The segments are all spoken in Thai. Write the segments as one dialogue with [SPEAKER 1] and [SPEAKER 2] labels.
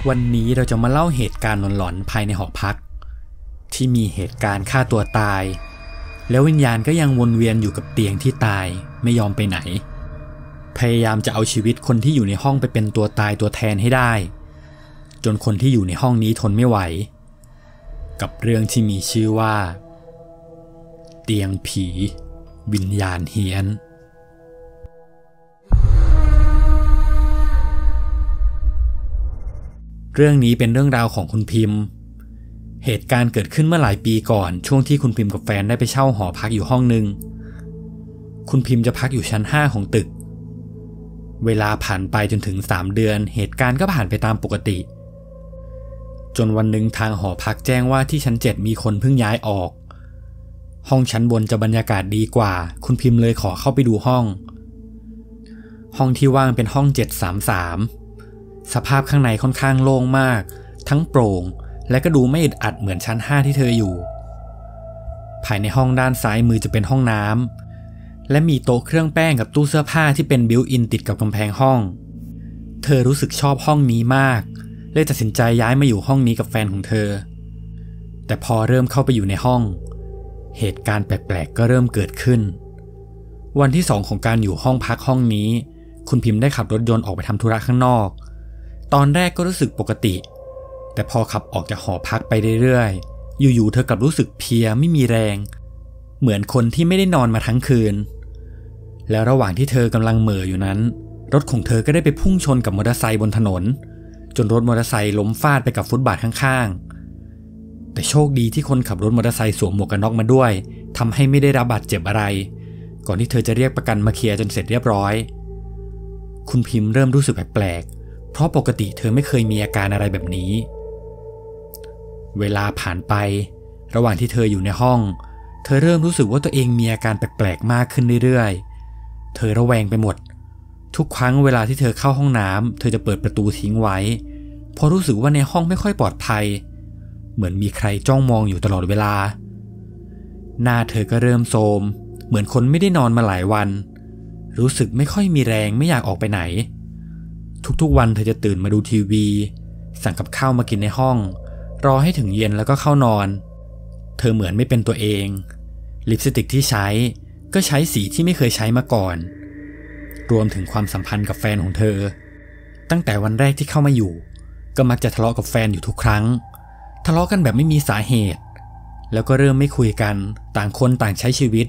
[SPEAKER 1] วันนี้เราจะมาเล่าเหตุการณ์หลอนๆภายในหอพักที่มีเหตุการณ์ฆ่าตัวตายแล้ววิญญาณก็ยังวนเวียนอยู่กับเตียงที่ตายไม่ยอมไปไหนพยายามจะเอาชีวิตคนที่อยู่ในห้องไปเป็นตัวตายตัวแทนให้ได้จนคนที่อยู่ในห้องนี้ทนไม่ไหวกับเรื่องที่มีชื่อว่าเตียงผีวิญญาณเฮี้ยนเรื่องนี้เป็นเรื่องราวของคุณพิมพ์เหตุการณ์เกิดขึ้นเมื่อหลายปีก่อนช่วงที่คุณพิมพ์กับแฟนได้ไปเช่าหอพักอยู่ห้องนึงคุณพิมพ์จะพักอยู่ชั้น5ของตึกเวลาผ่านไปจนถึง3 เดือนเหตุการณ์ก็ผ่านไปตามปกติจนวันหนึ่งทางหอพักแจ้งว่าที่ชั้น7มีคนเพิ่งย้ายออกห้องชั้นบนจะบรรยากาศดีกว่าคุณพิมพ์เลยขอเข้าไปดูห้องที่ว่างเป็นห้อง733สภาพข้างในค่อนข้างโล่งมากทั้งโปร่งและก็ดูไม่อึดอัดเหมือนชั้น5ที่เธออยู่ภายในห้องด้านซ้ายมือจะเป็นห้องน้ำและมีโต๊ะเครื่องแป้งกับตู้เสื้อผ้าที่เป็นบิวต์อินติดกับกำแพงห้องเธอรู้สึกชอบห้องนี้มากเลยตัดสินใจย้ายมาอยู่ห้องนี้กับแฟนของเธอแต่พอเริ่มเข้าไปอยู่ในห้องเหตุการณ์แปลกๆก็เริ่มเกิดขึ้นวันที่2ของการอยู่ห้องพักห้องนี้คุณพิมพ์ได้ขับรถยนต์ออกไปทำธุระข้างนอกตอนแรกก็รู้สึกปกติแต่พอขับออกจากหอพักไปเรื่อยๆอยู่ๆเธอกลับรู้สึกเพลียไม่มีแรงเหมือนคนที่ไม่ได้นอนมาทั้งคืนแล้วระหว่างที่เธอกำลังเหม่ออยู่นั้นรถของเธอก็ได้ไปพุ่งชนกับมอเตอร์ไซค์บนถนนจนรถมอเตอร์ไซค์ล้มฟาดไปกับฟุตบาทข้างๆแต่โชคดีที่คนขับรถมอเตอร์ไซค์สวมหมวกกันน็อกมาด้วยทำให้ไม่ได้รับบาดเจ็บอะไรก่อนที่เธอจะเรียกประกันมาเคลียร์จนเสร็จเรียบร้อยคุณพิมพ์เริ่มรู้สึกแปลกๆเพราะปกติเธอไม่เคยมีอาการอะไรแบบนี้เวลาผ่านไประหว่างที่เธออยู่ในห้องเธอเริ่มรู้สึกว่าตัวเองมีอาการแปลกๆมากขึ้นเรื่อยๆเธอระแวงไปหมดทุกครั้งเวลาที่เธอเข้าห้องน้ำเธอจะเปิดประตูทิ้งไว้เพราะรู้สึกว่าในห้องไม่ค่อยปลอดภัยเหมือนมีใครจ้องมองอยู่ตลอดเวลาหน้าเธอก็เริ่มโทรมเหมือนคนไม่ได้นอนมาหลายวันรู้สึกไม่ค่อยมีแรงไม่อยากออกไปไหนทุกๆวันเธอจะตื่นมาดูทีวีสั่งกับข้าวมากินในห้องรอให้ถึงเย็นแล้วก็เข้านอนเธอเหมือนไม่เป็นตัวเองลิปสติกที่ใช้ก็ใช้สีที่ไม่เคยใช้มาก่อนรวมถึงความสัมพันธ์กับแฟนของเธอตั้งแต่วันแรกที่เข้ามาอยู่ก็มักจะทะเลาะกับแฟนอยู่ทุกครั้งทะเลาะกันแบบไม่มีสาเหตุแล้วก็เริ่มไม่คุยกันต่างคนต่างใช้ชีวิต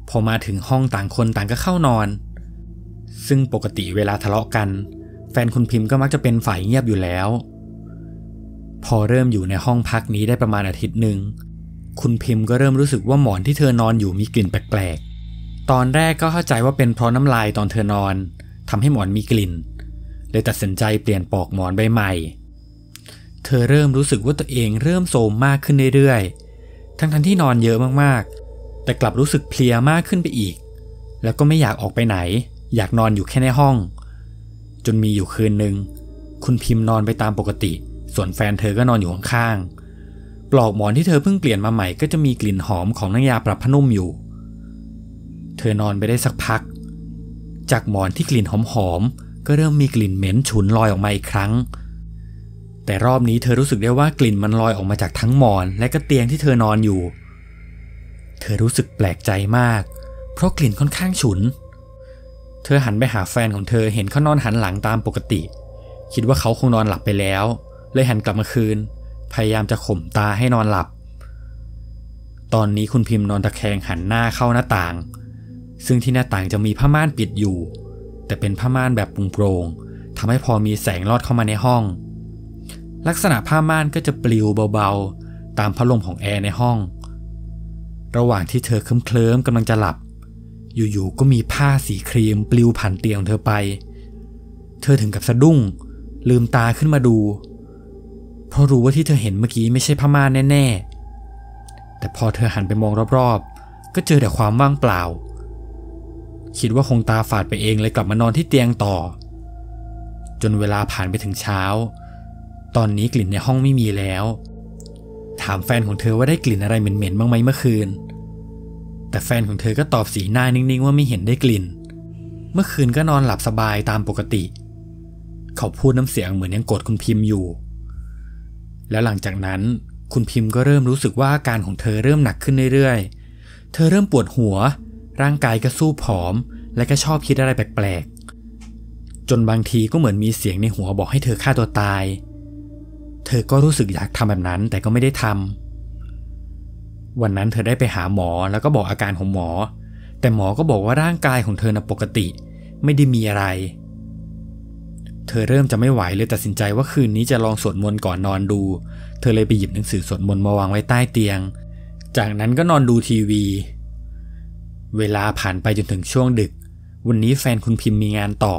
[SPEAKER 1] พอมาถึงห้องต่างคนต่างก็เข้านอนซึ่งปกติเวลาทะเลาะกันแฟนคุณพิมพ์ก็มักจะเป็นฝ่ายเงียบอยู่แล้วพอเริ่มอยู่ในห้องพักนี้ได้ประมาณอาทิตย์หนึ่งคุณพิมพ์ก็เริ่มรู้สึกว่าหมอนที่เธอนอนอยู่มีกลิ่นแปลกๆตอนแรกก็เข้าใจว่าเป็นเพราะน้ำลายตอนเธอนอนทำให้หมอนมีกลิ่นเลยตัดสินใจเปลี่ยนปลอกหมอนใบใหม่เธอเริ่มรู้สึกว่าตัวเองเริ่มโทรมมากขึ้นเรื่อยๆทั้งที่นอนเยอะมากๆแต่กลับรู้สึกเพลียมากขึ้นไปอีกแล้วก็ไม่อยากออกไปไหนอยากนอนอยู่แค่ในห้องจนมีอยู่คืนนึงคุณพิมพ์นอนไปตามปกติส่วนแฟนเธอก็นอนอยู่ข้างๆปลอกหมอนที่เธอเพิ่งเปลี่ยนมาใหม่ก็จะมีกลิ่นหอมของน้ำยาปรับผ้านุ่มอยู่เธอนอนไปได้สักพักจากหมอนที่กลิ่นหอมๆก็เริ่มมีกลิ่นเหม็นฉุนลอยออกมาอีกครั้งแต่รอบนี้เธอรู้สึกได้ว่ากลิ่นมันลอยออกมาจากทั้งหมอนและก็เตียงที่เธอนอนอยู่เธอรู้สึกแปลกใจมากเพราะกลิ่นค่อนข้างฉุนเธอหันไปหาแฟนของเธอเห็นเขานอนหันหลังตามปกติคิดว่าเขาคงนอนหลับไปแล้วเลยหันกลับมาคืนพยายามจะข่มตาให้นอนหลับตอนนี้คุณพิมพ์นอนตะแคงหันหน้าเข้าหน้าต่างซึ่งที่หน้าต่างจะมีผ้าม่านปิดอยู่แต่เป็นผ้าม่านแบบโปร่งๆทำให้พอมีแสงลอดเข้ามาในห้องลักษณะผ้าม่านก็จะปลิวเบาๆตามพัดลมของแอร์ในห้องระหว่างที่เธอเคลิ้มๆกำลังจะหลับอยู่ๆก็มีผ้าสีครีมปลิวผ่านเตียงของเธอไปเธอถึงกับสะดุ้งลืมตาขึ้นมาดูเพราะรู้ว่าที่เธอเห็นเมื่อกี้ไม่ใช่ผ้าม่านแน่ๆแต่พอเธอหันไปมองรอบๆก็เจอแต่ความว่างเปล่าคิดว่าคงตาฝาดไปเองเลยกลับมานอนที่เตียงต่อจนเวลาผ่านไปถึงเช้าตอนนี้กลิ่นในห้องไม่มีแล้วถามแฟนของเธอว่าได้กลิ่นอะไรเหม็นๆบ้างไหมเมื่อคืนแต่แฟนของเธอก็ตอบสีหน้านิ่งๆว่าไม่เห็นได้กลิ่นเมื่อคืนก็นอนหลับสบายตามปกติ เขาพูดน้ำเสียงเหมือนยังโกรธคุณพิมพ์อยู่แล้วหลังจากนั้นคุณพิมพ์ก็เริ่มรู้สึกว่าอาการของเธอเริ่มหนักขึ้นเรื่อยๆเธอเริ่มปวดหัวร่างกายก็สู้ผอมและก็ชอบคิดอะไรแปลกๆจนบางทีก็เหมือนมีเสียงในหัวบอกให้เธอฆ่าตัวตายเธอก็รู้สึกอยากทำแบบนั้นแต่ก็ไม่ได้ทำวันนั้นเธอได้ไปหาหมอแล้วก็บอกอาการของหมอแต่หมอก็บอกว่าร่างกายของเธอน่ะปกติไม่ได้มีอะไรเธอเริ่มจะไม่ไหวเลยตัดสินใจว่าคืนนี้จะลองสวดมนต์ก่อนนอนดูเธอเลยไปหยิบหนังสือสวดมนต์มาวางไว้ใต้เตียงจากนั้นก็นอนดูทีวีเวลาผ่านไปจนถึงช่วงดึกวันนี้แฟนคุณพิมพ์มีงานต่อ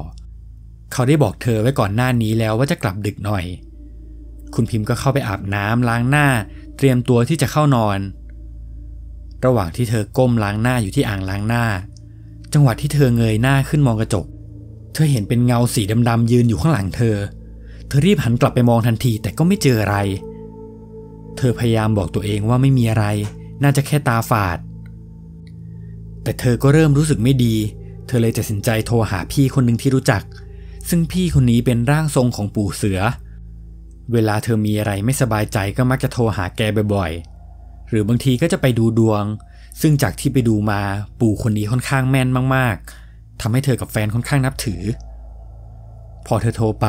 [SPEAKER 1] เขาได้บอกเธอไว้ก่อนหน้านี้แล้วว่าจะกลับดึกหน่อยคุณพิมพ์ก็เข้าไปอาบน้ำล้างหน้าเตรียมตัวที่จะเข้านอนระหว่างที่เธอก้มล้างหน้าอยู่ที่อ่างล้างหน้าจังหวะที่เธอเงยหน้าขึ้นมองกระจกเธอเห็นเป็นเงาสีดำๆยืนอยู่ข้างหลังเธอรีบหันกลับไปมองทันทีแต่ก็ไม่เจออะไรเธอพยายามบอกตัวเองว่าไม่มีอะไรน่าจะแค่ตาฝาดแต่เธอก็เริ่มรู้สึกไม่ดีเธอเลยตัดสินใจโทรหาพี่คนหนึ่งที่รู้จักซึ่งพี่คนนี้เป็นร่างทรงของปู่เสือเวลาเธอมีอะไรไม่สบายใจก็มักจะโทรหาแกบ่อยๆหรือบางทีก็จะไปดูดวงซึ่งจากที่ไปดูมาปู่คนนี้ค่อนข้างแม่นมากๆทำให้เธอกับแฟนค่อนข้างนับถือพอเธอโทรไป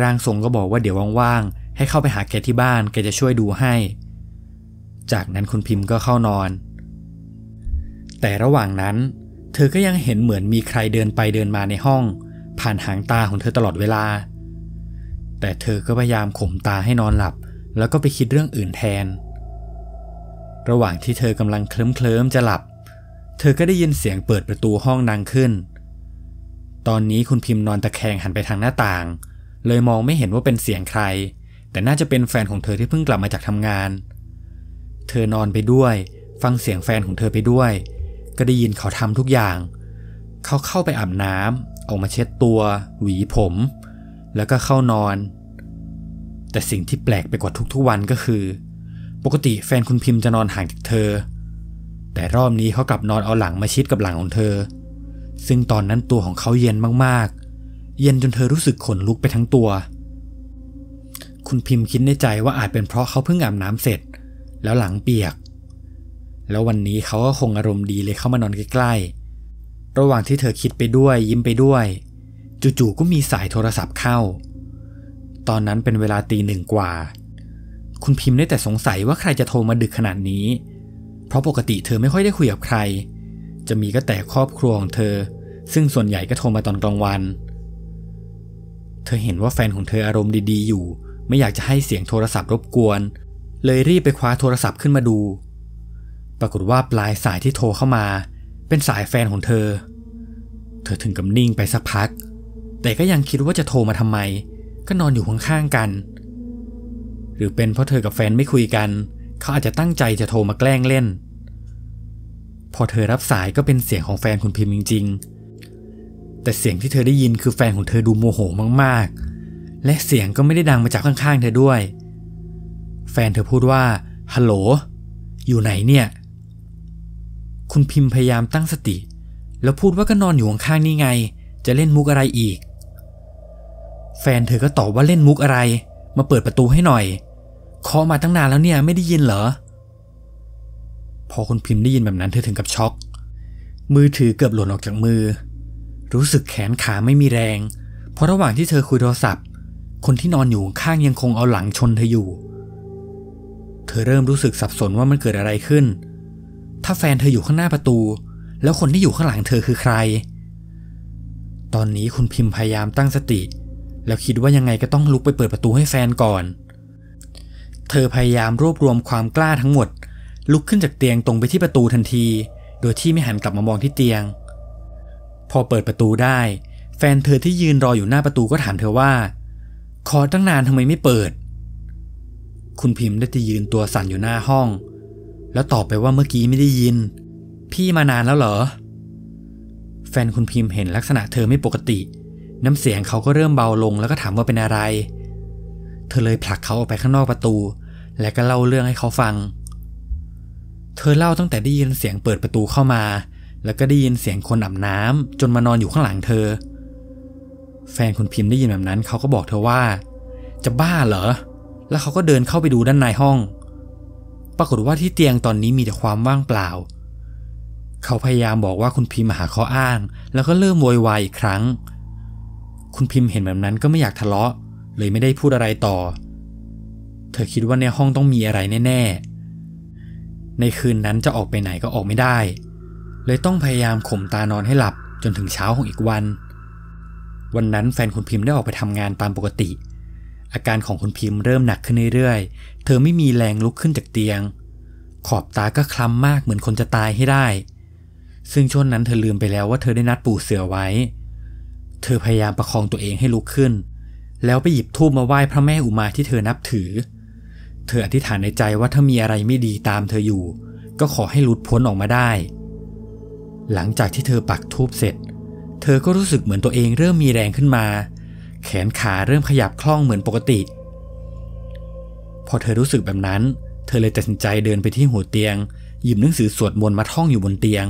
[SPEAKER 1] ร่างทรงก็บอกว่าเดี๋ยวว่างๆให้เข้าไปหาแกที่บ้านแกจะช่วยดูให้จากนั้นคุณพิมพ์ก็เข้านอนแต่ระหว่างนั้นเธอก็ยังเห็นเหมือนมีใครเดินไปเดินมาในห้องผ่านหางตาของเธอตลอดเวลาแต่เธอก็พยายามข่มตาให้นอนหลับแล้วก็ไปคิดเรื่องอื่นแทนระหว่างที่เธอกำลังเคลิ้มจะหลับเธอก็ได้ยินเสียงเปิดประตูห้องดังขึ้นตอนนี้คุณพิมพ์นอนตะแคงหันไปทางหน้าต่างเลยมองไม่เห็นว่าเป็นเสียงใครแต่น่าจะเป็นแฟนของเธอที่เพิ่งกลับมาจากทำงานเธอนอนไปด้วยฟังเสียงแฟนของเธอไปด้วยก็ได้ยินเขาทำทุกอย่างเขาเข้าไปอาบน้ำออกมาเช็ดตัวหวีผมแล้วก็เข้านอนแต่สิ่งที่แปลกไปกว่าทุกๆวันก็คือปกติแฟนคุณพิมพ์จะนอนห่างจากเธอแต่รอบนี้เขากลับนอนเอาหลังมาชิดกับหลังของเธอซึ่งตอนนั้นตัวของเขาเย็นมากๆเย็นจนเธอรู้สึกขนลุกไปทั้งตัวคุณพิมพ์คิดในใจว่าอาจเป็นเพราะเขาเพิ่งอาบน้ำเสร็จแล้วหลังเปียกแล้ววันนี้เขาก็คงอารมณ์ดีเลยเข้ามานอนใกล้ๆระหว่างที่เธอคิดไปด้วยยิ้มไปด้วยจู่ๆก็มีสายโทรศัพท์เข้าตอนนั้นเป็นเวลา 1:00 กว่าคุณพิมพ์ได้แต่สงสัยว่าใครจะโทรมาดึกขนาดนี้เพราะปกติเธอไม่ค่อยได้คุยกับใครจะมีก็แต่ครอบครัวของเธอซึ่งส่วนใหญ่ก็โทรมาตอนกลางวันเธอเห็นว่าแฟนของเธออารมณ์ดีๆอยู่ไม่อยากจะให้เสียงโทรศัพท์รบกวนเลยรีบไปคว้าโทรศัพท์ขึ้นมาดูปรากฏว่าปลายสายที่โทรเข้ามาเป็นสายแฟนของเธอถึงกับนิ่งไปสักพักแต่ก็ยังคิดว่าจะโทรมาทำไมก็นอนอยู่ข้างๆกันหรือเป็นเพราะเธอกับแฟนไม่คุยกันเขาอาจจะตั้งใจจะโทรมาแกล้งเล่นพอเธอรับสายก็เป็นเสียงของแฟนคุณพิมพ์จริงๆแต่เสียงที่เธอได้ยินคือแฟนของเธอดูโมโหมากๆและเสียงก็ไม่ได้ดังมาจากข้างๆเธอด้วยแฟนเธอพูดว่าฮัลโหลอยู่ไหนเนี่ยคุณพิมพ์พยายามตั้งสติแล้วพูดว่าก็นอนอยู่ข้างๆนี่ไงจะเล่นมุกอะไรอีกแฟนเธอก็ตอบว่าเล่นมุกอะไรมาเปิดประตูให้หน่อยเคาะมาตั้งนานแล้วเนี่ยไม่ได้ยินเหรอพอคุณพิมพ์ได้ยินแบบนั้นเธอถึงกับช็อกมือถือเกือบหล่นออกจากมือรู้สึกแขนขาไม่มีแรงเพราะระหว่างที่เธอคุยโทรศัพท์คนที่นอนอยู่ข้างยังคงเอาหลังชนเธออยู่เธอเริ่มรู้สึกสับสนว่ามันเกิดอะไรขึ้นถ้าแฟนเธออยู่ข้างหน้าประตูแล้วคนที่อยู่ข้างหลังเธอคือใครตอนนี้คุณพิมพ์พยายามตั้งสติแล้วคิดว่ายังไงก็ต้องลุกไปเปิดประตูให้แฟนก่อนเธอพยายามรวบรวมความกล้าทั้งหมดลุกขึ้นจากเตียงตรงไปที่ประตูทันทีโดยที่ไม่หันกลับมามองที่เตียงพอเปิดประตูได้แฟนเธอที่ยืนรออยู่หน้าประตูก็ถามเธอว่าเคาะตั้งนานทำไมไม่เปิดคุณพิมพ์ได้แต่ยืนตัวสั่นอยู่หน้าห้องแล้วตอบไปว่าเมื่อกี้ไม่ได้ยินพี่มานานแล้วเหรอแฟนคุณพิมพ์เห็นลักษณะเธอไม่ปกติน้ำเสียงเขาก็เริ่มเบาลงแล้วก็ถามว่าเป็นอะไรเธอเลยผลักเขาออกไปข้างนอกประตูและก็เล่าเรื่องให้เขาฟังเธอเล่าตั้งแต่ได้ยินเสียงเปิดประตูเข้ามาแล้วก็ได้ยินเสียงคนอาบน้ำจนมานอนอยู่ข้างหลังเธอ แฟนคุณพิมพ์ได้ยินแบบนั้นเขาก็บอกเธอว่าจะบ้าเหรอแล้วเขาก็เดินเข้าไปดูด้านในห้องปรากฏว่าที่เตียงตอนนี้มีแต่ความว่างเปล่าเขาพยายามบอกว่าคุณพิมพ์มาหาข้ออ้างแล้วก็เริ่มโวยวายอีกครั้งคุณพิมพ์เห็นแบบนั้นก็ไม่อยากทะเลาะเลยไม่ได้พูดอะไรต่อเธอคิดว่าในห้องต้องมีอะไรแน่ๆในคืนนั้นจะออกไปไหนก็ออกไม่ได้เลยต้องพยายามข่มตานอนให้หลับจนถึงเช้าของอีกวันนั้นแฟนคุณพิมพ์ได้ออกไปทำงานตามปกติอาการของคุณพิมพ์เริ่มหนักขึ้นเรื่อยๆเธอไม่มีแรงลุกขึ้นจากเตียงขอบตาก็คล้ำมากเหมือนคนจะตายให้ได้ซึ่งช่วงนั้นเธอลืมไปแล้วว่าเธอได้นัดปู่เสือไว้เธอพยายามประคองตัวเองให้ลุกขึ้นแล้วไปหยิบธูปมาไหว้พระแม่อุมาที่เธอนับถือเธออธิษฐานในใจว่าถ้ามีอะไรไม่ดีตามเธออยู่ก็ขอให้หลุดพ้นออกมาได้หลังจากที่เธอปักธูปเสร็จเธอก็รู้สึกเหมือนตัวเองเริ่มมีแรงขึ้นมาแขนขาเริ่มขยับคล่องเหมือนปกติพอเธอรู้สึกแบบนั้นเธอเลยตัดสินใจเดินไปที่หัวเตียงหยิบหนังสือสวดมนต์มาท่องอยู่บนเตียง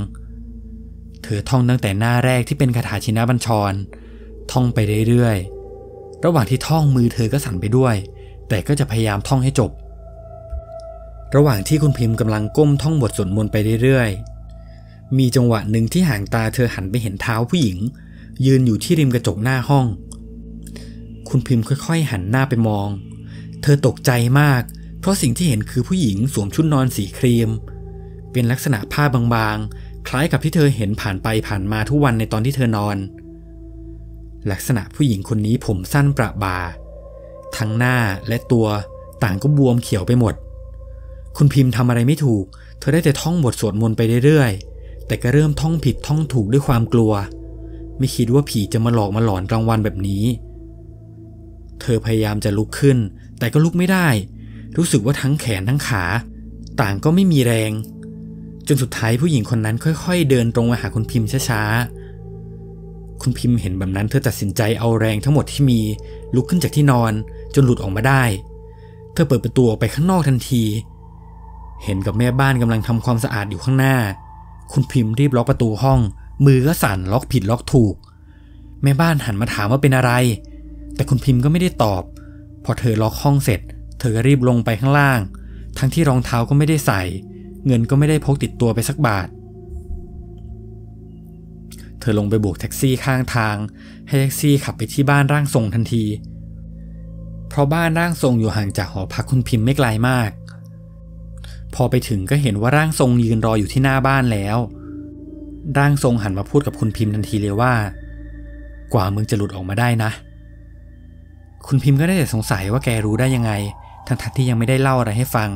[SPEAKER 1] เธอท่องตั้งแต่หน้าแรกที่เป็นคาถาชินบัญชรท่องไปเรื่อยๆระหว่างที่ท่องมือเธอก็สั่นไปด้วยแต่ก็จะพยายามท่องให้จบระหว่างที่คุณพิมพ์กำลังก้มท่องบทสวดมนต์ไปเรื่อยๆมีจังหวะหนึ่งที่หางตาเธอหันไปเห็นเท้าผู้หญิงยืนอยู่ที่ริมกระจกหน้าห้องคุณพิมพ์ค่อยๆหันหน้าไปมองเธอตกใจมากเพราะสิ่งที่เห็นคือผู้หญิงสวมชุดนอนสีครีมเป็นลักษณะผ้าบางๆคล้ายกับที่เธอเห็นผ่านไปผ่านมาทุกวันในตอนที่เธอนอนลักษณะผู้หญิงคนนี้ผมสั้นประบ่าทั้งหน้าและตัวต่างก็บวมเขียวไปหมดคุณพิมพ์ทำอะไรไม่ถูกเธอได้แต่ท่องบทสวดมนต์ไปเรื่อยๆแต่ก็เริ่มท่องผิดท่องถูกด้วยความกลัวไม่คิดว่าผีจะมาหลอกมาหลอนกลางวันแบบนี้เธอพยายามจะลุกขึ้นแต่ก็ลุกไม่ได้รู้สึกว่าทั้งแขนทั้งขาต่างก็ไม่มีแรงจนสุดท้ายผู้หญิงคนนั้นค่อยๆเดินตรงมาหาคุณพิมพ์ช้าๆคุณพิมพ์เห็นแบบนั้นเธอตัดสินใจเอาแรงทั้งหมดที่มีลุกขึ้นจากที่นอนจนหลุดออกมาได้เธอเปิดประตูออกไปข้างนอกทันทีเห็นกับแม่บ้านกำลังทำความสะอาดอยู่ข้างหน้าคุณพิมพ์รีบล็อกประตูห้องมือก็สั่นล็อกผิดล็อกถูกแม่บ้านหันมาถามว่าเป็นอะไรแต่คุณพิมพ์ก็ไม่ได้ตอบพอเธอล็อกห้องเสร็จเธอก็รีบลงไปข้างล่างทั้งที่รองเท้าก็ไม่ได้ใส่เงินก็ไม่ได้พกติดตัวไปสักบาทเธอลงไปโบกแท็กซี่ข้างทางให้แท็กซี่ขับไปที่บ้านร่างทรงทันทีเพราะบ้านร่างทรงอยู่ห่างจากหอพักคุณพิมพ์ไม่ไกลมากพอไปถึงก็เห็นว่าร่างทรงยืนรออยู่ที่หน้าบ้านแล้วร่างทรงหันมาพูดกับคุณพิมพ์ทันทีเลยว่ากว่ามึงจะหลุดออกมาได้นะคุณพิมพ์ก็ได้แต่สงสัยว่าแกรู้ได้ยังไงทั้งที่ยังไม่ได้เล่าอะไรให้ฟัง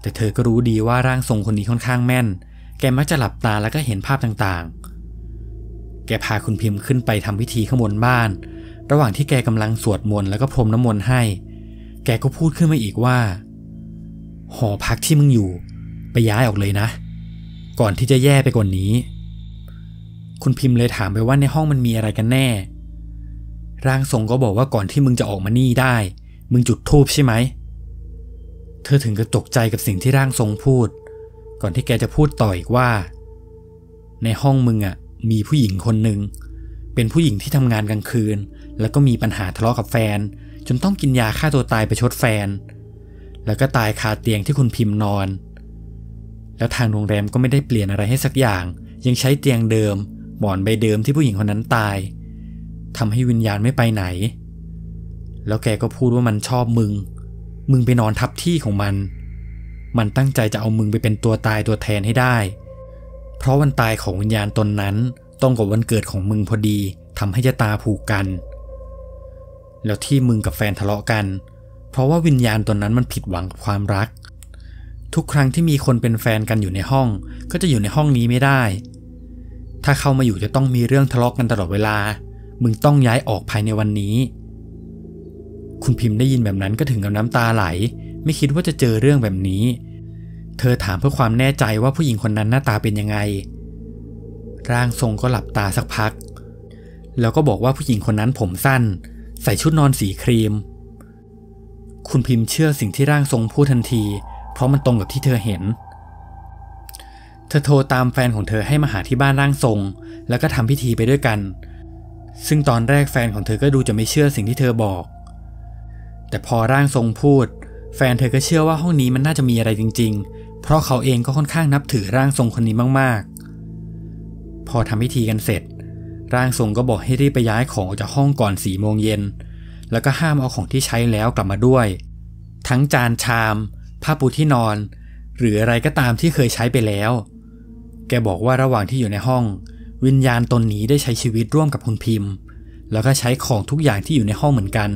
[SPEAKER 1] แต่เธอก็รู้ดีว่าร่างทรงคนนี้ค่อนข้างแม่นแกมักจะหลับตาแล้วก็เห็นภาพต่างๆแกพาคุณพิมพ์ขึ้นไปทำพิธีข้างบนบ้านระหว่างที่แกกำลังสวดมนต์แล้วก็พรมน้ำมนต์ให้แกก็พูดขึ้นมาอีกว่าหอพักที่มึงอยู่ไปย้ายออกเลยนะก่อนที่จะแย่ไปกว่านี้คุณพิมพ์เลยถามไปว่าในห้องมันมีอะไรกันแน่ร่างทรงก็บอกว่าก่อนที่มึงจะออกมานี่ได้มึงจุดธูปใช่ไหมเธอถึงกับตกใจกับสิ่งที่ร่างทรงพูดก่อนที่แกจะพูดต่ออีกว่าในห้องมึงมีผู้หญิงคนหนึ่งเป็นผู้หญิงที่ทำงานกลางคืนแล้วก็มีปัญหาทะเลาะกับแฟนจนต้องกินยาฆ่าตัวตายไปชดแฟนแล้วก็ตายคาเตียงที่คุณพิมพ์นอนแล้วทางโรงแรมก็ไม่ได้เปลี่ยนอะไรให้สักอย่างยังใช้เตียงเดิมหมอนใบเดิมที่ผู้หญิงคนนั้นตายทำให้วิญญาณไม่ไปไหนแล้วแกก็พูดว่ามันชอบมึงไปนอนทับที่ของมันตั้งใจจะเอามึงไปเป็นตัวตายตัวแทนให้ได้เพราะวันตายของวิญญาณตนนั้นตรงกับวันเกิดของมึงพอดีทำให้ชะตาผูกกันแล้วที่มึงกับแฟนทะเลาะกันเพราะว่าวิญญาณตนนั้นมันผิดหวังกับความรักทุกครั้งที่มีคนเป็นแฟนกันอยู่ในห้องก็จะอยู่ในห้องนี้ไม่ได้ถ้าเข้ามาอยู่จะต้องมีเรื่องทะเลาะกันตลอดเวลามึงต้องย้ายออกภายในวันนี้คุณพิมพ์ได้ยินแบบนั้นก็ถึงกับน้ำตาไหลไม่คิดว่าจะเจอเรื่องแบบนี้เธอถามเพื่อความแน่ใจว่าผู้หญิงคนนั้นหน้าตาเป็นยังไงร่างทรงก็หลับตาสักพักแล้วก็บอกว่าผู้หญิงคนนั้นผมสั้นใส่ชุดนอนสีครีมคุณพิมพ์เชื่อสิ่งที่ร่างทรงพูดทันทีเพราะมันตรงกับที่เธอเห็นเธอโทรตามแฟนของเธอให้มาหาที่บ้านร่างทรงแล้วก็ทำพิธีไปด้วยกัน ซึ่งตอนแรกแฟนของเธอก็ดูจะไม่เชื่อสิ่งที่เธอบอกแต่พอร่างทรงพูดแฟนเธอก็เชื่อว่าห้องนี้มันน่าจะมีอะไรจริงๆเพราะเขาเองก็ค่อนข้างนับถือร่างทรงคนนี้มากๆพอทำพิธีกันเสร็จร่างทรงก็บอกให้รีบไปย้ายของออกจากห้องก่อน4 โมงเย็นแล้วก็ห้ามเอาของที่ใช้แล้วกลับมาด้วยทั้งจานชามผ้าปูที่นอนหรืออะไรก็ตามที่เคยใช้ไปแล้วแกบอกว่าระหว่างที่อยู่ในห้องวิญญาณตนนี้ได้ใช้ชีวิตร่วมกับคุณพิมพ์แล้วก็ใช้ของทุกอย่างที่อยู่ในห้องเหมือนกัน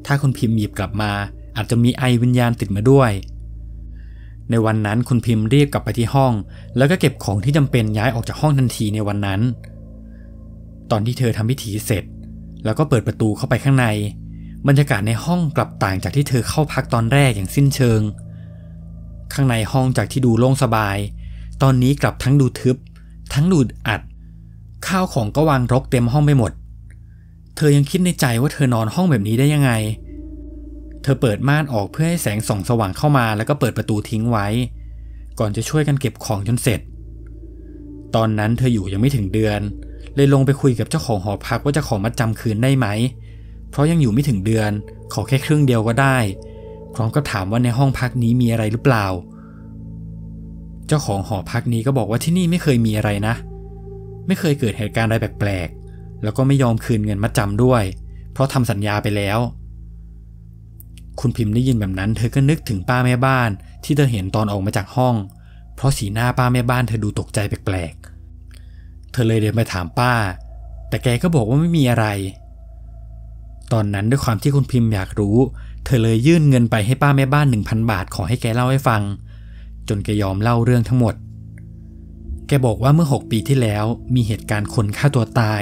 [SPEAKER 1] ถ้าคุณพิมพ์หยิบกลับมาอาจจะมีไอวิญญาณติดมาด้วยในวันนั้นคุณพิมพ์รีบกลับไปที่ห้องแล้วก็เก็บของที่จำเป็นย้ายออกจากห้องทันทีในวันนั้นตอนที่เธอทำพิธีเสร็จแล้วก็เปิดประตูเข้าไปข้างในบรรยากาศในห้องกลับต่างจากที่เธอเข้าพักตอนแรกอย่างสิ้นเชิงข้างในห้องจากที่ดูโล่งสบายตอนนี้กลับทั้งดูทึบทั้งดูอัดข้าวของก็วางรกเต็มห้องไปหมดเธอยังคิดในใจว่าเธอนอนห้องแบบนี้ได้ยังไงเธอเปิดม่านออกเพื่อให้แสงส่องสว่างเข้ามาแล้วก็เปิดประตูทิ้งไว้ก่อนจะช่วยกันเก็บของจนเสร็จตอนนั้นเธออยู่ยังไม่ถึงเดือนเลยลงไปคุยกับเจ้าของหอพักว่าจะขอมัดจำคืนได้ไหมเพราะยังอยู่ไม่ถึงเดือนขอแค่ครึ่งเดียวก็ได้พร้อมกับถามว่าในห้องพักนี้มีอะไรหรือเปล่าเจ้าของหอพักนี้ก็บอกว่าที่นี่ไม่เคยมีอะไรนะไม่เคยเกิดเหตุการณ์อะไรแปลกๆแล้วก็ไม่ยอมคืนเงินมัดจำด้วยเพราะทำสัญญาไปแล้วคุณพิมพ์ได้ยินแบบนั้นเธอก็นึกถึงป้าแม่บ้านที่เธอเห็นตอนออกมาจากห้องเพราะสีหน้าป้าแม่บ้านเธอดูตกใจแปลกๆเธอเลยเดินไปถามป้าแต่แกก็บอกว่าไม่มีอะไรตอนนั้นด้วยความที่คุณพิมพ์อยากรู้เธอเลยยื่นเงินไปให้ป้าแม่บ้าน 1,000 บาทขอให้แกเล่าให้ฟังจนแกยอมเล่าเรื่องทั้งหมดแกบอกว่าเมื่อ6 ปีที่แล้วมีเหตุการณ์คนฆ่าตัวตาย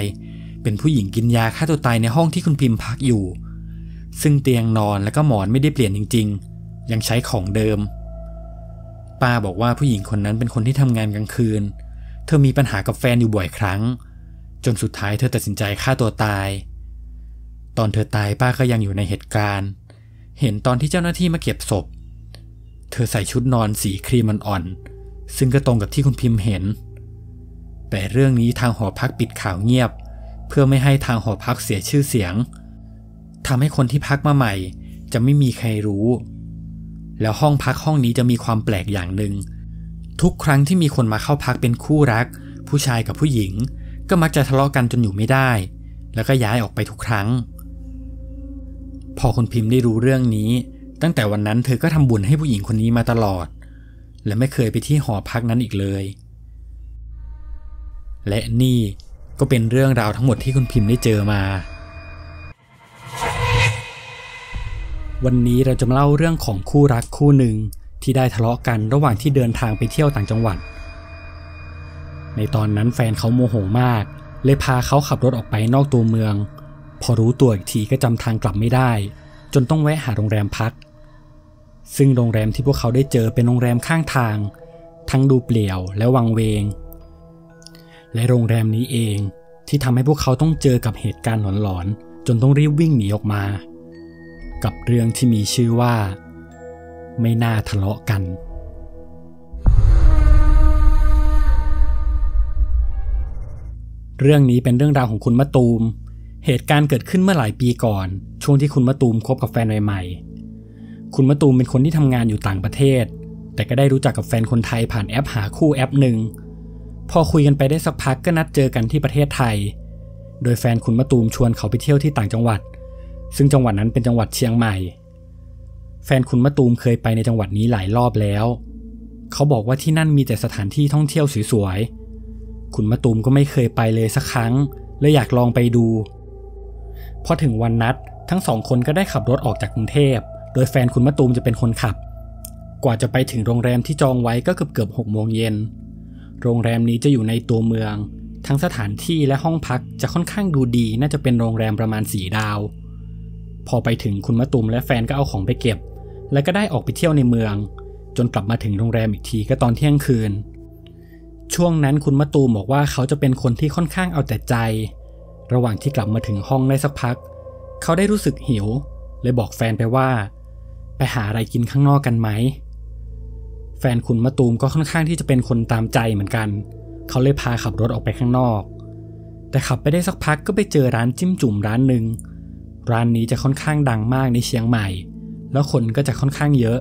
[SPEAKER 1] เป็นผู้หญิงกินยาฆ่าตัวตายในห้องที่คุณพิมพ์พักอยู่ซึ่งเตียงนอนและก็หมอนไม่ได้เปลี่ยนจริงๆยังใช้ของเดิมป้าบอกว่าผู้หญิงคนนั้นเป็นคนที่ทำงานกลางคืนเธอมีปัญหากับแฟนอยู่บ่อยครั้งจนสุดท้ายเธอตัดสินใจฆ่าตัวตายตอนเธอตายป้าก็ยังอยู่ในเหตุการณ์เห็นตอนที่เจ้าหน้าที่มาเก็บศพเธอใส่ชุดนอนสีครีมอ่อนๆซึ่งก็ตรงกับที่คุณพิมพ์เห็นแต่เรื่องนี้ทางหอพักปิดข่าวเงียบเพื่อไม่ให้ทางหอพักเสียชื่อเสียงทำให้คนที่พักมาใหม่จะไม่มีใครรู้แล้วห้องพักห้องนี้จะมีความแปลกอย่างหนึ่งทุกครั้งที่มีคนมาเข้าพักเป็นคู่รักผู้ชายกับผู้หญิงก็มักจะทะเลาะกันจนอยู่ไม่ได้แล้วก็ย้ายออกไปทุกครั้งพอคุณพิมพ์ได้รู้เรื่องนี้ตั้งแต่วันนั้นเธอก็ทำบุญให้ผู้หญิงคนนี้มาตลอดและไม่เคยไปที่หอพักนั้นอีกเลยและนี่ก็เป็นเรื่องราวทั้งหมดที่คุณพิมพ์ได้เจอมาวันนี้เราจะมาเล่าเรื่องของคู่รักคู่หนึ่งที่ได้ทะเลาะกันระหว่างที่เดินทางไปเที่ยวต่างจังหวัดในตอนนั้นแฟนเขาโมโหมากเลยพาเขาขับรถออกไปนอกตัวเมืองพอรู้ตัวอีกทีก็จำทางกลับไม่ได้จนต้องแวะหาโรงแรมพักซึ่งโรงแรมที่พวกเขาได้เจอเป็นโรงแรมข้างทางทั้งดูเปลี่ยวและวังเวงและโรงแรมนี้เองที่ทำให้พวกเขาต้องเจอกับเหตุการณ์หลอนๆจนต้องรีบวิ่งหนีออกมากับเรื่องที่มีชื่อว่าไม่น่าทะเลาะกันเรื่องนี้เป็นเรื่องราวของคุณมะตูมเหตุการณ์เกิดขึ้นเมื่อหลายปีก่อนช่วงที่คุณมะตูมคบกับแฟนใหม่ๆคุณมะตูมเป็นคนที่ทำงานอยู่ต่างประเทศแต่ก็ได้รู้จักกับแฟนคนไทยผ่านแอปหาคู่แอปหนึ่งพอคุยกันไปได้สักพักก็นัดเจอกันที่ประเทศไทยโดยแฟนคุณมะตูมชวนเขาไปเที่ยวที่ต่างจังหวัดซึ่งจังหวัดนั้นเป็นจังหวัดเชียงใหม่แฟนคุณมะตูมเคยไปในจังหวัดนี้หลายรอบแล้วเขาบอกว่าที่นั่นมีแต่สถานที่ท่องเที่ยวสวยๆคุณมะตูมก็ไม่เคยไปเลยสักครั้งเลยอยากลองไปดูพอถึงวันนัดทั้ง2 คนก็ได้ขับรถออกจากกรุงเทพโดยแฟนคุณมะตูมจะเป็นคนขับกว่าจะไปถึงโรงแรมที่จองไว้ก็เกือบ6 โมงเย็นโรงแรมนี้จะอยู่ในตัวเมืองทั้งสถานที่และห้องพักจะค่อนข้างดูดีน่าจะเป็นโรงแรมประมาณ4 ดาวพอไปถึงคุณมะตูมและแฟนก็เอาของไปเก็บแล้วก็ได้ออกไปเที่ยวในเมืองจนกลับมาถึงโรงแรมอีกทีก็ตอนเที่ยงคืนช่วงนั้นคุณมะตูมบอกว่าเขาจะเป็นคนที่ค่อนข้างเอาแต่ใจระหว่างที่กลับมาถึงห้องได้สักพักเขาได้รู้สึกหิวเลยบอกแฟนไปว่าไปหาอะไรกินข้างนอกกันไหมแฟนคุณมะตูมก็ค่อนข้างที่จะเป็นคนตามใจเหมือนกันเขาเลยพาขับรถออกไปข้างนอก แต่ขับไปได้สักพักก็ไปเจอร้านจิ้มจุ่มร้านหนึ่งร้านนี้จะค่อนข้างดังมากในเชียงใหม่แล้วคนก็จะค่อนข้างเยอะ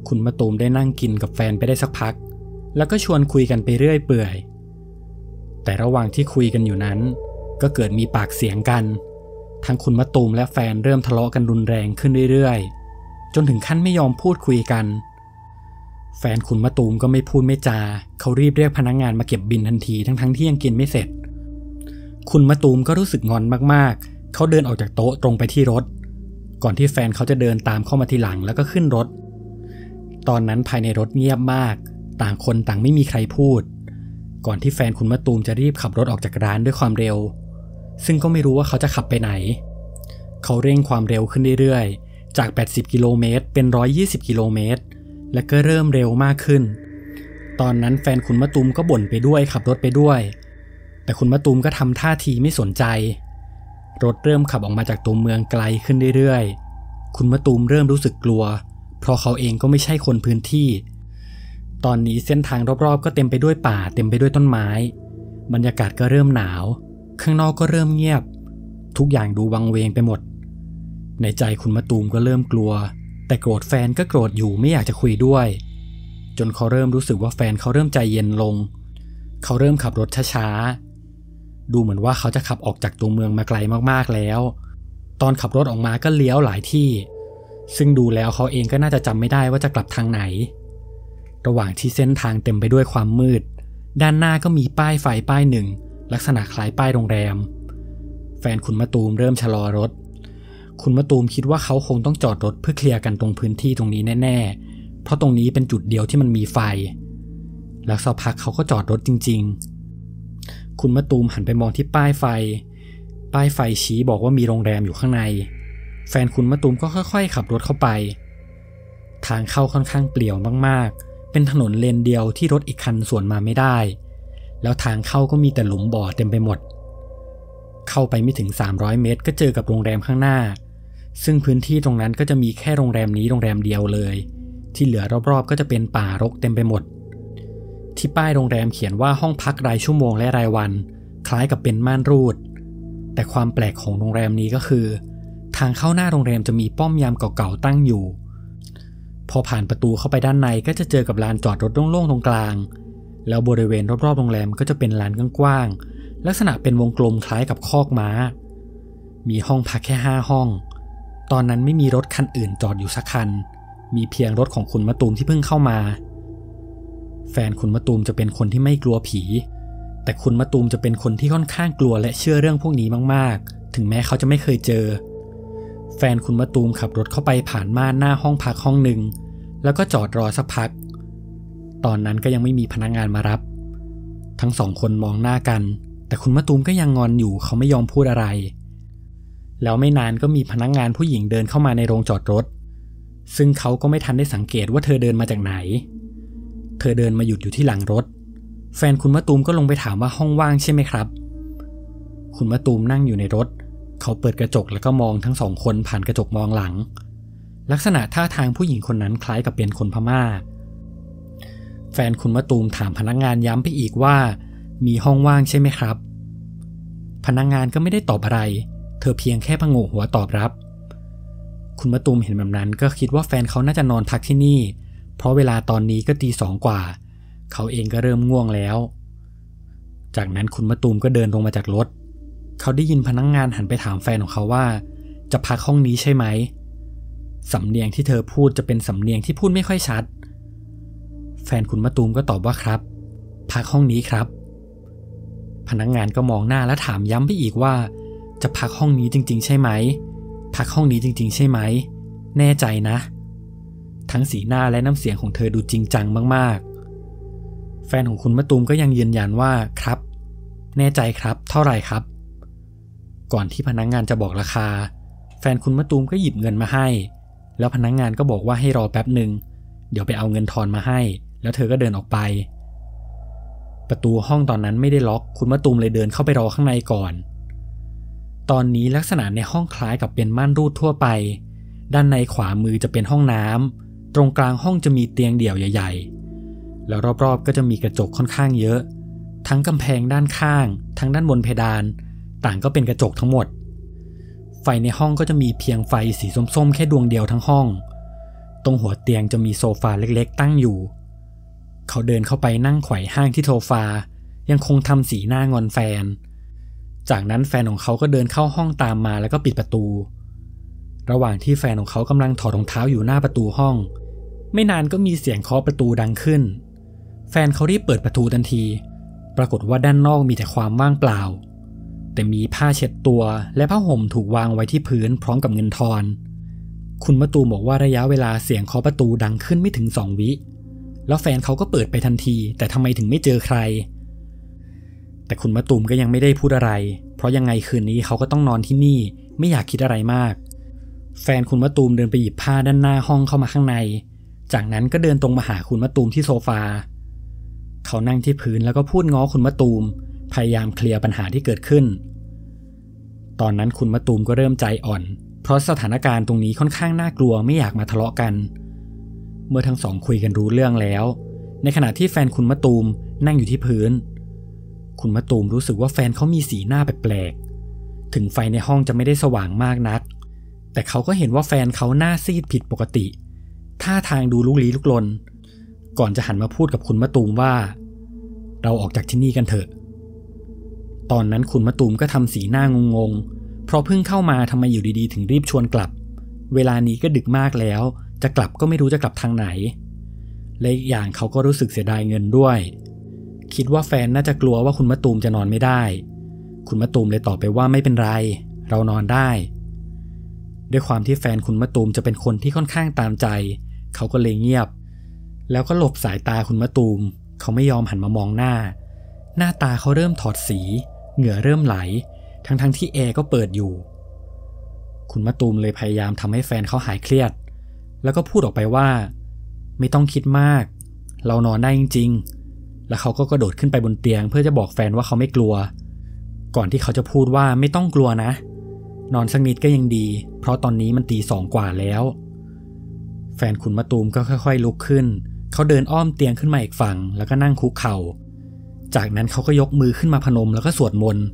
[SPEAKER 1] คุณมะตูมได้นั่งกินกับแฟนไปได้สักพักแล้วก็ชวนคุยกันไปเรื่อยเปื่อยแต่ระหว่างที่คุยกันอยู่นั้นก็เกิดมีปากเสียงกันทั้งคุณมะตูมและแฟนเริ่มทะเลาะกันรุนแรงขึ้นเรื่อยๆจนถึงขั้นไม่ยอมพูดคุยกันแฟนคุณมะตูมก็ไม่พูดไม่จาเขารีบเรียกพนักงานมาเก็บบิลทันทีทั้งที่ยังกินไม่เสร็จคุณมะตูมก็รู้สึกงอนมากๆเขาเดินออกจากโต๊ะตรงไปที่รถก่อนที่แฟนเขาจะเดินตามเข้ามาทีหลังแล้วก็ขึ้นรถตอนนั้นภายในรถเงียบมากต่างคนต่างไม่มีใครพูดก่อนที่แฟนคุณมะตูมจะรีบขับรถออกจากร้านด้วยความเร็วซึ่งก็ไม่รู้ว่าเขาจะขับไปไหนเขาเร่งความเร็วขึ้นเรื่อยๆจาก80กิโลเมตรเป็น120กิโลเมตรและก็เริ่มเร็วมากขึ้นตอนนั้นแฟนคุณมะตูมก็บ่นไปด้วยขับรถไปด้วยแต่คุณมะตูมก็ทำท่าทีไม่สนใจรถเริ่มขับออกมาจากตัวเมืองไกลขึ้นเรื่อยๆคุณมะตูมเริ่มรู้สึกกลัวเพราะเขาเองก็ไม่ใช่คนพื้นที่ตอนนี้เส้นทางรอบๆก็เต็มไปด้วยป่าเต็มไปด้วยต้นไม้บรรยากาศก็เริ่มหนาวข้างนอกก็เริ่มเงียบทุกอย่างดูวังเวงไปหมดในใจคุณมะตูมก็เริ่มกลัวแต่โกรธแฟนก็โกรธอยู่ไม่อยากจะคุยด้วยจนเขาเริ่มรู้สึกว่าแฟนเขาเริ่มใจเย็นลงเขาเริ่มขับรถช้าๆดูเหมือนว่าเขาจะขับออกจากตัวเมืองมาไกลมากๆแล้วตอนขับรถออกมาก็เลี้ยวหลายที่ซึ่งดูแล้วเขาเองก็น่าจะจำไม่ได้ว่าจะกลับทางไหนระหว่างที่เส้นทางเต็มไปด้วยความมืดด้านหน้าก็มีป้ายไฟป้ายหนึ่งลักษณะคล้ายป้ายโรงแรมแฟนคุณมะตูมเริ่มชะลอรถคุณมะตูมคิดว่าเขาคงต้องจอดรถเพื่อเคลียร์กันตรงพื้นที่ตรงนี้แน่ๆเพราะตรงนี้เป็นจุดเดียวที่มันมีไฟแล้วสักพักเขาก็จอดรถจริงๆคุณมะตูมหันไปมองที่ป้ายไฟชี้บอกว่ามีโรงแรมอยู่ข้างในแฟนคุณมะตูมก็ค่อยๆขับรถเข้าไปทางเข้าค่อนข้างเปลี่ยวมากๆเป็นถนนเลนเดียวที่รถอีกคันสวนมาไม่ได้แล้วทางเข้าก็มีแต่หลุมบ่อเต็มไปหมดเข้าไปไม่ถึง300เมตรก็เจอกับโรงแรมข้างหน้าซึ่งพื้นที่ตรงนั้นก็จะมีแค่โรงแรมนี้โรงแรมเดียวเลยที่เหลือรอบๆก็จะเป็นป่ารกเต็มไปหมดที่ป้ายโรงแรมเขียนว่าห้องพักรายชั่วโมงและรายวันคล้ายกับเป็นม่านรูดแต่ความแปลกของโรงแรมนี้ก็คือทางเข้าหน้าโรงแรมจะมีป้อมยามเก่าๆตั้งอยู่พอผ่านประตูเข้าไปด้านในก็จะเจอกับลานจอดรถโล่งๆตรงกลางแล้วบริเวณรอบๆโรงแรมก็จะเป็นลานกว้างๆลักษณะเป็นวงกลมคล้ายกับคอกม้ามีห้องพักแค่5ห้องตอนนั้นไม่มีรถคันอื่นจอดอยู่สักคันมีเพียงรถของคุณมะตูมที่เพิ่งเข้ามาแฟนคุณมะตูมจะเป็นคนที่ไม่กลัวผีแต่คุณมะตูมจะเป็นคนที่ค่อนข้างกลัวและเชื่อเรื่องพวกนี้มากๆถึงแม้เขาจะไม่เคยเจอแฟนคุณมะตูมขับรถเข้าไปผ่านม่านหน้าห้องพักห้องหนึ่งแล้วก็จอดรอสักพักตอนนั้นก็ยังไม่มีพนักงานมารับทั้งสองคนมองหน้ากันแต่คุณมะตูมก็ยังงอนอยู่เขาไม่ยอมพูดอะไรแล้วไม่นานก็มีพนักงานผู้หญิงเดินเข้ามาในโรงจอดรถซึ่งเขาก็ไม่ทันได้สังเกตว่าเธอเดินมาจากไหนเธอเดินมาหยุดอยู่ที่หลังรถแฟนคุณมะตูมก็ลงไปถามว่าห้องว่างใช่ไหมครับคุณมะตูมนั่งอยู่ในรถเขาเปิดกระจกแล้วก็มองทั้งสองคนผ่านกระจกมองหลังลักษณะท่าทางผู้หญิงคนนั้นคล้ายกับเป็นคนพม่าแฟนคุณมะตูมถามพนักงานย้ำไปอีกว่ามีห้องว่างใช่ไหมครับพนักงานก็ไม่ได้ตอบอะไรเธอเพียงแค่พะโงกหัวตอบรับคุณมะตูมเห็นแบบนั้นก็คิดว่าแฟนเขาน่าจะนอนพักที่นี่เพราะเวลาตอนนี้ก็ตี 2กว่าเขาเองก็เริ่มง่วงแล้วจากนั้นคุณมะตูมก็เดินลงมาจากรถเขาได้ยินพนักงานหันไปถามแฟนของเขาว่าจะพักห้องนี้ใช่ไหมสำเนียงที่เธอพูดจะเป็นสำเนียงที่พูดไม่ค่อยชัดแฟนคุณมะตูมก็ตอบว่าครับพักห้องนี้ครับพนักงานก็มองหน้าและถามย้ำไปอีกว่าจะพักห้องนี้จริงๆใช่ไหมพักห้องนี้จริงๆใช่ไหมแน่ใจนะทั้งสีหน้าและน้ำเสียงของเธอดูจริงจังมากๆแฟนของคุณมะตูมก็ยังยืนยันว่าครับแน่ใจครับเท่าไหร่ครับก่อนที่พนักงานจะบอกราคาแฟนคุณมะตูมก็หยิบเงินมาให้แล้วพนักงานก็บอกว่าให้รอแป๊บหนึ่งเดี๋ยวไปเอาเงินทอนมาให้แล้วเธอก็เดินออกไปประตูห้องตอนนั้นไม่ได้ล็อกคุณมะตูมเลยเดินเข้าไปรอข้างในก่อนตอนนี้ลักษณะในห้องคล้ายกับเป็นม่านรูดทั่วไปด้านในขวามือจะเป็นห้องน้ำตรงกลางห้องจะมีเตียงเดี่ยวใหญ่ๆแล้วรอบๆก็จะมีกระจกค่อนข้างเยอะ ทั้งกำแพงด้านข้างทั้งด้านบนเพดานต่างก็เป็นกระจกทั้งหมดไฟในห้องก็จะมีเพียงไฟสีส้มๆแค่ดวงเดียวทั้งห้องตรงหัวเตียงจะมีโซฟาเล็กๆตั้งอยู่เขาเดินเข้าไปนั่งไขว่ห้างที่โซฟายังคงทำสีหน้างอนแฟนจากนั้นแฟนของเขาก็เดินเข้าห้องตามมาแล้วก็ปิดประตูระหว่างที่แฟนของเขากำลังถอดรองเท้าอยู่หน้าประตูห้องไม่นานก็มีเสียงเคาะประตูดังขึ้นแฟนเขารีบเปิดประตูทันทีปรากฏว่าด้านนอกมีแต่ความว่างเปล่าแต่มีผ้าเช็ดตัวและผ้าห่มถูกวางไว้ที่พื้นพร้อมกับเงินทอนคุณมะตูมบอกว่าระยะเวลาเสียงเคาะประตูดังขึ้นไม่ถึง2 วิแล้วแฟนเขาก็เปิดไปทันทีแต่ทำไมถึงไม่เจอใครแต่คุณมะตูมก็ยังไม่ได้พูดอะไรเพราะยังไงคืนนี้เขาก็ต้องนอนที่นี่ไม่อยากคิดอะไรมากแฟนคุณมะตูมเดินไปหยิบผ้าด้านหน้าห้องเข้ามาข้างในจากนั้นก็เดินตรงมาหาคุณมะตูมที่โซฟาเขานั่งที่พื้นแล้วก็พูดง้อคุณมะตูมพยายามเคลียร์ปัญหาที่เกิดขึ้นตอนนั้นคุณมะตูมก็เริ่มใจอ่อนเพราะสถานการณ์ตรงนี้ค่อนข้างน่ากลัวไม่อยากมาทะเลาะกันเมื่อทั้งสองคุยกันรู้เรื่องแล้วในขณะที่แฟนคุณมะตูมนั่งอยู่ที่พื้นคุณมะตูมรู้สึกว่าแฟนเขามีสีหน้าแปลกๆถึงไฟในห้องจะไม่ได้สว่างมากนักแต่เขาก็เห็นว่าแฟนเขาหน้าซีดผิดปกติท่าทางดูลุกลี้ลุกลนก่อนจะหันมาพูดกับคุณมะตูมว่าเราออกจากที่นี่กันเถอะตอนนั้นคุณมะตูมก็ทำสีหน้างงๆเพราะเพิ่งเข้ามาทำไมอยู่ดีๆถึงรีบชวนกลับเวลานี้ก็ดึกมากแล้วจะกลับก็ไม่รู้จะกลับทางไหนและอีกอย่างเขาก็รู้สึกเสียดายเงินด้วยคิดว่าแฟนน่าจะกลัวว่าคุณมะตูมจะนอนไม่ได้คุณมะตูมเลยตอบไปว่าไม่เป็นไรเรานอนได้ด้วยความที่แฟนคุณมะตูมจะเป็นคนที่ค่อนข้างตามใจเขาก็เลยเงียบแล้วก็หลบสายตาคุณมะตูมเขาไม่ยอมหันมามองหน้าตาเขาเริ่มถอดสีเหงื่อเริ่มไหลทั้งที่แอร์ก็เปิดอยู่คุณมะตูมเลยพยายามทำให้แฟนเขาหายเครียดแล้วก็พูดออกไปว่าไม่ต้องคิดมากเรานอนได้จริงๆแล้วเขาก็กระโดดขึ้นไปบนเตียงเพื่อจะบอกแฟนว่าเขาไม่กลัวก่อนที่เขาจะพูดว่าไม่ต้องกลัวนะนอนสักนิดก็ยังดีเพราะตอนนี้มันตี 2 กว่าแล้วแฟนคุณมะตูมก็ค่อยๆลุกขึ้นเขาเดินอ้อมเตียงขึ้นมาอีกฝั่งแล้วก็นั่งคุกเข่าจากนั้นเขาก็ยกมือขึ้นมาพนมแล้วก็สวดมนต์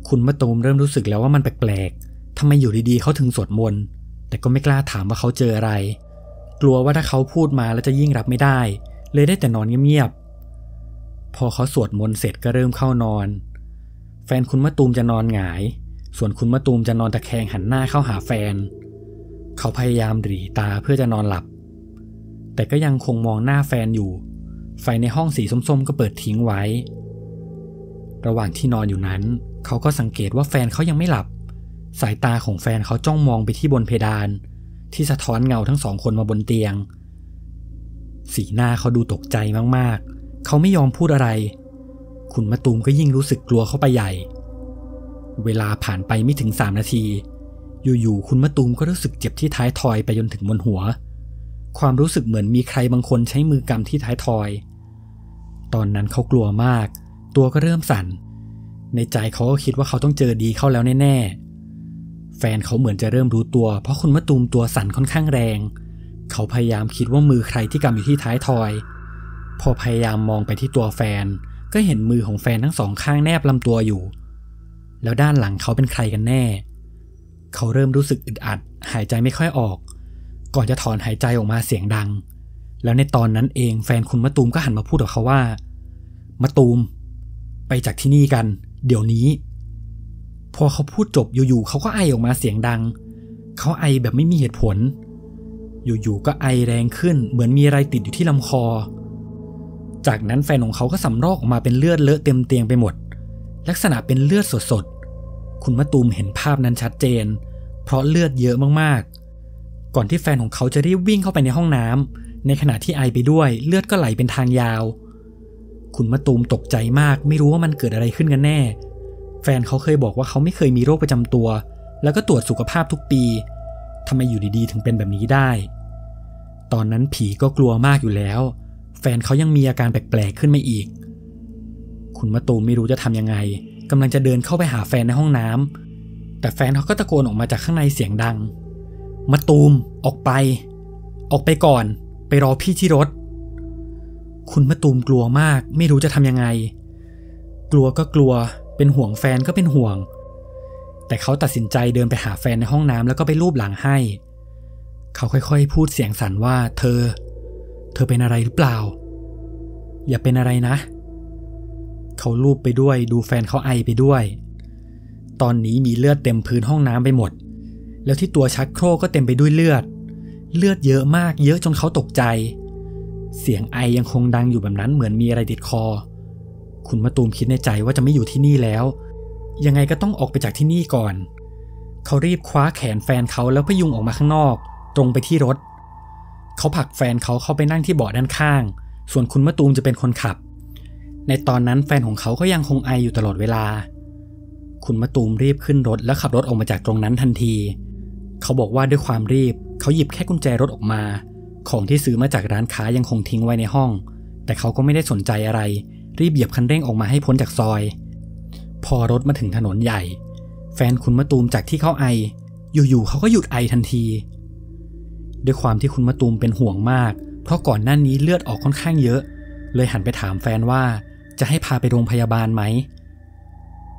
[SPEAKER 1] คุณมะตูมเริ่มรู้สึกแล้วว่ามันแปลกๆทำไมอยู่ดีๆเขาถึงสวดมนต์แต่ก็ไม่กล้าถามว่าเขาเจออะไรกลัวว่าถ้าเขาพูดมาแล้วจะยิ่งรับไม่ได้เลยได้แต่นอนเงียบๆพอเขาสวดมนต์เสร็จก็เริ่มเข้านอนแฟนคุณมะตูมจะนอนหงายส่วนคุณมะตูมจะนอนตะแคงหันหน้าเข้าหาแฟนเขาพยายามหรี่ตาเพื่อจะนอนหลับแต่ก็ยังคงมองหน้าแฟนอยู่ไฟในห้องสีส้มๆก็เปิดทิ้งไว้ระหว่างที่นอนอยู่นั้นเขาก็สังเกตว่าแฟนเขายังไม่หลับสายตาของแฟนเขาจ้องมองไปที่บนเพดานที่สะท้อนเงาทั้ง2 คนมาบนเตียงสีหน้าเขาดูตกใจมากๆเขาไม่ยอมพูดอะไรคุณมะตูมก็ยิ่งรู้สึกกลัวเข้าไปใหญ่เวลาผ่านไปไม่ถึง3 นาทีอยู่ๆคุณมะตูมก็รู้สึกเจ็บที่ท้ายทอยไปจนถึงบนหัวความรู้สึกเหมือนมีใครบางคนใช้มือกำที่ท้ายทอยตอนนั้นเขากลัวมากตัวก็เริ่มสั่นในใจเขาก็คิดว่าเขาต้องเจอดีเข้าแล้วแน่ๆแฟนเขาเหมือนจะเริ่มรู้ตัวเพราะคุณมะตูมตัวสั่นค่อนข้างแรงเขาพยายามคิดว่ามือใครที่กำอยู่ที่ท้ายทอยพอพยายามมองไปที่ตัวแฟนก็เห็นมือของแฟนทั้ง2 ข้างแนบลำตัวอยู่แล้วด้านหลังเขาเป็นใครกันแน่เขาเริ่มรู้สึกอึดอัดหายใจไม่ค่อยออกก่อนจะถอนหายใจออกมาเสียงดังแล้วในตอนนั้นเองแฟนคุณมะตูมก็หันมาพูดกับเขาว่ามะตูมไปจากที่นี่กันเดี๋ยวนี้พอเขาพูดจบอยู่ๆเขาก็ไอออกมาเสียงดังเขาไอแบบไม่มีเหตุผลอยู่ๆก็ไอแรงขึ้นเหมือนมีอะไรติดอยู่ที่ลำคอจากนั้นแฟนของเขาก็สำรอกออกมาเป็นเลือดเลอะเต็มเตียงไปหมดลักษณะเป็นเลือดสดๆคุณมะตูมเห็นภาพนั้นชัดเจนเพราะเลือดเยอะมากๆก่อนที่แฟนของเขาจะรีบวิ่งเข้าไปในห้องน้ำในขณะที่ไอไปด้วยเลือดก็ไหลเป็นทางยาวคุณมะตูมตกใจมากไม่รู้ว่ามันเกิดอะไรขึ้นกันแน่แฟนเขาเคยบอกว่าเขาไม่เคยมีโรคประจำตัวแล้วก็ตรวจสุขภาพทุกปีทำไมอยู่ดีๆถึงเป็นแบบนี้ได้ตอนนั้นผีก็กลัวมากอยู่แล้วแฟนเขายังมีอาการแปลกๆขึ้นมาอีกคุณมะตูมไม่รู้จะทำยังไงกำลังจะเดินเข้าไปหาแฟนในห้องน้ำแต่แฟนเขาก็ตะโกนออกมาจากข้างในเสียงดังมะตูมออกไปก่อนไปรอพี่ที่รถคุณมะตูมกลัวมากไม่รู้จะทำยังไง กลัวก็กลัวเป็นห่วงแฟนก็เป็นห่วงแต่เขาตัดสินใจเดินไปหาแฟนในห้องน้ำแล้วก็ไปลูบหลังให้เขาค่อยๆพูดเสียงสั่นว่าเธอเป็นอะไรหรือเปล่าอย่าเป็นอะไรนะเขาลูบไปด้วยดูแฟนเขาไอไปด้วยตอนนี้มีเลือดเต็มพื้นห้องน้ำไปหมดแล้วที่ตัวชักโครกก็เต็มไปด้วยเลือดเยอะมากเยอะจนเขาตกใจเสียงไอยังคงดังอยู่แบบนั้นเหมือนมีอะไรติดคอคุณมะตูมคิดในใจว่าจะไม่อยู่ที่นี่แล้วยังไงก็ต้องออกไปจากที่นี่ก่อนเขารีบคว้าแขนแฟนเขาแล้วพยุงออกมาข้างนอกตรงไปที่รถเขาผลักแฟนเขาเข้าไปนั่งที่เบาะด้านข้างส่วนคุณมะตูมจะเป็นคนขับในตอนนั้นแฟนของเขาก็ยังคงไออยู่ตลอดเวลาคุณมะตูมรีบขึ้นรถแล้วขับรถออกมาจากตรงนั้นทันทีเขาบอกว่าด้วยความรีบเขาหยิบแค่กุญแจรถออกมาของที่ซื้อมาจากร้านค้ายังคงทิ้งไว้ในห้องแต่เขาก็ไม่ได้สนใจอะไรรีบเหยียบคันเร่งออกมาให้พ้นจากซอยพอรถมาถึงถนนใหญ่แฟนคุณมะตูมจากที่เขาไออยู่ๆเขาก็หยุดไอทันทีด้วยความที่คุณมะตูมเป็นห่วงมากเพราะก่อนหน้านี้เลือดออกค่อนข้างเยอะเลยหันไปถามแฟนว่าจะให้พาไปโรงพยาบาลไหม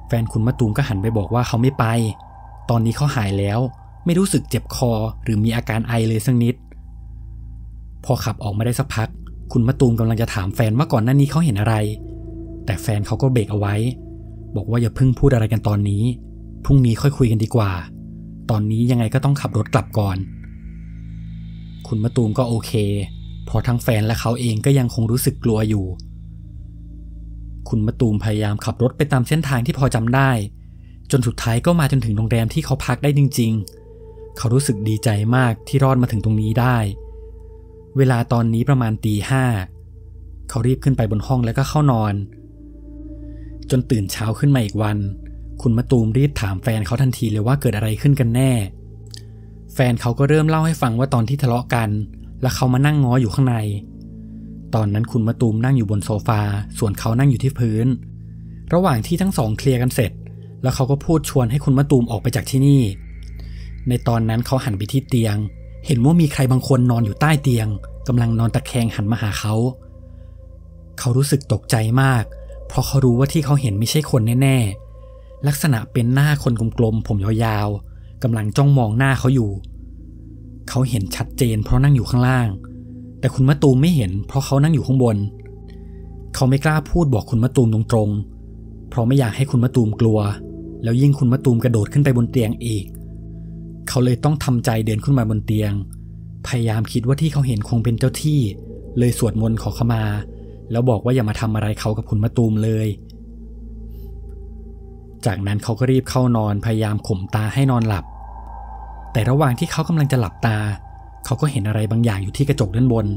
[SPEAKER 1] แฟนคุณมะตูมก็หันไปบอกว่าเขาไม่ไปตอนนี้เขาหายแล้วไม่รู้สึกเจ็บคอหรือมีอาการไอเลยสักนิดพอขับออกมาได้สักพักคุณมะตูมกำลังจะถามแฟนว่าก่อนหน้านี้เขาเห็นอะไรแต่แฟนเขาก็เบรกเอาไว้บอกว่าอย่าเพิ่งพูดอะไรกันตอนนี้พรุ่งนี้ค่อยคุยกันดีกว่าตอนนี้ยังไงก็ต้องขับรถกลับก่อนคุณมะตูมก็โอเคเพราะทั้งแฟนและเขาเองก็ยังคงรู้สึกกลัวอยู่คุณมะตูมพยายามขับรถไปตามเส้นทางที่พอจำได้จนสุดท้ายก็มาจนถึงโรงแรมที่เขาพักได้จริงๆเขารู้สึกดีใจมากที่รอดมาถึงตรงนี้ได้เวลาตอนนี้ประมาณตี 5เขารีบขึ้นไปบนห้องแล้วก็เข้านอนจนตื่นเช้าขึ้นมาอีกวันคุณมะตูมรีบถามแฟนเขาทันทีเลยว่าเกิดอะไรขึ้นกันแน่แฟนเขาก็เริ่มเล่าให้ฟังว่าตอนที่ทะเลาะกันแล้วเขามานั่งง้ออยู่ข้างในตอนนั้นคุณมะตูมนั่งอยู่บนโซฟาส่วนเขานั่งอยู่ที่พื้นระหว่างที่ทั้งสองเคลียร์กันเสร็จแล้วเขาก็พูดชวนให้คุณมะตูมออกไปจากที่นี่ในตอนนั้นเขาหันไปที่เตียงเห็นว่ามีใครบางคนนอนอยู่ใต้เตียงกำลังนอนตะแคงหันมาหาเขารู้สึกตกใจมากเพราะเขารู้ว่าที่เขาเห็นไม่ใช่คนแน่ๆลักษณะเป็นหน้าคนกลมๆผมยาวๆกำลังจ้องมองหน้าเขาอยู่เขาเห็นชัดเจนเพราะนั่งอยู่ข้างล่างแต่คุณมะตูมไม่เห็นเพราะเขานั่งอยู่ข้างบนเขาไม่กล้าพูดบอกคุณมะตูมตรงๆเพราะไม่อยากให้คุณมะตูมกลัวแล้วยิ่งคุณมะตูมกระโดดขึ้นไปบนเตียงอีกเขาเลยต้องทำใจเดินขึ้นมาบนเตียงพยายามคิดว่าที่เขาเห็นคงเป็นเจ้าที่เลยสวดมนต์ขอขมาแล้วบอกว่าอย่ามาทำอะไรเขากับคุณมะตูมเลยจากนั้นเขาก็รีบเข้านอนพยายามข่มตาให้นอนหลับแต่ระหว่างที่เขากำลังจะหลับตาเขาก็เห็นอะไรบางอย่างอยู่ที่กระจกด้านบน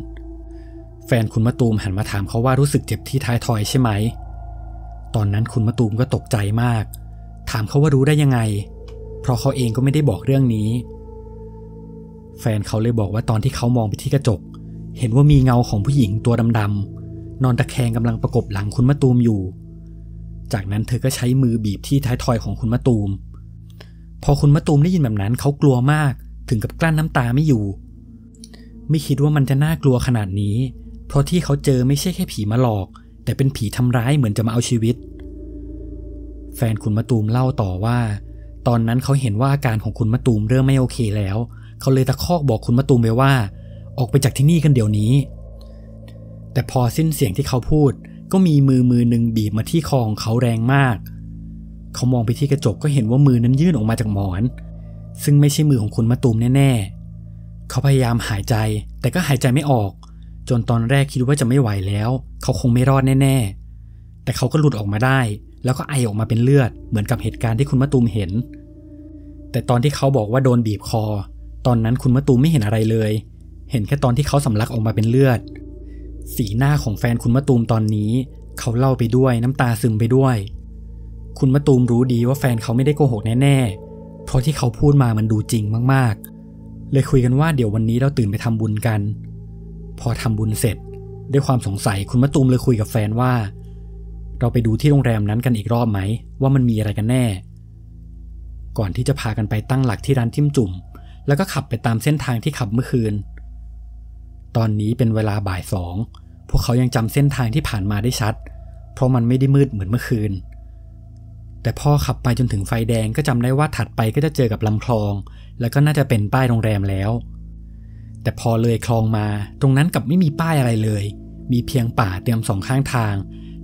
[SPEAKER 1] แฟนคุณมะตูมหันมาถามเขาว่ารู้สึกเจ็บที่ท้ายทอยใช่ไหมตอนนั้นคุณมะตูมก็ตกใจมากถามเขาว่ารู้ได้ยังไงเพราะเขาเองก็ไม่ได้บอกเรื่องนี้แฟนเขาเลยบอกว่าตอนที่เขามองไปที่กระจกเห็นว่ามีเงาของผู้หญิงตัวดำๆนอนตะแคงกำลังประกบหลังคุณมะตูมอยู่จากนั้นเธอก็ใช้มือบีบที่ท้ายทอยของคุณมะตูมพอคุณมะตูมได้ยินแบบนั้นเขากลัวมากถึงกับกลั้นน้ำตาไม่อยู่ไม่คิดว่ามันจะน่ากลัวขนาดนี้เพราะที่เขาเจอไม่ใช่แค่ผีมาหลอกแต่เป็นผีทำร้ายเหมือนจะมาเอาชีวิตแฟนคุณมะตูมเล่าต่อว่าตอนนั้นเขาเห็นว่าอาการของคุณมะตูมเริ่มไม่โอเคแล้วเขาเลยตะคอกบอกคุณมะตูมไปว่าออกไปจากที่นี่กันเดี๋ยวนี้แต่พอสิ้นเสียงที่เขาพูดก็มีมือหนึ่งบีบมาที่คอของเขาแรงมากเขามองไปที่กระจกก็เห็นว่ามือนั้นยื่นออกมาจากหมอนซึ่งไม่ใช่มือของคุณมะตูมแน่ๆเขาพยายามหายใจแต่ก็หายใจไม่ออกจนตอนแรกคิดว่าจะไม่ไหวแล้วเขาคงไม่รอดแน่ๆแต่เขาก็หลุดออกมาได้แล้วก็ไอออกมาเป็นเลือดเหมือนกับเหตุการณ์ที่คุณมะตูมเห็นแต่ตอนที่เขาบอกว่าโดนบีบคอตอนนั้นคุณมะตูมไม่เห็นอะไรเลยเห็นแค่ตอนที่เขาสำลักออกมาเป็นเลือดสีหน้าของแฟนคุณมะตูมตอนนี้เขาเล่าไปด้วยน้ำตาซึมไปด้วยคุณมะตูมรู้ดีว่าแฟนเขาไม่ได้โกหกแน่ๆเพราะที่เขาพูดมามันดูจริงมากๆเลยคุยกันว่าเดี๋ยววันนี้เราตื่นไปทำบุญกันพอทำบุญเสร็จด้วยความสงสัยคุณมะตูมเลยคุยกับแฟนว่าเราไปดูที่โรงแรมนั้นกันอีกรอบไหมว่ามันมีอะไรกันแน่ก่อนที่จะพากันไปตั้งหลักที่ร้านจิ้มจุ่มแล้วก็ขับไปตามเส้นทางที่ขับเมื่อคืนตอนนี้เป็นเวลาบ่าย 2พวกเขายังจำเส้นทางที่ผ่านมาได้ชัดเพราะมันไม่ได้มืดเหมือนเมื่อคืน แต่พอขับไปจนถึงไฟแดงก็จำได้ว่าถัดไปก็จะเจอกับลำคลองแล้วก็น่าจะเป็นป้ายโรงแรมแล้วแต่พอเลยคลองมาตรงนั้นกลับไม่มีป้ายอะไรเลยมีเพียงป่าเต็มสองข้างทาง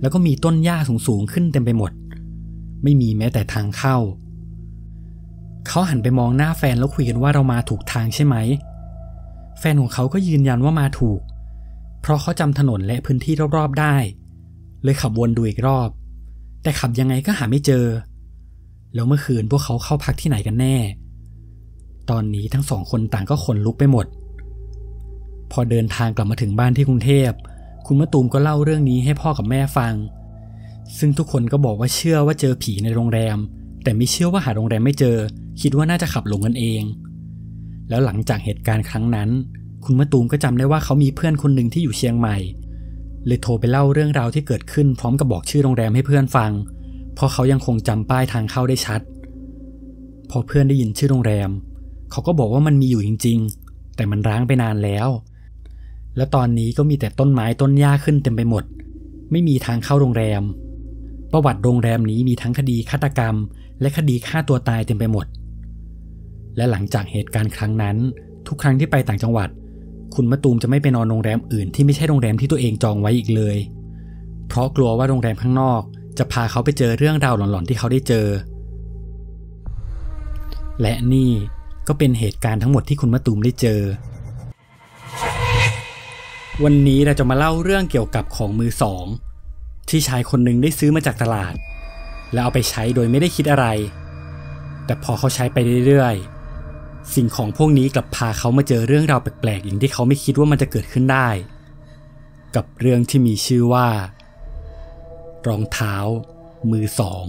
[SPEAKER 1] แล้วก็มีต้นหญ้าสูงขึ้นเต็มไปหมดไม่มีแม้แต่ทางเข้าเขาหันไปมองหน้าแฟนแล้วคุยกันว่าเรามาถูกทางใช่ไหมแฟนของเขาก็ยืนยันว่ามาถูกเพราะเขาจำถนนและพื้นที่รอบๆได้เลยขับวนดูอีกรอบแต่ขับยังไงก็หาไม่เจอแล้วเมื่อคืนพวกเขาเข้าพักที่ไหนกันแน่ตอนนี้ทั้งสองคนต่างก็ขนลุกไปหมดพอเดินทางกลับมาถึงบ้านที่กรุงเทพคุณมะตูมก็เล่าเรื่องนี้ให้พ่อกับแม่ฟังซึ่งทุกคนก็บอกว่าเชื่อว่าเจอผีในโรงแรมแต่ไม่เชื่อว่าหาโรงแรมไม่เจอคิดว่าน่าจะขับหลงกันเองแล้วหลังจากเหตุการณ์ครั้งนั้นคุณมะตูมก็จำได้ว่าเขามีเพื่อนคนหนึ่งที่อยู่เชียงใหม่เลยโทรไปเล่าเรื่องราวที่เกิดขึ้นพร้อมกับบอกชื่อโรงแรมให้เพื่อนฟังเพราะเขายังคงจำป้ายทางเข้าได้ชัดพอเพื่อนได้ยินชื่อโรงแรมเขาก็บอกว่ามันมีอยู่จริงๆแต่มันร้างไปนานแล้วและตอนนี้ก็มีแต่ต้นไม้ต้นหญ้าขึ้นเต็มไปหมดไม่มีทางเข้าโรงแรมประวัติโรงแรมนี้มีทั้งคดีฆาตกรรมและคดีฆ่าตัวตายเต็มไปหมดและหลังจากเหตุการณ์ครั้งนั้นทุกครั้งที่ไปต่างจังหวัดคุณมะตูมจะไม่ไปนอนโรงแรมอื่นที่ไม่ใช่โรงแรมที่ตัวเองจองไว้อีกเลยเพราะกลัวว่าโรงแรมข้างนอกจะพาเขาไปเจอเรื่องราวหลอนๆที่เขาได้เจอและนี่ก็เป็นเหตุการณ์ทั้งหมดที่คุณมะตูมได้เจอวันนี้เราจะมาเล่าเรื่องเกี่ยวกับของมือสองที่ชายคนหนึ่งได้ซื้อมาจากตลาดแล้วเอาไปใช้โดยไม่ได้คิดอะไรแต่พอเขาใช้ไปเรื่อยๆสิ่งของพวกนี้กลับพาเขามาเจอเรื่องราวแปลกๆอย่างที่เขาไม่คิดว่ามันจะเกิดขึ้นได้กับเรื่องที่มีชื่อว่ารองเท้ามือสอง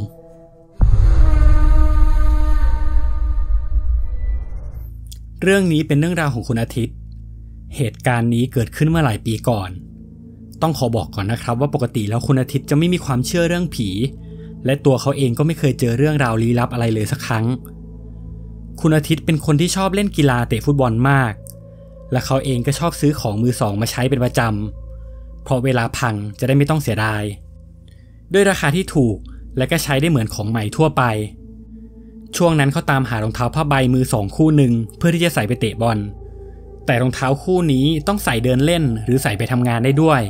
[SPEAKER 1] เรื่องนี้เป็นเรื่องราวของคุณอาทิตย์เหตุการณ์นี้เกิดขึ้นเมื่อหลายปีก่อนต้องขอบอกก่อนนะครับว่าปกติแล้วคุณอาทิตย์จะไม่มีความเชื่อเรื่องผีและตัวเขาเองก็ไม่เคยเจอเรื่องราวลี้ลับอะไรเลยสักครั้งคุณอาทิตย์เป็นคนที่ชอบเล่นกีฬาเตะฟุตบอลมากและเขาเองก็ชอบซื้อของมือสองมาใช้เป็นประจำเพราะเวลาพังจะได้ไม่ต้องเสียดายด้วยราคาที่ถูกและก็ใช้ได้เหมือนของใหม่ทั่วไปช่วงนั้นเขาตามหารองเท้าผ้าใบมือสองคู่หนึ่งเพื่อที่จะใส่ไปเตะบอลแต่รองเท้าคู่นี้ต้องใส่เดินเล่นหรือใส่ไปทำงานได้ด้วย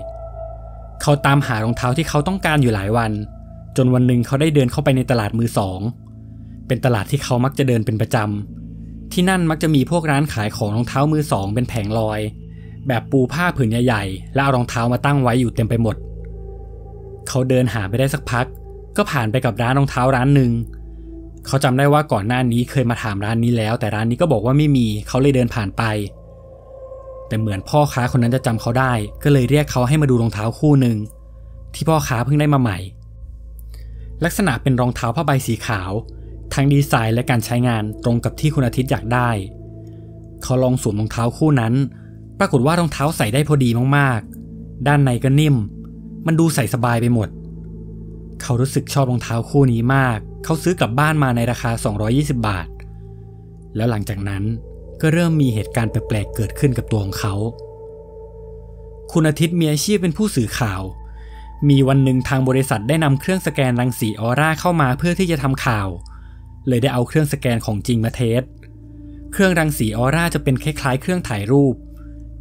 [SPEAKER 1] เขาตามหารองเท้าที่เขาต้องการอยู่หลายวันจนวันหนึ่งเขาได้เดินเข้าไปในตลาดมือสองเป็นตลาดที่เขามักจะเดินเป็นประจำที่นั่นมักจะมีพวกร้านขายของรองเท้ามือสองเป็นแผงลอยแบบปูผ้าผืนใหญ่ๆแล้วเอารองเท้ามาตั้งไว้อยู่เต็มไปหมดเขาเดินหาไปได้สักพักก็ผ่านไปกับร้านรองเท้าร้านหนึ่งเขาจำได้ว่าก่อนหน้านี้เคยมาถามร้านนี้แล้วแต่ร้านนี้ก็บอกว่าไม่มีเขาเลยเดินผ่านไปแต่เหมือนพ่อค้าคนนั้นจะจำเขาได้ก็เลยเรียกเขาให้มาดูรองเท้าคู่หนึ่งที่พ่อค้าเพิ่งได้มาใหม่ลักษณะเป็นรองเท้าผ้าใบสีขาวทั้งดีไซน์และการใช้งานตรงกับที่คุณอาทิตย์อยากได้เขาลองสวมรองเท้าคู่นั้นปรากฏว่ารองเท้าใส่ได้พอดีมากๆด้านในก็นิ่มมันดูใส่สบายไปหมดเขารู้สึกชอบรองเท้าคู่นี้มากเขาซื้อกลับบ้านมาในราคา220 บาทแล้วหลังจากนั้นก็เริ่มมีเหตุการณ์แปลกๆเกิดขึ้นกับตัวของเขาคุณอาทิตย์มีอาชีพเป็นผู้สื่อข่าวมีวันหนึ่งทางบริษัทได้นำเครื่องสแกนรังสีออร่าเข้ามาเพื่อที่จะทำข่าวเลยได้เอาเครื่องสแกนของจริงมาเทสเครื่องรังสีออร่าจะเป็นคล้ายๆเครื่องถ่ายรูป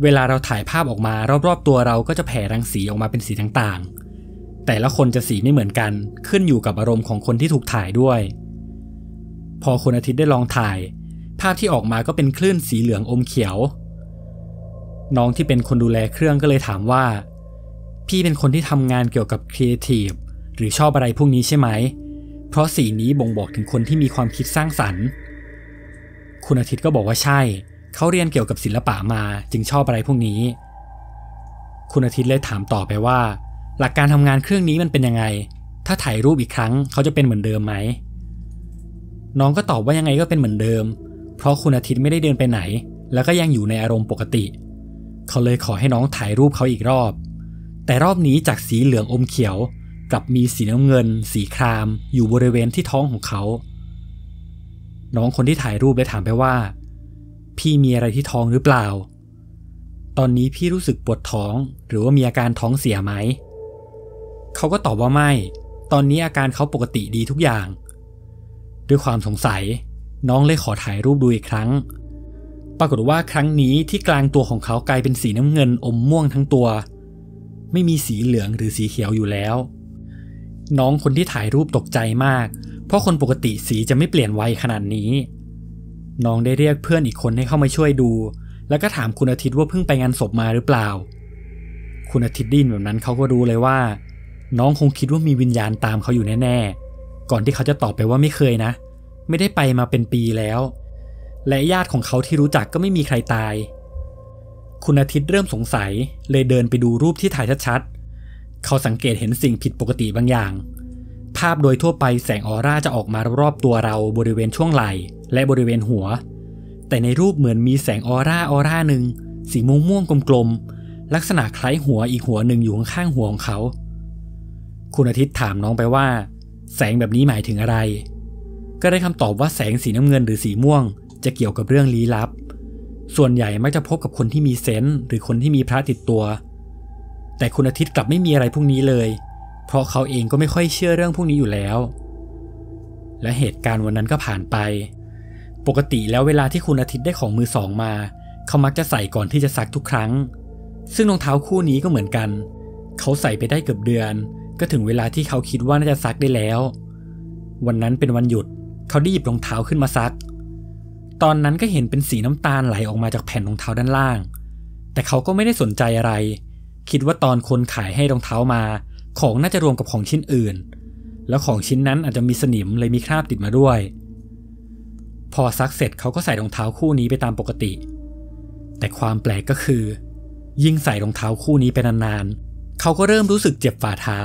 [SPEAKER 1] เวลาเราถ่ายภาพออกมารอบๆตัวเราก็จะแผ่รังสีออกมาเป็นสีต่างๆแต่ละคนจะสีไม่เหมือนกันขึ้นอยู่กับอารมณ์ของคนที่ถูกถ่ายด้วยพอคุณอาทิตย์ได้ลองถ่ายภาพที่ออกมาก็เป็นคลื่นสีเหลืองอมเขียวน้องที่เป็นคนดูแลเครื่องก็เลยถามว่าพี่เป็นคนที่ทำงานเกี่ยวกับครีเอทีฟหรือชอบอะไรพวกนี้ใช่ไหมเพราะสีนี้บ่งบอกถึงคนที่มีความคิดสร้างสรรค์คุณอาทิตย์ก็บอกว่าใช่เขาเรียนเกี่ยวกับศิลปะมาจึงชอบอะไรพวกนี้คุณอาทิตย์เลยถามต่อไปว่าหลักการทำงานเครื่องนี้มันเป็นยังไงถ้าถ่ายรูปอีกครั้งเขาจะเป็นเหมือนเดิมไหมน้องก็ตอบว่ายังไงก็เป็นเหมือนเดิมเพราะคุณอาทิตย์ไม่ได้เดินไปไหนแล้วก็ยังอยู่ในอารมณ์ปกติเขาเลยขอให้น้องถ่ายรูปเขาอีกรอบแต่รอบนี้จากสีเหลืองอมเขียวกลับมีสีน้ำเงินสีครามอยู่บริเวณที่ท้องของเขาน้องคนที่ถ่ายรูปเลยถามไปว่าพี่มีอะไรที่ท้องหรือเปล่าตอนนี้พี่รู้สึกปวดท้องหรือว่ามีอาการท้องเสียไหม เขาก็ตอบว่าไม่ตอนนี้อาการเขาปกติดีทุกอย่าง ด้วยความสงสัยน้องเลยขอถ่ายรูปดูอีกครั้งปรากฏว่าครั้งนี้ที่กลางตัวของเขากลายเป็นสีน้ำเงินอมม่วงทั้งตัวไม่มีสีเหลืองหรือสีเขียวอยู่แล้วน้องคนที่ถ่ายรูปตกใจมากเพราะคนปกติสีจะไม่เปลี่ยนไวขนาดนี้น้องได้เรียกเพื่อนอีกคนให้เข้ามาช่วยดูแล้วก็ถามคุณอาทิตย์ว่าเพิ่งไปงานศพมาหรือเปล่าคุณอาทิตย์ได้ยินแบบนั้นเขาก็รู้เลยว่าน้องคงคิดว่ามีวิญญาณตามเขาอยู่แน่ๆก่อนที่เขาจะตอบไปว่าไม่เคยนะไม่ได้ไปมาเป็นปีแล้วและญาติของเขาที่รู้จักก็ไม่มีใครตายคุณอาทิตย์เริ่มสงสัยเลยเดินไปดูรูปที่ถ่ายชัดๆเขาสังเกตเห็นสิ่งผิดปกติบางอย่างภาพโดยทั่วไปแสงออร่าจะออกมารอบๆตัวเราบริเวณช่วงไหล่และบริเวณหัวแต่ในรูปเหมือนมีแสงออร่าหนึ่งสีม่วงๆกลมๆลักษณะคล้ายหัวอีกหัวหนึ่งอยู่ข้างๆหัวของเขาคุณอาทิตย์ถามน้องไปว่าแสงแบบนี้หมายถึงอะไรก็ได้คำตอบว่าแสงสีน้ำเงินหรือสีม่วงจะเกี่ยวกับเรื่องลี้ลับส่วนใหญ่มักจะพบกับคนที่มีเซนส์หรือคนที่มีพระติดตัวแต่คุณอาทิตย์กลับไม่มีอะไรพวกนี้เลยเพราะเขาเองก็ไม่ค่อยเชื่อเรื่องพวกนี้อยู่แล้วและเหตุการณ์วันนั้นก็ผ่านไปปกติแล้วเวลาที่คุณอาทิตย์ได้ของมือสองมาเขามักจะใส่ก่อนที่จะซักทุกครั้งซึ่งรองเท้าคู่นี้ก็เหมือนกันเขาใส่ไปได้เกือบเดือนก็ถึงเวลาที่เขาคิดว่าน่าจะซักได้แล้ววันนั้นเป็นวันหยุดเขาได้หยิบรองเท้าขึ้นมาซักตอนนั้นก็เห็นเป็นสีน้ำตาลไหลออกมาจากแผ่นรองเท้าด้านล่างแต่เขาก็ไม่ได้สนใจอะไรคิดว่าตอนคนขายให้รองเท้ามาของน่าจะรวมกับของชิ้นอื่นแล้วของชิ้นนั้นอาจจะมีสนิมเลยมีคราบติดมาด้วยพอซักเสร็จเขาก็ใส่รองเท้าคู่นี้ไปตามปกติแต่ความแปลกก็คือยิ่งใส่รองเท้าคู่นี้ไปนานๆเขาก็เริ่มรู้สึกเจ็บฝ่าเท้า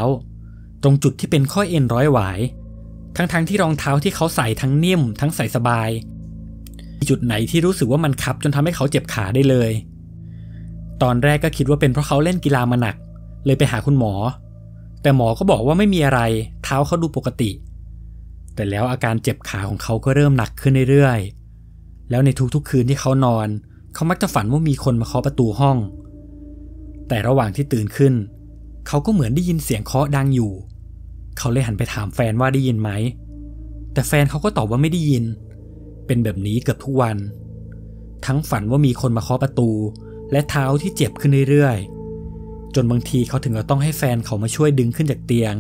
[SPEAKER 1] ตรงจุดที่เป็นข้อเอ็นร้อยหวายทั้งที่รองเท้าที่เขาใส่ทั้งนิ่มทั้งใส่สบายจุดไหนที่รู้สึกว่ามันคับจนทำให้เขาเจ็บขาได้เลยตอนแรกก็คิดว่าเป็นเพราะเขาเล่นกีฬามาหนักเลยไปหาคุณหมอแต่หมอก็บอกว่าไม่มีอะไรเท้าเขาดูปกติแต่แล้วอาการเจ็บขาของเขาก็เริ่มหนักขึ้นเรื่อยๆแล้วในทุกๆคืนที่เขานอนเขามักจะฝันว่ามีคนมาเคาะประตูห้องแต่ระหว่างที่ตื่นขึ้นเขาก็เหมือนได้ยินเสียงเคาะดังอยู่เขาเลยหันไปถามแฟนว่าได้ยินไหมแต่แฟนเขาก็ตอบว่าไม่ได้ยินเป็นแบบนี้เกือบทุกวันทั้งฝันว่ามีคนมาเคาะประตูและเท้าที่เจ็บขึ้นเรื่อยๆจนบางทีเขาถึงกับต้องให้แฟนเขามาช่วยดึงขึ้นจากเตียง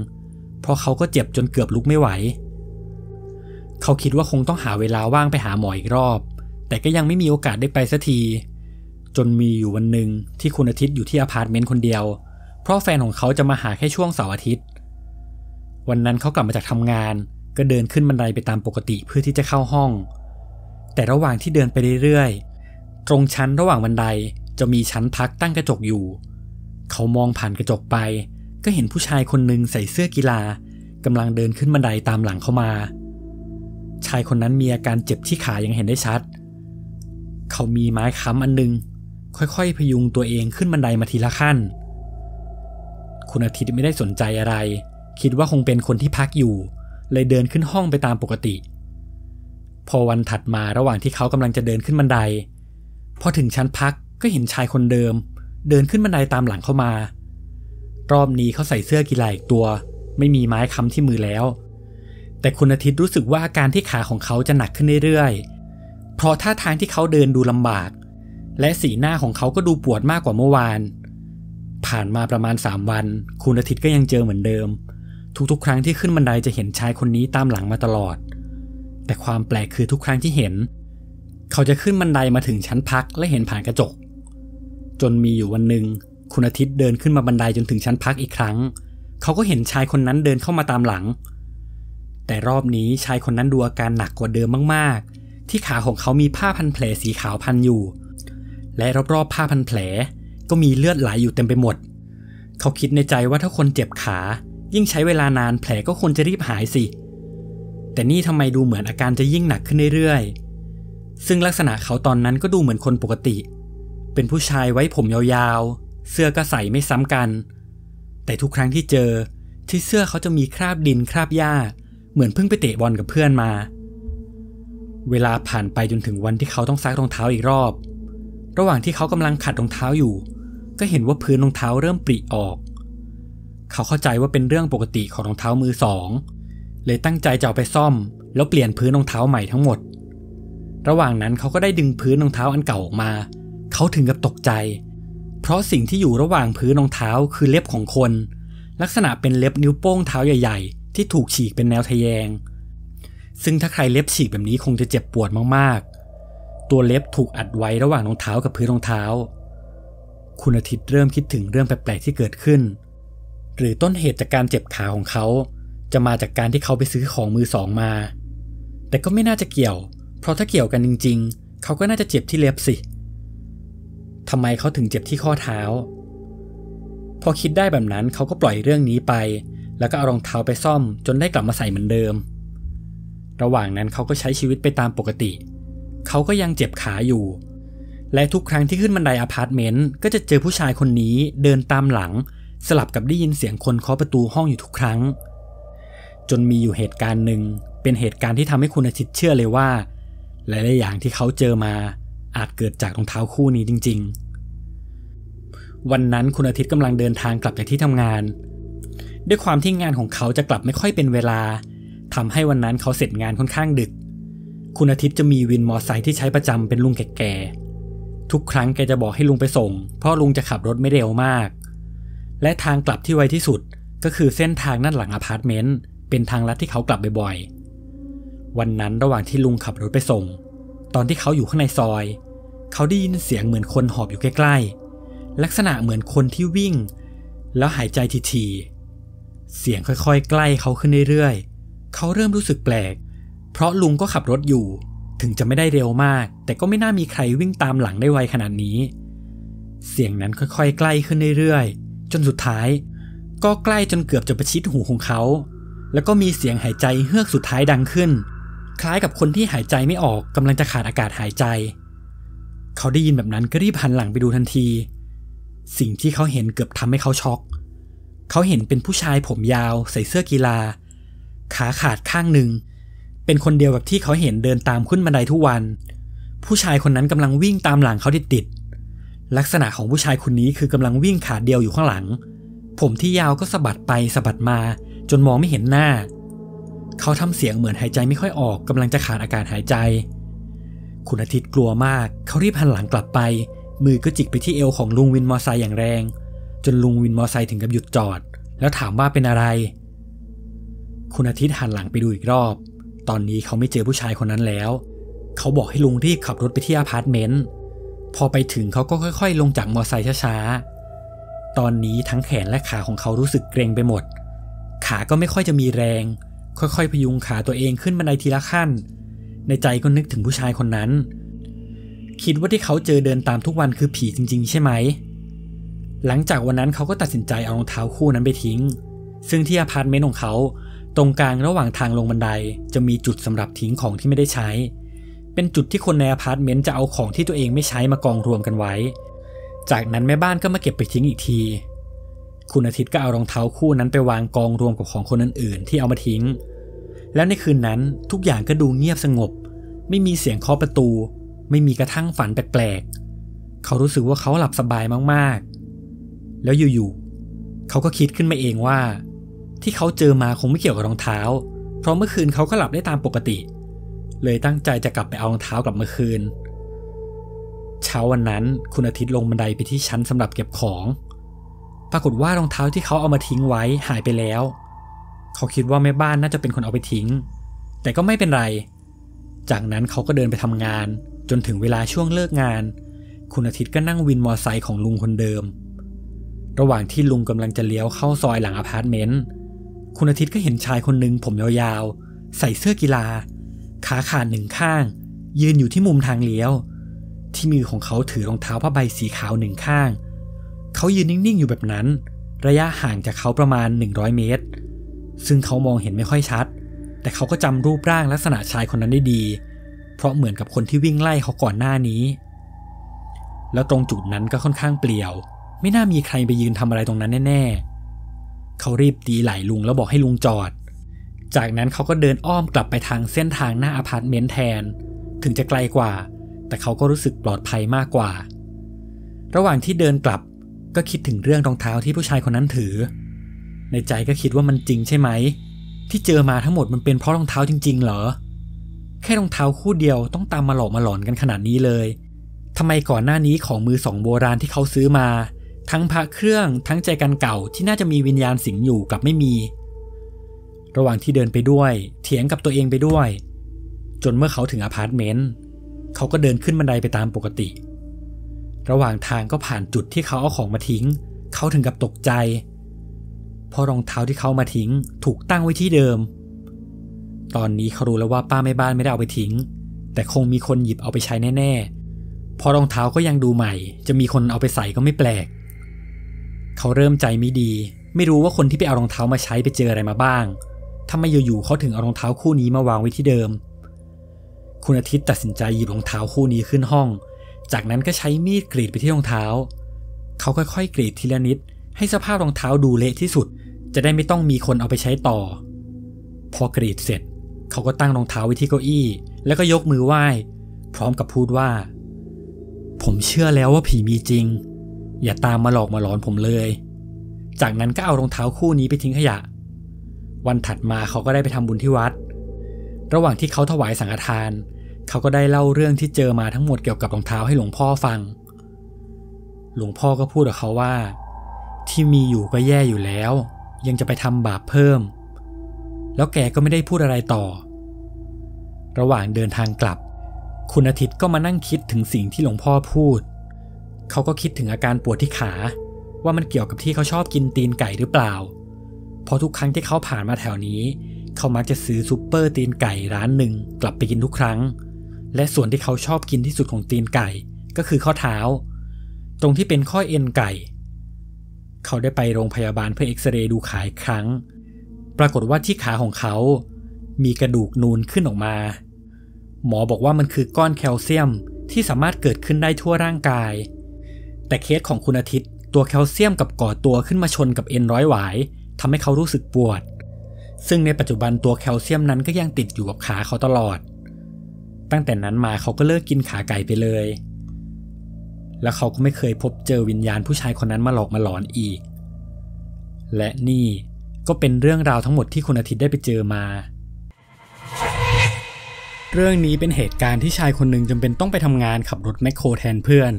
[SPEAKER 1] เพราะเขาก็เจ็บจนเกือบลุกไม่ไหวเขาคิดว่าคงต้องหาเวลาว่างไปหาหมออีกรอบแต่ก็ยังไม่มีโอกาสได้ไปสักทีจนมีอยู่วันหนึ่งที่คุณอาทิตย์อยู่ที่อพาร์ตเมนต์คนเดียวเพราะแฟนของเขาจะมาหาแค่ช่วงเสาร์อาทิตย์วันนั้นเขากลับมาจากทำงานก็เดินขึ้นบันไดไปตามปกติเพื่อที่จะเข้าห้องแต่ระหว่างที่เดินไปเรื่อยๆตรงชั้นระหว่างบันไดจะมีชั้นพักตั้งกระจกอยู่เขามองผ่านกระจกไปก็เห็นผู้ชายคนหนึ่งใส่เสื้อกีฬากำลังเดินขึ้นบันไดตามหลังเขามาชายคนนั้นมีอาการเจ็บที่ขายังเห็นได้ชัดเขามีไม้ค้ำอันนึงค่อยๆพยุงตัวเองขึ้นบันไดมาทีละขั้นคุณอาทิตย์ไม่ได้สนใจอะไรคิดว่าคงเป็นคนที่พักอยู่เลยเดินขึ้นห้องไปตามปกติพอวันถัดมาระหว่างที่เขากำลังจะเดินขึ้นบันไดพอถึงชั้นพักก็เห็นชายคนเดิมเดินขึ้นบันไดตามหลังเข้ามารอบนี้เขาใส่เสื้อกีฬาอีกตัวไม่มีไม้ค้ำที่มือแล้วแต่คุณอาทิตย์รู้สึกว่าอาการที่ขาของเขาจะหนักขึ้นเรื่อยๆเพราะท่าทางที่เขาเดินดูลำบากและสีหน้าของเขาก็ดูปวดมากกว่าเมื่อวานผ่านมาประมาณ3 วันคุณอาทิตย์ก็ยังเจอเหมือนเดิมทุกๆครั้งที่ขึ้นบันไดจะเห็นชายคนนี้ตามหลังมาตลอดแต่ความแปลกคือทุกครั้งที่เห็นเขาจะขึ้นบันไดมาถึงชั้นพักและเห็นผ่านกระจกจนมีอยู่วันหนึ่งคุณอาทิตย์เดินขึ้นมาบันไดจนถึงชั้นพักอีกครั้งเขาก็เห็นชายคนนั้นเดินเข้ามาตามหลังแต่รอบนี้ชายคนนั้นดูอาการหนักกว่าเดิมมากๆที่ขาของเขามีผ้าพันแผลสีขาวพันอยู่และรอบๆผ้าพันแผลก็มีเลือดไหลอยู่เต็มไปหมดเขาคิดในใจว่าถ้าคนเจ็บขายิ่งใช้เวลานานแผลก็ควรจะรีบหายสิแต่นี่ทำไมดูเหมือนอาการจะยิ่งหนักขึ้นเรื่อยๆซึ่งลักษณะเขาตอนนั้นก็ดูเหมือนคนปกติเป็นผู้ชายไว้ผมยาวๆเสื้อก็ใส่ไม่ซ้ำกันแต่ทุกครั้งที่เจอที่เสื้อเขาจะมีคราบดินคราบหญ้าเหมือนเพิ่งไปเตะบอลกับเพื่อนมาเวลาผ่านไปจนถึงวันที่เขาต้องซักรองเท้าอีกรอบระหว่างที่เขากำลังขัดรองเท้าอยู่ก็เห็นว่าพื้นรองเท้าเริ่มปริออกเขาเข้าใจว่าเป็นเรื่องปกติของรองเท้ามือสองเลยตั้งใจจะเอาไปซ่อม แล้วเปลี่ยนพื้นรองเท้าใหม่ทั้งหมดระหว่างนั้นเขาก็ได้ดึงพื้นรองเท้าอันเก่าออกมาเขาถึงกับตกใจเพราะสิ่งที่อยู่ระหว่างพื้นรองเท้าคือเล็บของคนลักษณะเป็นเล็บนิ้วโป้งเท้าใหญ่ๆที่ถูกฉีกเป็นแนวทะแยงซึ่งถ้าใครเล็บฉีกแบบนี้คงจะเจ็บปวดมากๆตัวเล็บถูกอัดไว้ระหว่างรองเท้ากับพื้นรองเท้าคุณอาทิตย์เริ่มคิดถึงเรื่องแปลกๆที่เกิดขึ้นหรือต้นเหตุจากการเจ็บขาของเขาจะมาจากการที่เขาไปซื้อของมือสองมาแต่ก็ไม่น่าจะเกี่ยวเพราะถ้าเกี่ยวกันจริงๆเขาก็น่าจะเจ็บที่เล็บสิทำไมเขาถึงเจ็บที่ข้อเท้าพอคิดได้แบบนั้นเขาก็ปล่อยเรื่องนี้ไปแล้วก็เอารองเท้าไปซ่อมจนได้กลับมาใส่เหมือนเดิมระหว่างนั้นเขาก็ใช้ชีวิตไปตามปกติเขาก็ยังเจ็บขาอยู่และทุกครั้งที่ขึ้นบันไดอพาร์ตเมนต์ก็จะเจอผู้ชายคนนี้เดินตามหลังสลับกับได้ยินเสียงคนเคาะประตูห้องอยู่ทุกครั้งจนมีอยู่เหตุการณ์หนึ่งเป็นเหตุการณ์ที่ทำให้คุณอาทิตย์เชื่อเลยว่าหลายๆอย่างที่เขาเจอมาอาจเกิดจากรองเท้าคู่นี้จริงๆวันนั้นคุณอาทิตย์กำลังเดินทางกลับจากที่ทำงานด้วยความที่งานของเขาจะกลับไม่ค่อยเป็นเวลาทำให้วันนั้นเขาเสร็จงานค่อนข้างดึกคุณอาทิตย์จะมีวินมอไซค์ที่ใช้ประจำเป็นลุงแก่ๆทุกครั้งแกจะบอกให้ลุงไปส่งเพราะลุงจะขับรถไม่เร็วมากและทางกลับที่ไวที่สุดก็คือเส้นทางด้านหลังอพาร์ตเมนต์เป็นทางลัดที่เขากลับบ่อยๆวันนั้นระหว่างที่ลุงขับรถไปส่งตอนที่เขาอยู่ข้างในซอยเขาได้ยินเสียงเหมือนคนหอบอยู่ใกล้ๆลักษณะเหมือนคนที่วิ่งแล้วหายใจถี่ๆเสียงค่อยๆใกล้เขาขึ้นเรื่อยๆเขาเริ่มรู้สึกแปลกเพราะลุงก็ขับรถอยู่ถึงจะไม่ได้เร็วมากแต่ก็ไม่น่ามีใครวิ่งตามหลังได้ไวขนาดนี้เสียงนั้นค่อยๆใกล้ขึ้นเรื่อยๆจนสุดท้ายก็ใกล้จนเกือบจะประชิดหูของเขาแล้วก็มีเสียงหายใจเฮือกสุดท้ายดังขึ้นคล้ายกับคนที่หายใจไม่ออกกำลังจะขาดอากาศหายใจเขาได้ยินแบบนั้นก็รีบหันหลังไปดูทันทีสิ่งที่เขาเห็นเกือบทำให้เขาช็อกเขาเห็นเป็นผู้ชายผมยาวใส่เสื้อกีฬาขาขาดข้างหนึ่งเป็นคนเดียวกับที่เขาเห็นเดินตามขึ้นบันไดทุกวันผู้ชายคนนั้นกำลังวิ่งตามหลังเขาติดๆลักษณะของผู้ชายคนนี้คือกำลังวิ่งขาเดียวอยู่ข้างหลังผมที่ยาวก็สะบัดไปสะบัดมาจนมองไม่เห็นหน้าเขาทำเสียงเหมือนหายใจไม่ค่อยออกกำลังจะขาดอากาศหายใจคุณอาทิตย์กลัวมากเขารีบหันหลังกลับไปมือก็จิกไปที่เอวของลุงวินมอไซค์อย่างแรงจนลุงวินมอไซค์ถึงกับหยุดจอดแล้วถามว่าเป็นอะไรคุณอาทิตย์หันหลังไปดูอีกรอบตอนนี้เขาไม่เจอผู้ชายคนนั้นแล้วเขาบอกให้ลุงรีบขับรถไปที่อพาร์ตเมนต์พอไปถึงเขาก็ค่อยๆลงจากมอไซค์ช้าๆตอนนี้ทั้งแขนและขาของเขารู้สึกเกร็งไปหมดขาก็ไม่ค่อยจะมีแรงค่อยๆพยุงขาตัวเองขึ้นบันไดทีละขั้นในใจก็นึกถึงผู้ชายคนนั้นคิดว่าที่เขาเจอเดินตามทุกวันคือผีจริงๆใช่ไหมหลังจากวันนั้นเขาก็ตัดสินใจเอารองเท้าคู่นั้นไปทิ้งซึ่งที่อพาร์ตเมนต์ของเขาตรงกลางระหว่างทางลงบันไดจะมีจุดสำหรับทิ้งของที่ไม่ได้ใช้เป็นจุดที่คนในอพาร์ตเมนต์จะเอาของที่ตัวเองไม่ใช้มากองรวมกันไว้จากนั้นแม่บ้านก็มาเก็บไปทิ้งอีกทีคุณอาทิตย์ก็เอารองเท้าคู่นั้นไปวางกองรวมกับของคนอื่นๆที่เอามาทิ้งแล้วในคืนนั้นทุกอย่างก็ดูเงียบสงบไม่มีเสียงเคาะประตูไม่มีกระทั่งฝันแปลกๆเขารู้สึกว่าเขาหลับสบายมากๆแล้วอยู่ๆเขาก็คิดขึ้นมาเองว่าที่เขาเจอมาคงไม่เกี่ยวกับรองเท้าเพราะเมื่อคืนเขาก็หลับได้ตามปกติเลยตั้งใจจะกลับไปเอารองเท้ากลับมาคืนเช้าวันนั้นคุณอาทิตย์ลงบันไดไปที่ชั้นสำหรับเก็บของปรากฏว่ารองเท้าที่เขาเอามาทิ้งไว้หายไปแล้วเขาคิดว่าแม่บ้านน่าจะเป็นคนเอาไปทิ้งแต่ก็ไม่เป็นไรจากนั้นเขาก็เดินไปทำงานจนถึงเวลาช่วงเลิกงานคุณอาทิตย์ก็นั่งวินมอไซค์ของลุงคนเดิมระหว่างที่ลุงกำลังจะเลี้ยวเข้าซอยหลังอพาร์ตเมนต์คุณอาทิตย์ก็เห็นชายคนหนึ่งผมยาวๆใส่เสื้อกีฬาขาขาดหนึ่งข้างยืนอยู่ที่มุมทางเลี้ยวที่มือของเขาถือรองเท้าผ้าใบสีขาวหนึ่งข้างเขายืนนิ่งๆอยู่แบบนั้นระยะห่างจากเขาประมาณ100เมตรซึ่งเขามองเห็นไม่ค่อยชัดแต่เขาก็จำรูปร่างลักษณะชายคนนั้นได้ดีเพราะเหมือนกับคนที่วิ่งไล่เขาก่อนหน้านี้แล้วตรงจุดนั้นก็ค่อนข้างเปลี่ยวไม่น่ามีใครไปยืนทำอะไรตรงนั้นแน่ๆเขารีบตีไหล่ลุงแล้วบอกให้ลุงจอดจากนั้นเขาก็เดินอ้อมกลับไปทางเส้นทางหน้าอพาร์ตเมนต์แทนถึงจะไกลกว่าแต่เขาก็รู้สึกปลอดภัยมากกว่าระหว่างที่เดินกลับก็คิดถึงเรื่องรองเท้าที่ผู้ชายคนนั้นถือในใจก็คิดว่ามันจริงใช่ไหม ที่เจอมาทั้งหมดมันเป็นเพราะรองเท้าจริงๆเหรอแค่รองเท้าคู่เดียวต้องตามมาหลอกมาหลอนกันขนาดนี้เลยทำไมก่อนหน้านี้ของมือสองโบราณที่เขาซื้อมาทั้งพระเครื่องทั้งใจกันเก่าที่น่าจะมีวิญญาณสิงอยู่กลับไม่มีระหว่างที่เดินไปด้วยเถียงกับตัวเองไปด้วยจนเมื่อเขาถึงอพาร์ตเมนต์เขาก็เดินขึ้นบันไดไปตามปกติระหว่างทางก็ผ่านจุดที่เขาเอาของมาทิ้งเขาถึงกับตกใจเพราะรองเท้าที่เขามาทิ้งถูกตั้งไว้ที่เดิมตอนนี้เขารู้แล้วว่าป้าแม่บ้านไม่ได้เอาไปทิ้งแต่คงมีคนหยิบเอาไปใช้แน่ๆพอรองเท้าก็ยังดูใหม่จะมีคนเอาไปใส่ก็ไม่แปลกเขาเริ่มใจไม่ดีไม่รู้ว่าคนที่ไปเอารองเท้ามาใช้ไปเจออะไรมาบ้างทำไมอยู่ๆเขาถึงเอารองเท้าคู่นี้มาวางไว้ที่เดิมคุณอาทิตย์ตัดสินใจหยิบรองเท้าคู่นี้ขึ้นห้องจากนั้นก็ใช้มีดกรีดไปที่รองเท้าเขาค่อยๆกรีดทีละนิดให้สภาพรองเท้าดูเละที่สุดจะได้ไม่ต้องมีคนเอาไปใช้ต่อพอกรีดเสร็จเขาก็ตั้งรองเท้าไว้ที่เก้าอี้แล้วก็ยกมือไหว้พร้อมกับพูดว่าผมเชื่อแล้วว่าผีมีจริงอย่าตามมาหลอกมาหลอนผมเลยจากนั้นก็เอารองเท้าคู่นี้ไปทิ้งขยะวันถัดมาเขาก็ได้ไปทำบุญที่วัดระหว่างที่เขาถวายสังฆทานเขาก็ได้เล่าเรื่องที่เจอมาทั้งหมดเกี่ยวกับรองเท้าให้หลวงพ่อฟังหลวงพ่อก็พูดกับเขาว่าที่มีอยู่ก็แย่อยู่แล้วยังจะไปทำบาปเพิ่มแล้วแกก็ไม่ได้พูดอะไรต่อระหว่างเดินทางกลับคุณอาทิตย์ก็มานั่งคิดถึงสิ่งที่หลวงพ่อพูดเขาก็คิดถึงอาการปวดที่ขาว่ามันเกี่ยวกับที่เขาชอบกินตีนไก่หรือเปล่าเพราะทุกครั้งที่เขาผ่านมาแถวนี้เขามักจะซื้อซุปเปอร์ตีนไก่ร้านหนึ่งกลับไปกินทุกครั้งและส่วนที่เขาชอบกินที่สุดของตีนไก่ก็คือข้อเท้าตรงที่เป็นข้อเอ็นไก่เขาได้ไปโรงพยาบาลเพื่อเอ็กซเรย์ดูขาอีกครั้งปรากฏว่าที่ขาของเขามีกระดูกนูนขึ้นออกมาหมอบอกว่ามันคือก้อนแคลเซียมที่สามารถเกิดขึ้นได้ทั่วร่างกายแต่เคสของคุณอาทิตย์ตัวแคลเซียมกับก่อตัวขึ้นมาชนกับเอ็นร้อยหวายทำให้เขารู้สึกปวดซึ่งในปัจจุบันตัวแคลเซียมนั้นก็ยังติดอยู่กับขาเขาตลอดตั้งแต่นั้นมาเขาก็เลิกกินขาไก่ไปเลยแล้วเขาก็ไม่เคยพบเจอวิญญาณผู้ชายคนนั้นมาหลอกมาหลอนอีกและนี่ก็เป็นเรื่องราวทั้งหมดที่คุณอาทิตย์ได้ไปเจอมาเรื่องนี้เป็นเหตุการณ์ที่ชายคนหนึ่งจำเป็นต้องไปทำงานขับรถแมคโครแทนเพื่อน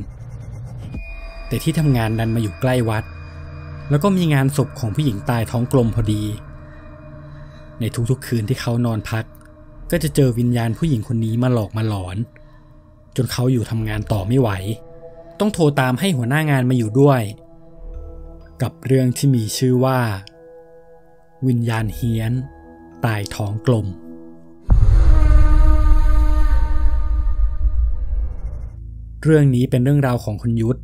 [SPEAKER 1] แต่ที่ทำงานดันมาอยู่ใกล้วัดแล้วก็มีงานศพของผู้หญิงตายท้องกลมพอดีในทุกๆคืนที่เขานอนพักก็จะเจอวิญญาณผู้หญิงคนนี้มาหลอกมาหลอนจนเขาอยู่ทำงานต่อไม่ไหวต้องโทรตามให้หัวหน้างานมาอยู่ด้วยกับเรื่องที่มีชื่อว่าวิญญาณเฮี้ยนตายท้องกลมเรื่องนี้เป็นเรื่องราวของคุณยุทธ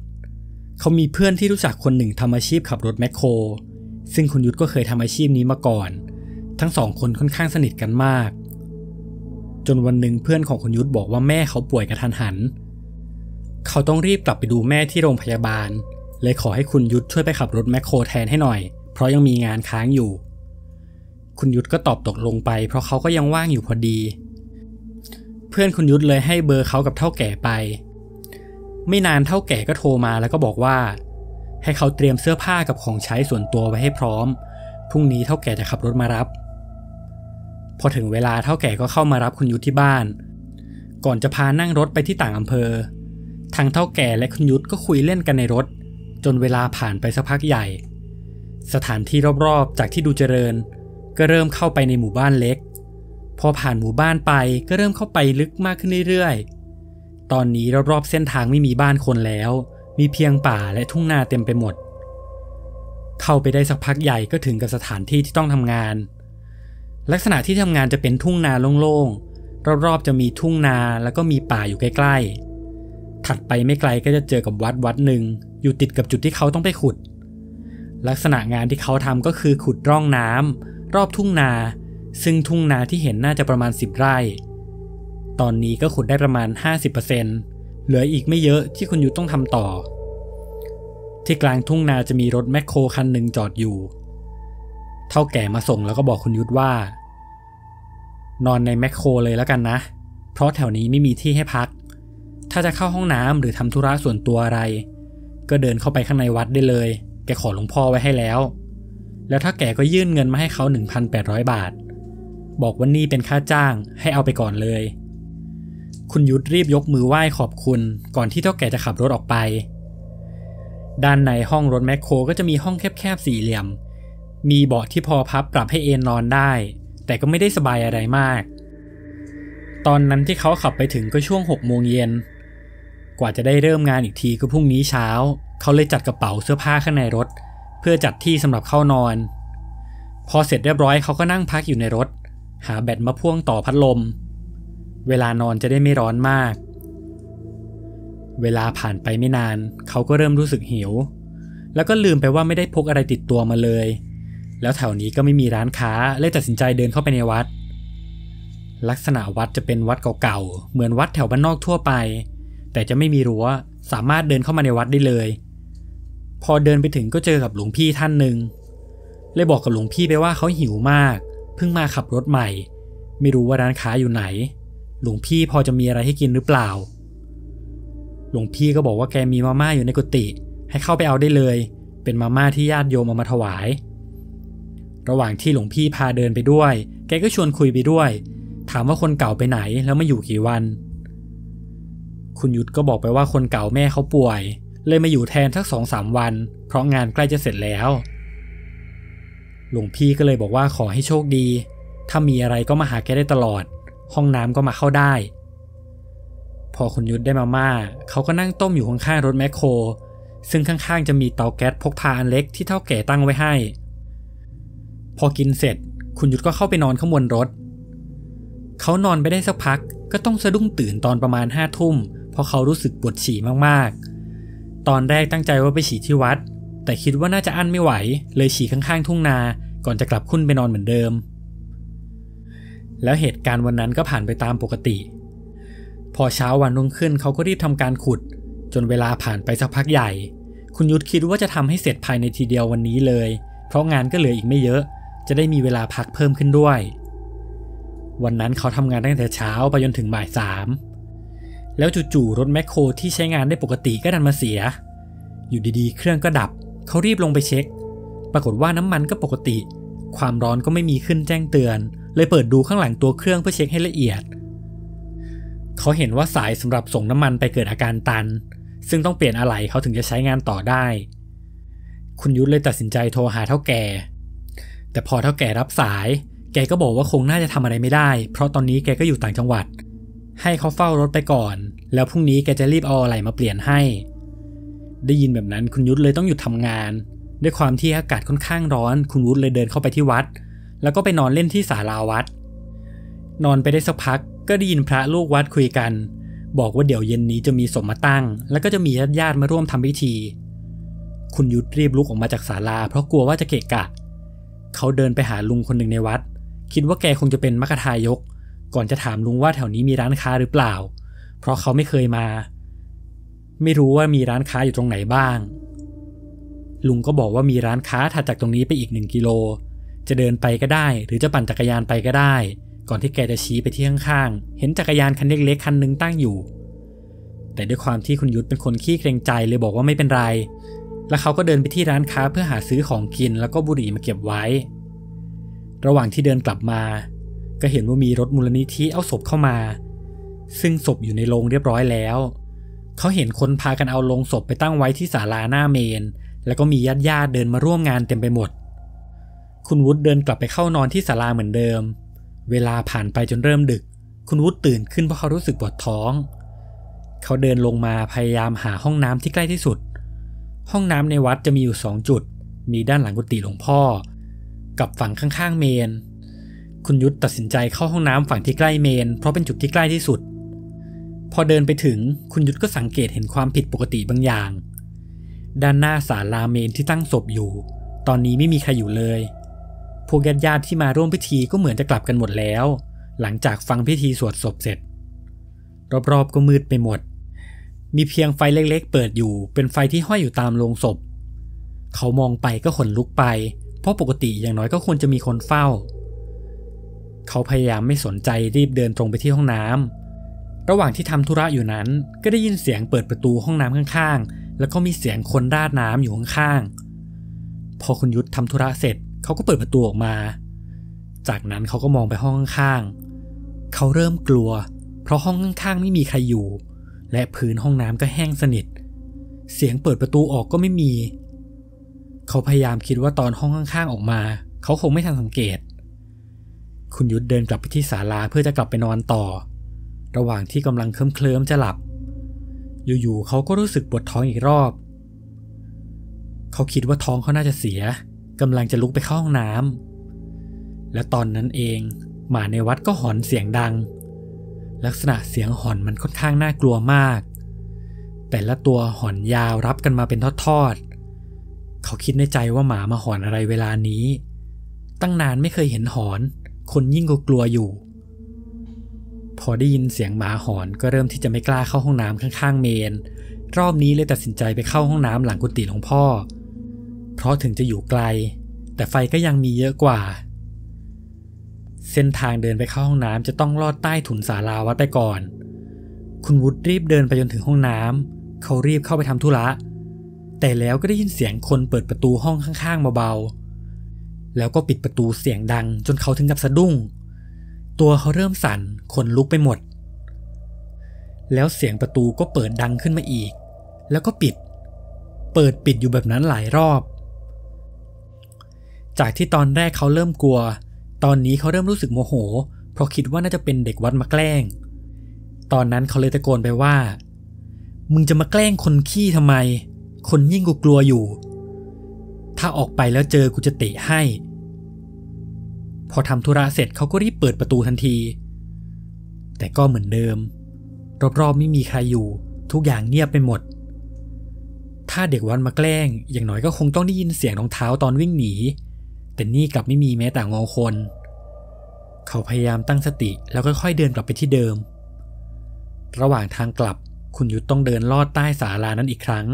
[SPEAKER 1] เขามีเพื่อนที่รู้จักคนหนึ่งทำอาชีพขับรถแมคโครซึ่งคุณยุทธก็เคยทำอาชีพนี้มาก่อนทั้งสองคนค่อนข้างสนิทกันมากจนวันหนึ่งเพื่อนของคุณยุทธบอกว่าแม่เขาป่วยกระทันหันเขาต้องรีบกลับไปดูแม่ที่โรงพยาบาลเลยขอให้คุณยุทธช่วยไปขับรถแมคโครแทนให้หน่อยเพราะยังมีงานค้างอยู่คุณยุทธก็ตอบตกลงไปเพราะเขาก็ยังว่างอยู่พอดีเพื่อนคุณยุทธเลยให้เบอร์เขากับเฒ่าแก่ไปไม่นานเฒ่าแก่ก็โทรมาแล้วก็บอกว่าให้เขาเตรียมเสื้อผ้ากับของใช้ส่วนตัวไว้ให้พร้อมพรุ่งนี้เฒ่าแก่จะขับรถมารับพอถึงเวลาเฒ่าแก่ก็เข้ามารับคุณยุทธที่บ้านก่อนจะพานั่งรถไปที่ต่างอำเภอทางเฒ่าแก่และคุณยุทธก็คุยเล่นกันในรถจนเวลาผ่านไปสักพักใหญ่สถานที่รอบๆจากที่ดูเจริญก็เริ่มเข้าไปในหมู่บ้านเล็กพอผ่านหมู่บ้านไปก็เริ่มเข้าไปลึกมากขึ้นเรื่อยๆตอนนี้รอบๆเส้นทางไม่มีบ้านคนแล้วมีเพียงป่าและทุ่งนาเต็มไปหมดเข้าไปได้สักพักใหญ่ก็ถึงกับสถานที่ที่ต้องทำงานลักษณะที่ทำงานจะเป็นทุ่งนาโล่งๆรอบๆจะมีทุ่งนาแล้วก็มีป่าอยู่ใกล้ๆถัดไปไม่ไกลก็จะเจอกับวัดหนึ่งอยู่ติดกับจุดที่เขาต้องไปขุดลักษณะงานที่เขาทำก็คือขุดร่องน้ำรอบทุ่งนาซึ่งทุ่งนาที่เห็นน่าจะประมาณ10 ไร่ตอนนี้ก็ขุดได้ประมาณ 50% เหลืออีกไม่เยอะที่คุณยุทธต้องทำต่อที่กลางทุ่งนาจะมีรถแมคโครคันหนึ่งจอดอยู่เฒ่าแก่มาส่งแล้วก็บอกคุณยุทธว่านอนในแมคโครเลยแล้วกันนะเพราะแถวนี้ไม่มีที่ให้พักถ้าจะเข้าห้องน้ำหรือทำธุระส่วนตัวอะไรก็เดินเข้าไปข้างในวัดได้เลยแกขอหลวงพ่อไว้ให้แล้วถ้าแกก็ยื่นเงินมาให้เขา 1,800 บาท บอกว่านี่เป็นค่าจ้างให้เอาไปก่อนเลยคุณยุทธรีบยกมือไหว้ขอบคุณก่อนที่เฒ่าแก่จะขับรถออกไปด้านในห้องรถแมคโครก็จะมีห้องแคบๆสี่เหลี่ยมมีเบาะที่พอพับปรับให้เอนนอนได้แต่ก็ไม่ได้สบายอะไรมากตอนนั้นที่เขาขับไปถึงก็ช่วง6 โมงเย็นกว่าจะได้เริ่มงานอีกทีก็พรุ่งนี้เช้าเขาเลยจัดกระเป๋าเสื้อผ้าข้างในรถเพื่อจัดที่สำหรับเข้านอนพอเสร็จเรียบร้อยเขาก็นั่งพักอยู่ในรถหาแบตมาพ่วงต่อพัดลมเวลานอนจะได้ไม่ร้อนมากเวลาผ่านไปไม่นานเขาก็เริ่มรู้สึกหิวแล้วก็ลืมไปว่าไม่ได้พกอะไรติดตัวมาเลยแล้วแถวนี้ก็ไม่มีร้านค้าเลยตัดสินใจเดินเข้าไปในวัดลักษณะวัดจะเป็นวัดเก่าๆเหมือนวัดแถวบ้านนอกทั่วไปแต่จะไม่มีรั้วสามารถเดินเข้ามาในวัดได้เลยพอเดินไปถึงก็เจอกับหลวงพี่ท่านหนึ่งเลยบอกกับหลวงพี่ไปว่าเขาหิวมากเพิ่งมาขับรถใหม่ไม่รู้ว่าร้านค้าอยู่ไหนหลวงพี่พอจะมีอะไรให้กินหรือเปล่าหลวงพี่ก็บอกว่าแกมีมาม่าอยู่ในกุฏิให้เข้าไปเอาได้เลยเป็นมาม่าที่ญาติโยมเอามาถวายระหว่างที่หลวงพี่พาเดินไปด้วยแกก็ชวนคุยไปด้วยถามว่าคนเก่าไปไหนแล้วมาอยู่กี่วันคุณยุทธก็บอกไปว่าคนเก่าแม่เขาป่วยเลยมาอยู่แทนสัก 2-3 วันเพราะงานใกล้จะเสร็จแล้วหลวงพี่ก็เลยบอกว่าขอให้โชคดีถ้ามีอะไรก็มาหาแกได้ตลอดห้องน้ำก็มาเข้าได้พอคุณยุทธได้มาม่าเขาก็นั่งต้มอยู่ข้างๆรถแมคโครซึ่งข้างๆจะมีเตาแก๊สพกพาอันเล็กที่เฒ่าแก่ตั้งไว้ให้พอกินเสร็จคุณยุทธก็เข้าไปนอนข้างบนรถเขานอนไปได้สักพักก็ต้องสะดุ้งตื่นตอนประมาณ5 ทุ่มเพราะเขารู้สึกปวดฉี่มากๆตอนแรกตั้งใจว่าไปฉี่ที่วัดแต่คิดว่าน่าจะอั้นไม่ไหวเลยฉี่ข้างๆทุ่งนาก่อนจะกลับขึ้นไปนอนเหมือนเดิมแล้วเหตุการณ์วันนั้นก็ผ่านไปตามปกติพอเช้าวันรุ่งขึ้นเขาก็รีบทำการขุดจนเวลาผ่านไปสักพักใหญ่คุณยุทธคิดว่าจะทำให้เสร็จภายในทีเดียววันนี้เลยเพราะงานก็เหลืออีกไม่เยอะจะได้มีเวลาพักเพิ่มขึ้นด้วยวันนั้นเขาทำงานตั้งแต่เช้าไปจนถึงบ่าย 3แล้วจู่ๆรถแมคโครที่ใช้งานได้ปกติก็ดันมาเสียอยู่ดีๆเครื่องก็ดับเขารีบลงไปเช็คปรากฏว่าน้ำมันก็ปกติความร้อนก็ไม่มีขึ้นแจ้งเตือนเลยเปิดดูข้างหลังตัวเครื่องเพื่อเช็คให้ละเอียดเขาเห็นว่าสายสำหรับส่งน้ำมันไปเกิดอาการตันซึ่งต้องเปลี่ยนอะไหล่เขาถึงจะใช้งานต่อได้คุณยุทธเลยตัดสินใจโทรหาเฒ่าแก่แต่พอเฒ่าแก่รับสายแกก็บอกว่าคงน่าจะทำอะไรไม่ได้เพราะตอนนี้แกก็อยู่ต่างจังหวัดให้เขาเฝ้ารถไปก่อนแล้วพรุ่งนี้แกจะรีบเอาอะไหล่มาเปลี่ยนให้ได้ยินแบบนั้นคุณยุทธเลยต้องหยุดทำงานด้วยความที่อากาศค่อนข้างร้อนคุณยุทธเลยเดินเข้าไปที่วัดแล้วก็ไปนอนเล่นที่ศาลาวัดนอนไปได้สักพักก็ได้ยินพระลูกวัดคุยกันบอกว่าเดี๋ยวเย็นนี้จะมีศพมาตั้งแล้วก็จะมีญาติๆมาร่วมทำพิธีคุณยุทธรีบลุกออกมาจากศาลาเพราะกลัวว่าจะเกะกะเขาเดินไปหาลุงคนหนึ่งในวัดคิดว่าแกคงจะเป็นมัคคทายกก่อนจะถามลุงว่าแถวนี้มีร้านค้าหรือเปล่าเพราะเขาไม่เคยมาไม่รู้ว่ามีร้านค้าอยู่ตรงไหนบ้างลุงก็บอกว่ามีร้านค้าถัดจากตรงนี้ไปอีก1 กิโลจะเดินไปก็ได้หรือจะปั่นจักรยานไปก็ได้ก่อนที่แกจะชี้ไปที่ข้างๆเห็นจักรยานคันเล็กๆคันนึงตั้งอยู่แต่ด้วยความที่คุณยุทธเป็นคนขี้เกรงใจเลยบอกว่าไม่เป็นไรแล้วเขาก็เดินไปที่ร้านค้าเพื่อหาซื้อของกินแล้วก็บุหรี่มาเก็บไว้ระหว่างที่เดินกลับมาก็เห็นว่ามีรถมูลนิธิเอาศพเข้ามาซึ่งศพอยู่ในโรงเรียบร้อยแล้วเขาเห็นคนพากันเอาโลงศพไปตั้งไว้ที่ศาลาหน้าเมนแล้วก็มีญาติๆเดินมาร่วมงานเต็มไปหมดคุณวุฒิเดินกลับไปเข้านอนที่ศาลาเหมือนเดิมเวลาผ่านไปจนเริ่มดึกคุณวุฒิตื่นขึ้นเพราะเขารู้สึกปวดท้องเขาเดินลงมาพยายามหาห้องน้ำที่ใกล้ที่สุดห้องน้ำในวัดจะมีอยู่2 จุดมีด้านหลังกุฏิหลวงพ่อกับฝั่งข้างๆเมนคุณยุทธตัดสินใจเข้าห้องน้ำฝั่งที่ใกล้เมนเพราะเป็นจุดที่ใกล้ที่สุดพอเดินไปถึงคุณยุทธก็สังเกตเห็นความผิดปกติบางอย่างด้านหน้าศาลาเมนที่ตั้งศพอยู่ตอนนี้ไม่มีใครอยู่เลยพวกญาติที่มาร่วมพิธีก็เหมือนจะกลับกันหมดแล้วหลังจากฟังพิธีสวดศพเสร็จรอบๆก็มืดไปหมดมีเพียงไฟเล็กๆเปิดอยู่เป็นไฟที่ห้อยอยู่ตามโลงศพเขามองไปก็ขนลุกไปเพราะปกติอย่างน้อยก็ควรจะมีคนเฝ้าเขาพยายามไม่สนใจรีบเดินตรงไปที่ห้องน้ำระหว่างที่ทำธุระอยู่นั้นก็ได้ยินเสียงเปิดประตูห้องน้ำข้างๆแล้วก็มีเสียงคนราดน้ำอยู่ข้างๆพอคุณยุทธทำธุระเสร็จเขาก็เปิดประตูออกมา จากนั้นเขาก็มองไปห้องข้างๆเขาเริ่มกลัวเพราะห้องข้างๆไม่มีใครอยู่และพื้นห้องน้ำก็แห้งสนิทเสียงเปิดประตูออกก็ไม่มีเขาพยายามคิดว่าตอนห้องข้างๆออกมาเขาคงไม่ทันสังเกตคุณยุทธเดินกลับไปที่ศาลาเพื่อจะกลับไปนอนต่อระหว่างที่กำลังเคลิ้มๆจะหลับอยู่ๆเขาก็รู้สึกปวดท้องอีกรอบเขาคิดว่าท้องเขาน่าจะเสียกำลังจะลุกไปเข้าห้องน้ำและตอนนั้นเองหมาในวัดก็หอนเสียงดังลักษณะเสียงหอนมันค่อนข้างน่ากลัวมากแต่ละตัวหอนยาวรับกันมาเป็นทอดๆเขาคิดในใจว่าหมามาหอนอะไรเวลานี้ตั้งนานไม่เคยเห็นหอนคนยิ่งกลัวอยู่พอได้ยินเสียงหมาหอนก็เริ่มที่จะไม่กล้าเข้าห้องน้ำข้างๆเมนรอบนี้เลยตัดสินใจไปเข้าห้องน้ำหลังกุฏิหลวงพ่อเพราะถึงจะอยู่ไกลแต่ไฟก็ยังมีเยอะกว่าเส้นทางเดินไปเข้าห้องน้ำจะต้องลอดใต้ถุนศาลาวัดไปก่อนคุณวุฒิรีบเดินไปจนถึงห้องน้ำเขารีบเข้าไปทำธุระแต่แล้วก็ได้ยินเสียงคนเปิดประตูห้องข้างๆเบาๆแล้วก็ปิดประตูเสียงดังจนเขาถึงกับสะดุ้งตัวเขาเริ่มสั่นขนลุกไปหมดแล้วเสียงประตูก็เปิดดังขึ้นมาอีกแล้วก็ปิดอยู่แบบนั้นหลายรอบจากที่ตอนแรกเขาเริ่มกลัวตอนนี้เขาเริ่มรู้สึกโมโหเพราะคิดว่าน่าจะเป็นเด็กวัดมาแกล้งตอนนั้นเขาเลยตะโกนไปว่ามึงจะมาแกล้งคนขี้ทำไมคนยิ่งกูกลัวอยู่ถ้าออกไปแล้วเจอกูจะเตะให้พอทำธุระเสร็จเขาก็รีบเปิดประตูทันทีแต่ก็เหมือนเดิมรอบๆไม่มีใครอยู่ทุกอย่างเงียบไปหมดถ้าเด็กวัดมาแกล้งอย่างน้อยก็คงต้องได้ยินเสียงรองเท้าตอนวิ่งหนีแต่นี่กลับไม่มีแม้แต่เงาคนเขาพยายามตั้งสติแล้วค่อยๆเดินกลับไปที่เดิมระหว่างทางกลับคุณยุทธต้องเดินลอดใต้ศาลานั้นอีกครั้ง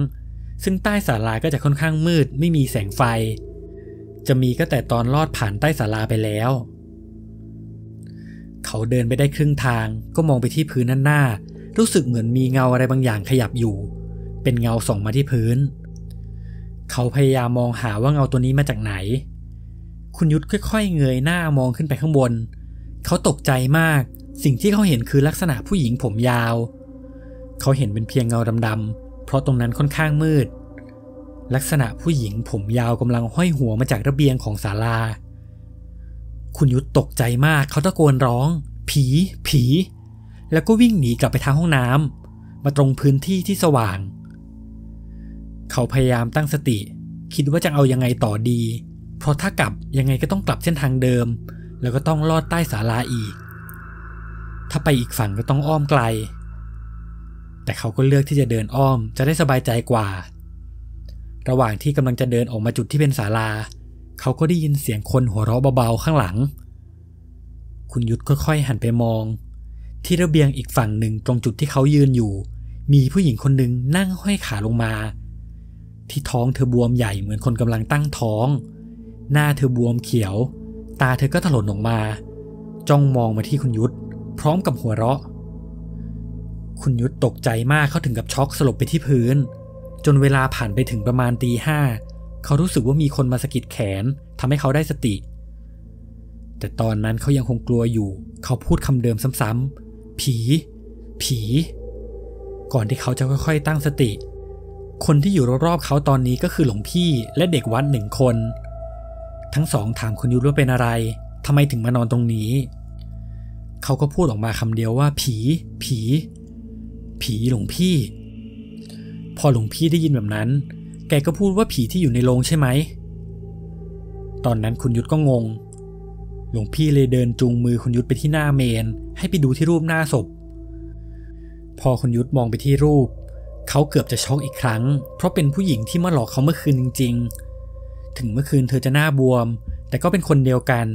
[SPEAKER 1] ซึ่งใต้ศาลาก็จะค่อนข้างมืดไม่มีแสงไฟจะมีก็แต่ตอนลอดผ่านใต้ศาลาไปแล้วเขาเดินไปได้ครึ่งทางก็มองไปที่พื้นด้านหน้ารู้สึกเหมือนมีเงาอะไรบางอย่างขยับอยู่เป็นเงาส่องมาที่พื้นเขาพยายามมองหาว่าเงาตัวนี้มาจากไหนคุณยุทธค่อยๆเงยหน้ามองขึ้นไปข้างบนเขาตกใจมากสิ่งที่เขาเห็นคือลักษณะผู้หญิงผมยาวเขาเห็นเป็นเพียงเงาดำๆเพราะตรงนั้นค่อนข้างมืดลักษณะผู้หญิงผมยาวกำลังห้อยหัวมาจากระเบียงของศาลาคุณยุทธตกใจมากเขาตะโกนร้องผีแล้วก็วิ่งหนีกลับไปทางห้องน้ำมาตรงพื้นที่ที่สว่างเขาพยายามตั้งสติคิดว่าจะเอายังไงต่อดีเพราะถ้ากลับยังไงก็ต้องกลับเส้นทางเดิมแล้วก็ต้องลอดใต้ศาลาอีกถ้าไปอีกฝั่งก็ต้องอ้อมไกลแต่เขาก็เลือกที่จะเดินอ้อมจะได้สบายใจกว่าระหว่างที่กำลังจะเดินออกมาจุดที่เป็นศาลาเขาก็ได้ยินเสียงคนหัวเราะเบาๆข้างหลังคุณยุทธค่อยๆหันไปมองที่ระเบียงอีกฝั่งหนึ่งตรงจุดที่เขายืนอยู่มีผู้หญิงคนหนึ่งนั่งห้อยขาลงมาที่ท้องเธอบวมใหญ่เหมือนคนกำลังตั้งท้องหน้าเธอบวมเขียวตาเธอก็ถลนออกมาจ้องมองมาที่คุณยุทธพร้อมกับหัวเราะคุณยุทธตกใจมากเขาถึงกับช็อกสลบไปที่พื้นจนเวลาผ่านไปถึงประมาณ 5:00 เขารู้สึกว่ามีคนมาสะกิดแขนทำให้เขาได้สติแต่ตอนนั้นเขายังคงกลัวอยู่เขาพูดคำเดิมซ้ำๆผีก่อนที่เขาจะค่อยๆตั้งสติคนที่อยู่รอบๆเขาตอนนี้ก็คือหลวงพี่และเด็กวัด1 คนทั้งสองถามคุณยุทธว่าเป็นอะไรทำไมถึงมานอนตรงนี้เขาก็พูดออกมาคำเดียวว่าผีหลวงพี่พอหลวงพี่ได้ยินแบบนั้นแกก็พูดว่าผีที่อยู่ในโรงใช่ไหมตอนนั้นคุณยุทธก็งงหลวงพี่เลยเดินจูงมือคุณยุทธไปที่หน้าเมนให้ไปดูที่รูปหน้าศพพอคุณยุทธมองไปที่รูปเขาเกือบจะช็อกอีกครั้งเพราะเป็นผู้หญิงที่มาหลอกเขาเมื่อคืนจริงๆถึงเมื่อคืนเธอจะหน้าบวมแต่ก็เป็นคนเดียวกัน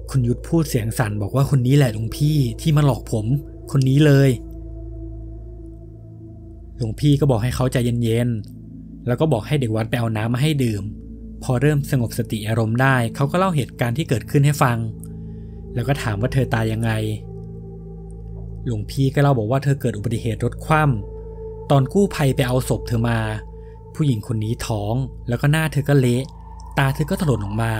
[SPEAKER 1] คุณยุทธพูดเสียงสั่นบอกว่าคนนี้แหละหลวงพี่ที่มาหลอกผมคนนี้เลยหลวงพี่ก็บอกให้เขาใจเย็นๆแล้วก็บอกให้เด็กวัดไปเอาน้ำมาให้ดื่มพอเริ่มสงบสติอารมณ์ได้เขาก็เล่าเหตุการณ์ที่เกิดขึ้นให้ฟังแล้วก็ถามว่าเธอตายยังไงหลวงพี่ก็เล่าบอกว่าเธอเกิดอุบัติเหตุรถคว่ำตอนกู้ภัยไปเอาศพเธอมาผู้หญิงคนนี้ท้องแล้วก็หน้าเธอก็เละตาเธอก็ถลนออกมา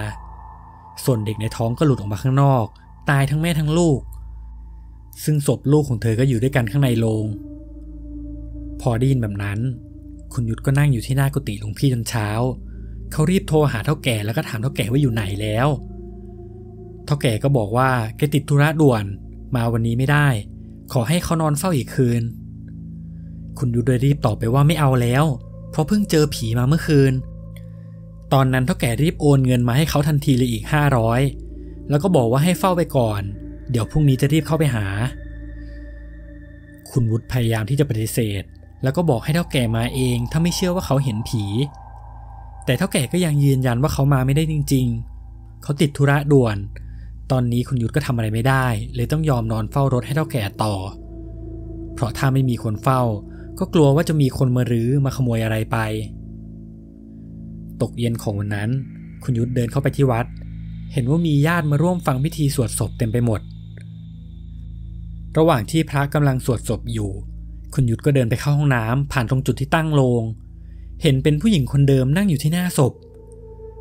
[SPEAKER 1] ส่วนเด็กในท้องก็หลุดออกมาข้างนอกตายทั้งแม่ทั้งลูกซึ่งศพลูกของเธอก็อยู่ด้วยกันข้างในโรงพอได้ยินแบบนั้นคุณยุทธก็นั่งอยู่ที่หน้ากุฏิหลวงพี่จนเช้าเขารีบโทรหาเฒ่าแก่แล้วก็ถามเฒ่าแก่ว่าอยู่ไหนแล้วเฒ่าแก่ก็บอกว่าแกติดธุระด่วนมาวันนี้ไม่ได้ขอให้เขานอนเฝ้าอีกคืนคุณยุทธเลยรีบตอบไปว่าไม่เอาแล้วเพราะเพิ่งเจอผีมาเมื่อคืนตอนนั้นเฒ่าแก่รีบโอนเงินมาให้เขาทันทีเลยอีก500แล้วก็บอกว่าให้เฝ้าไปก่อนเดี๋ยวพรุ่งนี้จะรีบเข้าไปหาคุณวุฒิพยายามที่จะปฏิเสธแล้วก็บอกให้เฒ่าแก่มาเองถ้าไม่เชื่อว่าเขาเห็นผีแต่เฒ่าแก่ก็ยังยืนยันว่าเขามาไม่ได้จริงๆเขาติดธุระด่วนตอนนี้คุณยุทธก็ทำอะไรไม่ได้เลยต้องยอมนอนเฝ้ารถให้เฒ่าแก่ต่อเพราะถ้าไม่มีคนเฝ้าก็กลัวว่าจะมีคนมารื้อมาขโมยอะไรไปตกเย็นของวันนั้นคุณยุทธเดินเข้าไปที่วัดเห็นว่ามีญาติมาร่วมฟังพิธีสวดศพเต็มไปหมดระหว่างที่พระกำลังสวดศพอยู่คุณยุทธก็เดินไปเข้าห้องน้ำผ่านตรงจุดที่ตั้งโลงเห็นเป็นผู้หญิงคนเดิมนั่งอยู่ที่หน้าศพ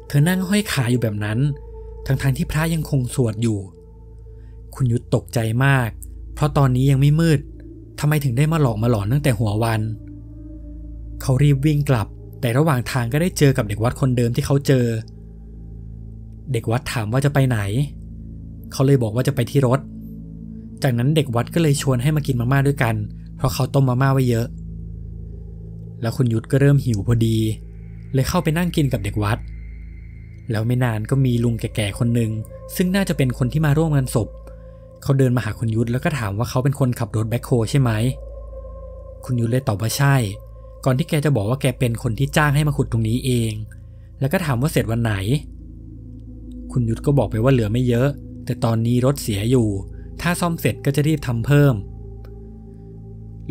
[SPEAKER 1] เธอนั่งห้อยขาอยู่แบบนั้นทั้งที่พระยังคงสวดอยู่คุณยุทธตกใจมากเพราะตอนนี้ยังไม่มืดทำไมถึงได้มาหลอกมาหลอนตั้งแต่หัววันเขารีบวิ่งกลับแต่ระหว่างทางก็ได้เจอกับเด็กวัดคนเดิมที่เขาเจอเด็กวัดถามว่าจะไปไหนเขาเลยบอกว่าจะไปที่รถจากนั้นเด็กวัดก็เลยชวนให้มากินมาม่าด้วยกันเพราะเขาต้มมาม่าไว้เยอะแล้วคุณยุทธก็เริ่มหิวพอดีเลยเข้าไปนั่งกินกับเด็กวัดแล้วไม่นานก็มีลุงแก่ๆคนหนึ่งซึ่งน่าจะเป็นคนที่มาร่วมงานศพเขาเดินมาหาคุณยุทธแล้วก็ถามว่าเขาเป็นคนขับรถแบ็คโฮใช่ไหมคุณยุทธเลยตอบว่าใช่ก่อนที่แกจะบอกว่าแกเป็นคนที่จ้างให้มาขุดตรงนี้เองแล้วก็ถามว่าเสร็จวันไหนคุณยุทธก็บอกไปว่าเหลือไม่เยอะแต่ตอนนี้รถเสียอยู่ถ้าซ่อมเสร็จก็จะรีบทำเพิ่ม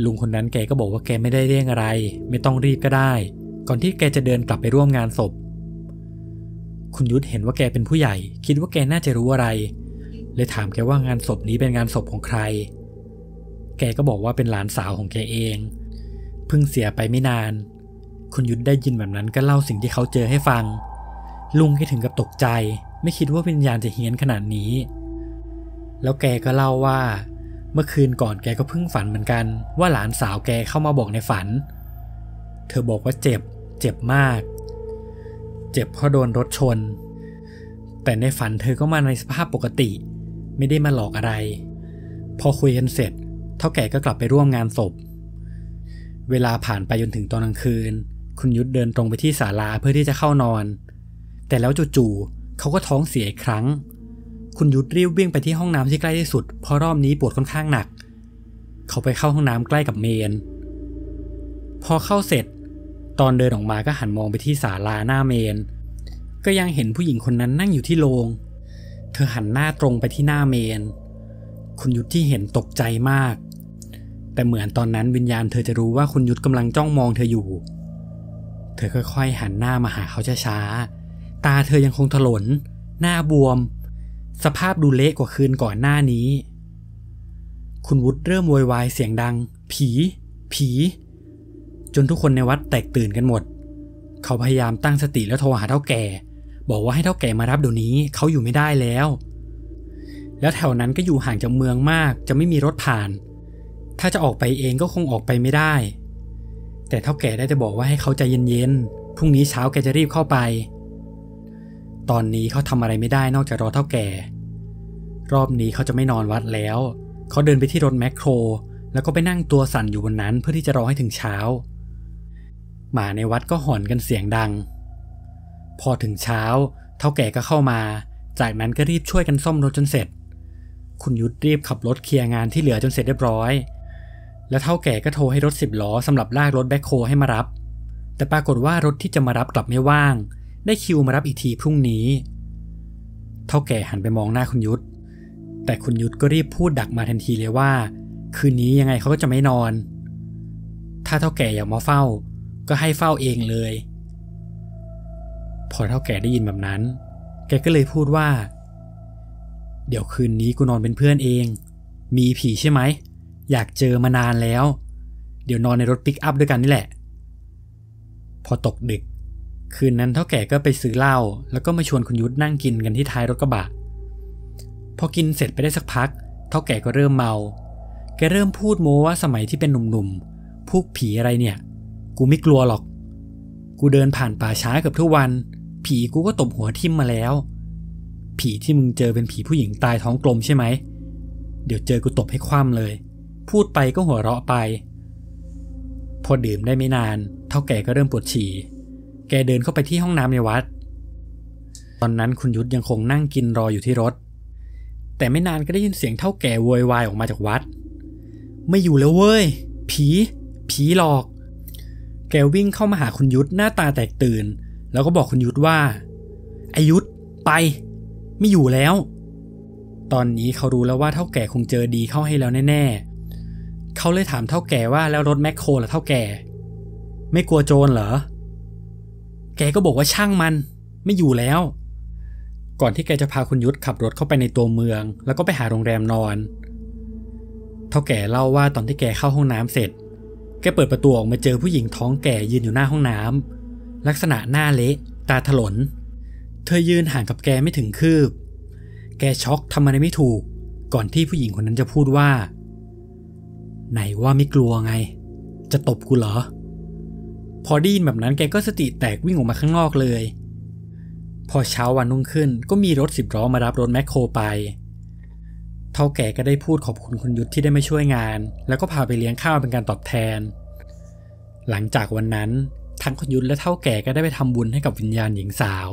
[SPEAKER 1] ลุงคนนั้นแกก็บอกว่าแกไม่ได้เร่งอะไรไม่ต้องรีบก็ได้ก่อนที่แกจะเดินกลับไปร่วมงานศพคุณยุทธเห็นว่าแกเป็นผู้ใหญ่คิดว่าแกน่าจะรู้อะไรเลยถามแกว่างานศพนี้เป็นงานศพของใครแกก็บอกว่าเป็นหลานสาวของแกเองเพิ่งเสียไปไม่นานคุณยุทธได้ยินแบบนั้นก็เล่าสิ่งที่เขาเจอให้ฟังลุงแกถึงกับตกใจไม่คิดว่าวิญญาณจะเฮี้ยนขนาดนี้แล้วแกก็เล่าว่าเมื่อคืนก่อนแกก็เพิ่งฝันเหมือนกันว่าหลานสาวแกเข้ามาบอกในฝันเธอบอกว่าเจ็บมากเจ็บเพราะโดนรถชนแต่ในฝันเธอก็มาในสภาพปกติไม่ได้มาหลอกอะไรพอคุยกันเสร็จเฒ่าแก่ก็กลับไปร่วมงานศพเวลาผ่านไปจนถึงตอนกลางคืนคุณยุทธเดินตรงไปที่ศาลาเพื่อที่จะเข้านอนแต่แล้วจู่ๆเขาก็ท้องเสียอีกครั้งคุณยุทธรีบวิ่งไปที่ห้องน้ำที่ใกล้ที่สุดเพราะรอบนี้ปวดค่อนข้างหนักเขาไปเข้าห้องน้ำใกล้กับเมนพอเข้าเสร็จตอนเดินออกมาก็หันมองไปที่ศาลาหน้าเมนก็ยังเห็นผู้หญิงคนนั้นนั่งอยู่ที่โลงเธอหันหน้าตรงไปที่หน้าเมนคุณยุทธที่เห็นตกใจมากแต่เหมือนตอนนั้นวิญญาณเธอจะรู้ว่าคุณยุทธกำลังจ้องมองเธออยู่เธอค่อยๆหันหน้ามาหาเขาช้าๆตาเธอยังคงถลนหน้าบวมสภาพดูเละกว่าคืนก่อนหน้านี้คุณวุฒิเริ่มโวยวายเสียงดังผีจนทุกคนในวัดแตกตื่นกันหมดเขาพยายามตั้งสติแล้วโทรหาเฒ่าแก่บอกว่าให้เฒ่าแก่มารับเดี๋ยวนี้เขาอยู่ไม่ได้แล้วแถวนั้นก็อยู่ห่างจากเมืองมากจะไม่มีรถผ่านถ้าจะออกไปเองก็คงออกไปไม่ได้แต่เฒ่าแก่ได้แต่บอกว่าให้เขาใจเย็นๆพรุ่งนี้เช้าแกจะรีบเข้าไปตอนนี้เขาทำอะไรไม่ได้นอกจากรอเฒ่าแก่รอบนี้เขาจะไม่นอนวัดแล้วเขาเดินไปที่รถแมคโครแล้วก็ไปนั่งตัวสั่นอยู่บนนั้นเพื่อที่จะรอให้ถึงเช้าหมาในวัดก็หอนกันเสียงดังพอถึงเช้าเฒ่าแก่ก็เข้ามาจากนั้นก็รีบช่วยกันซ่อมรถจนเสร็จคุณยุทธรีบขับรถเคลียร์งานที่เหลือจนเสร็จเรียบร้อยแล้วเฒ่าแก่ก็โทรให้รถ10 ล้อสำหรับลากรถแบ็คโฮให้มารับแต่ปรากฏว่ารถที่จะมารับกลับไม่ว่างได้คิวมารับอีกทีพรุ่งนี้เฒ่าแก่หันไปมองหน้าคุณยุทธแต่คุณยุทธก็รีบพูดดักมาทันทีเลยว่าคืนนี้ยังไงเขาก็จะไม่นอนถ้าเฒ่าแก่อยากมาเฝ้าก็ให้เฝ้าเองเลยพอเฒ่าแก่ได้ยินแบบนั้นแกก็เลยพูดว่าเดี๋ยวคืนนี้กูนอนเป็นเพื่อนเองมีผีใช่ไหมอยากเจอมานานแล้วเดี๋ยวนอนในรถปิกอัพด้วยกันนี่แหละพอตกดึก คืนนั้นเฒ่าแก่ก็ไปซื้อเหล้าแล้วก็มาชวนคุณยุทธนั่งกินกันที่ท้ายรถกระบะพอกินเสร็จไปได้สักพักเฒ่าแก่ก็เริ่มเมาแกเริ่มพูดโม้ว่าสมัยที่เป็นหนุ่มๆพวกผีอะไรเนี่ยกูไม่กลัวหรอกกูเดินผ่านป่าช้าเกือบทุกวันผีกูก็ตบหัวทิ่มมาแล้วผีที่มึงเจอเป็นผีผู้หญิงตายท้องกลมใช่ไหมเดี๋ยวเจอกูตบให้คว่ำเลยพูดไปก็หัวเราะไปพอดื่มได้ไม่นานเฒ่าแก่ก็เริ่มปวดฉี่แกเดินเข้าไปที่ห้องน้ำในวัดตอนนั้นคุณยุทธยังคงนั่งกินรออยู่ที่รถแต่ไม่นานก็ได้ยินเสียงเฒ่าแก่โวยวายออกมาจากวัดไม่อยู่แล้วเว้ยผีหลอกแกวิ่งเข้ามาหาคุณยุทธหน้าตาแตกตื่นแล้วก็บอกคุณยุทธว่าไอ้ยุทธไปไม่อยู่แล้วตอนนี้เขารู้แล้วว่าเฒ่าแก่คงเจอดีเข้าให้แล้วแน่ๆเขาเลยถามเฒ่าแก่ว่าแล้วรถแมคโครล่ะเฒ่าแก่ไม่กลัวโจรเหรอแกก็บอกว่าช่างมันไม่อยู่แล้วก่อนที่แกจะพาคุณยุทธขับรถเข้าไปในตัวเมืองแล้วก็ไปหาโรงแรมนอนเฒ่าแก่เล่าว่าตอนที่แกเข้าห้องน้ำเสร็จแกเปิดประตูออกมาเจอผู้หญิงท้องแก่ยืนอยู่หน้าห้องน้ำลักษณะหน้าเละตาถลนเธอยืนห่างกับแกไม่ถึงคืบแกช็อกทำอะไรไม่ถูกก่อนที่ผู้หญิงคนนั้นจะพูดว่าไหนว่าไม่กลัวไงจะตบกูเหรอพอได้ยินแบบนั้นแกก็สติแตกวิ่งออกมาข้างนอกเลยพอเช้าวันรุ่งขึ้นก็มีรถ10 ล้อมารับรถแมคโครไปเฒ่าแก่ก็ได้พูดขอบคุณคุณยุทธที่ได้มาช่วยงานแล้วก็พาไปเลี้ยงข้าวเป็นการตอบแทนหลังจากวันนั้นทั้งคุณยุทธและเฒ่าแก่ก็ได้ไปทำบุญให้กับวิญญาณหญิงสาว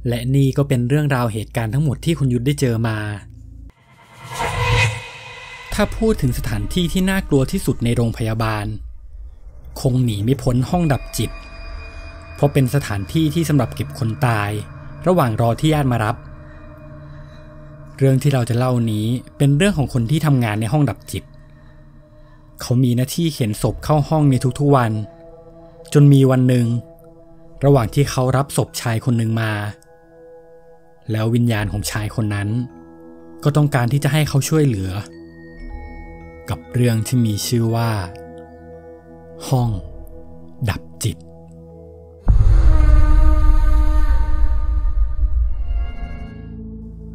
[SPEAKER 1] และนี่ก็เป็นเรื่องราวเหตุการณ์ทั้งหมดที่คุณยุทธได้เจอมาถ้าพูดถึงสถานที่ที่น่ากลัวที่สุดในโรงพยาบาลคงหนีไม่พ้นห้องดับจิตเพราะเป็นสถานที่ที่สำหรับเก็บคนตายระหว่างรอที่ญาติมารับเรื่องที่เราจะเล่านี้เป็นเรื่องของคนที่ทำงานในห้องดับจิตเขามีหน้าที่เข็นศพเข้าห้องในทุกๆวันจนมีวันหนึ่งระหว่างที่เขารับศพชายคนหนึ่งมาแล้ววิญญาณของชายคนนั้นก็ต้องการที่จะให้เขาช่วยเหลือกับเรื่องที่มีชื่อว่าห้องดับจิต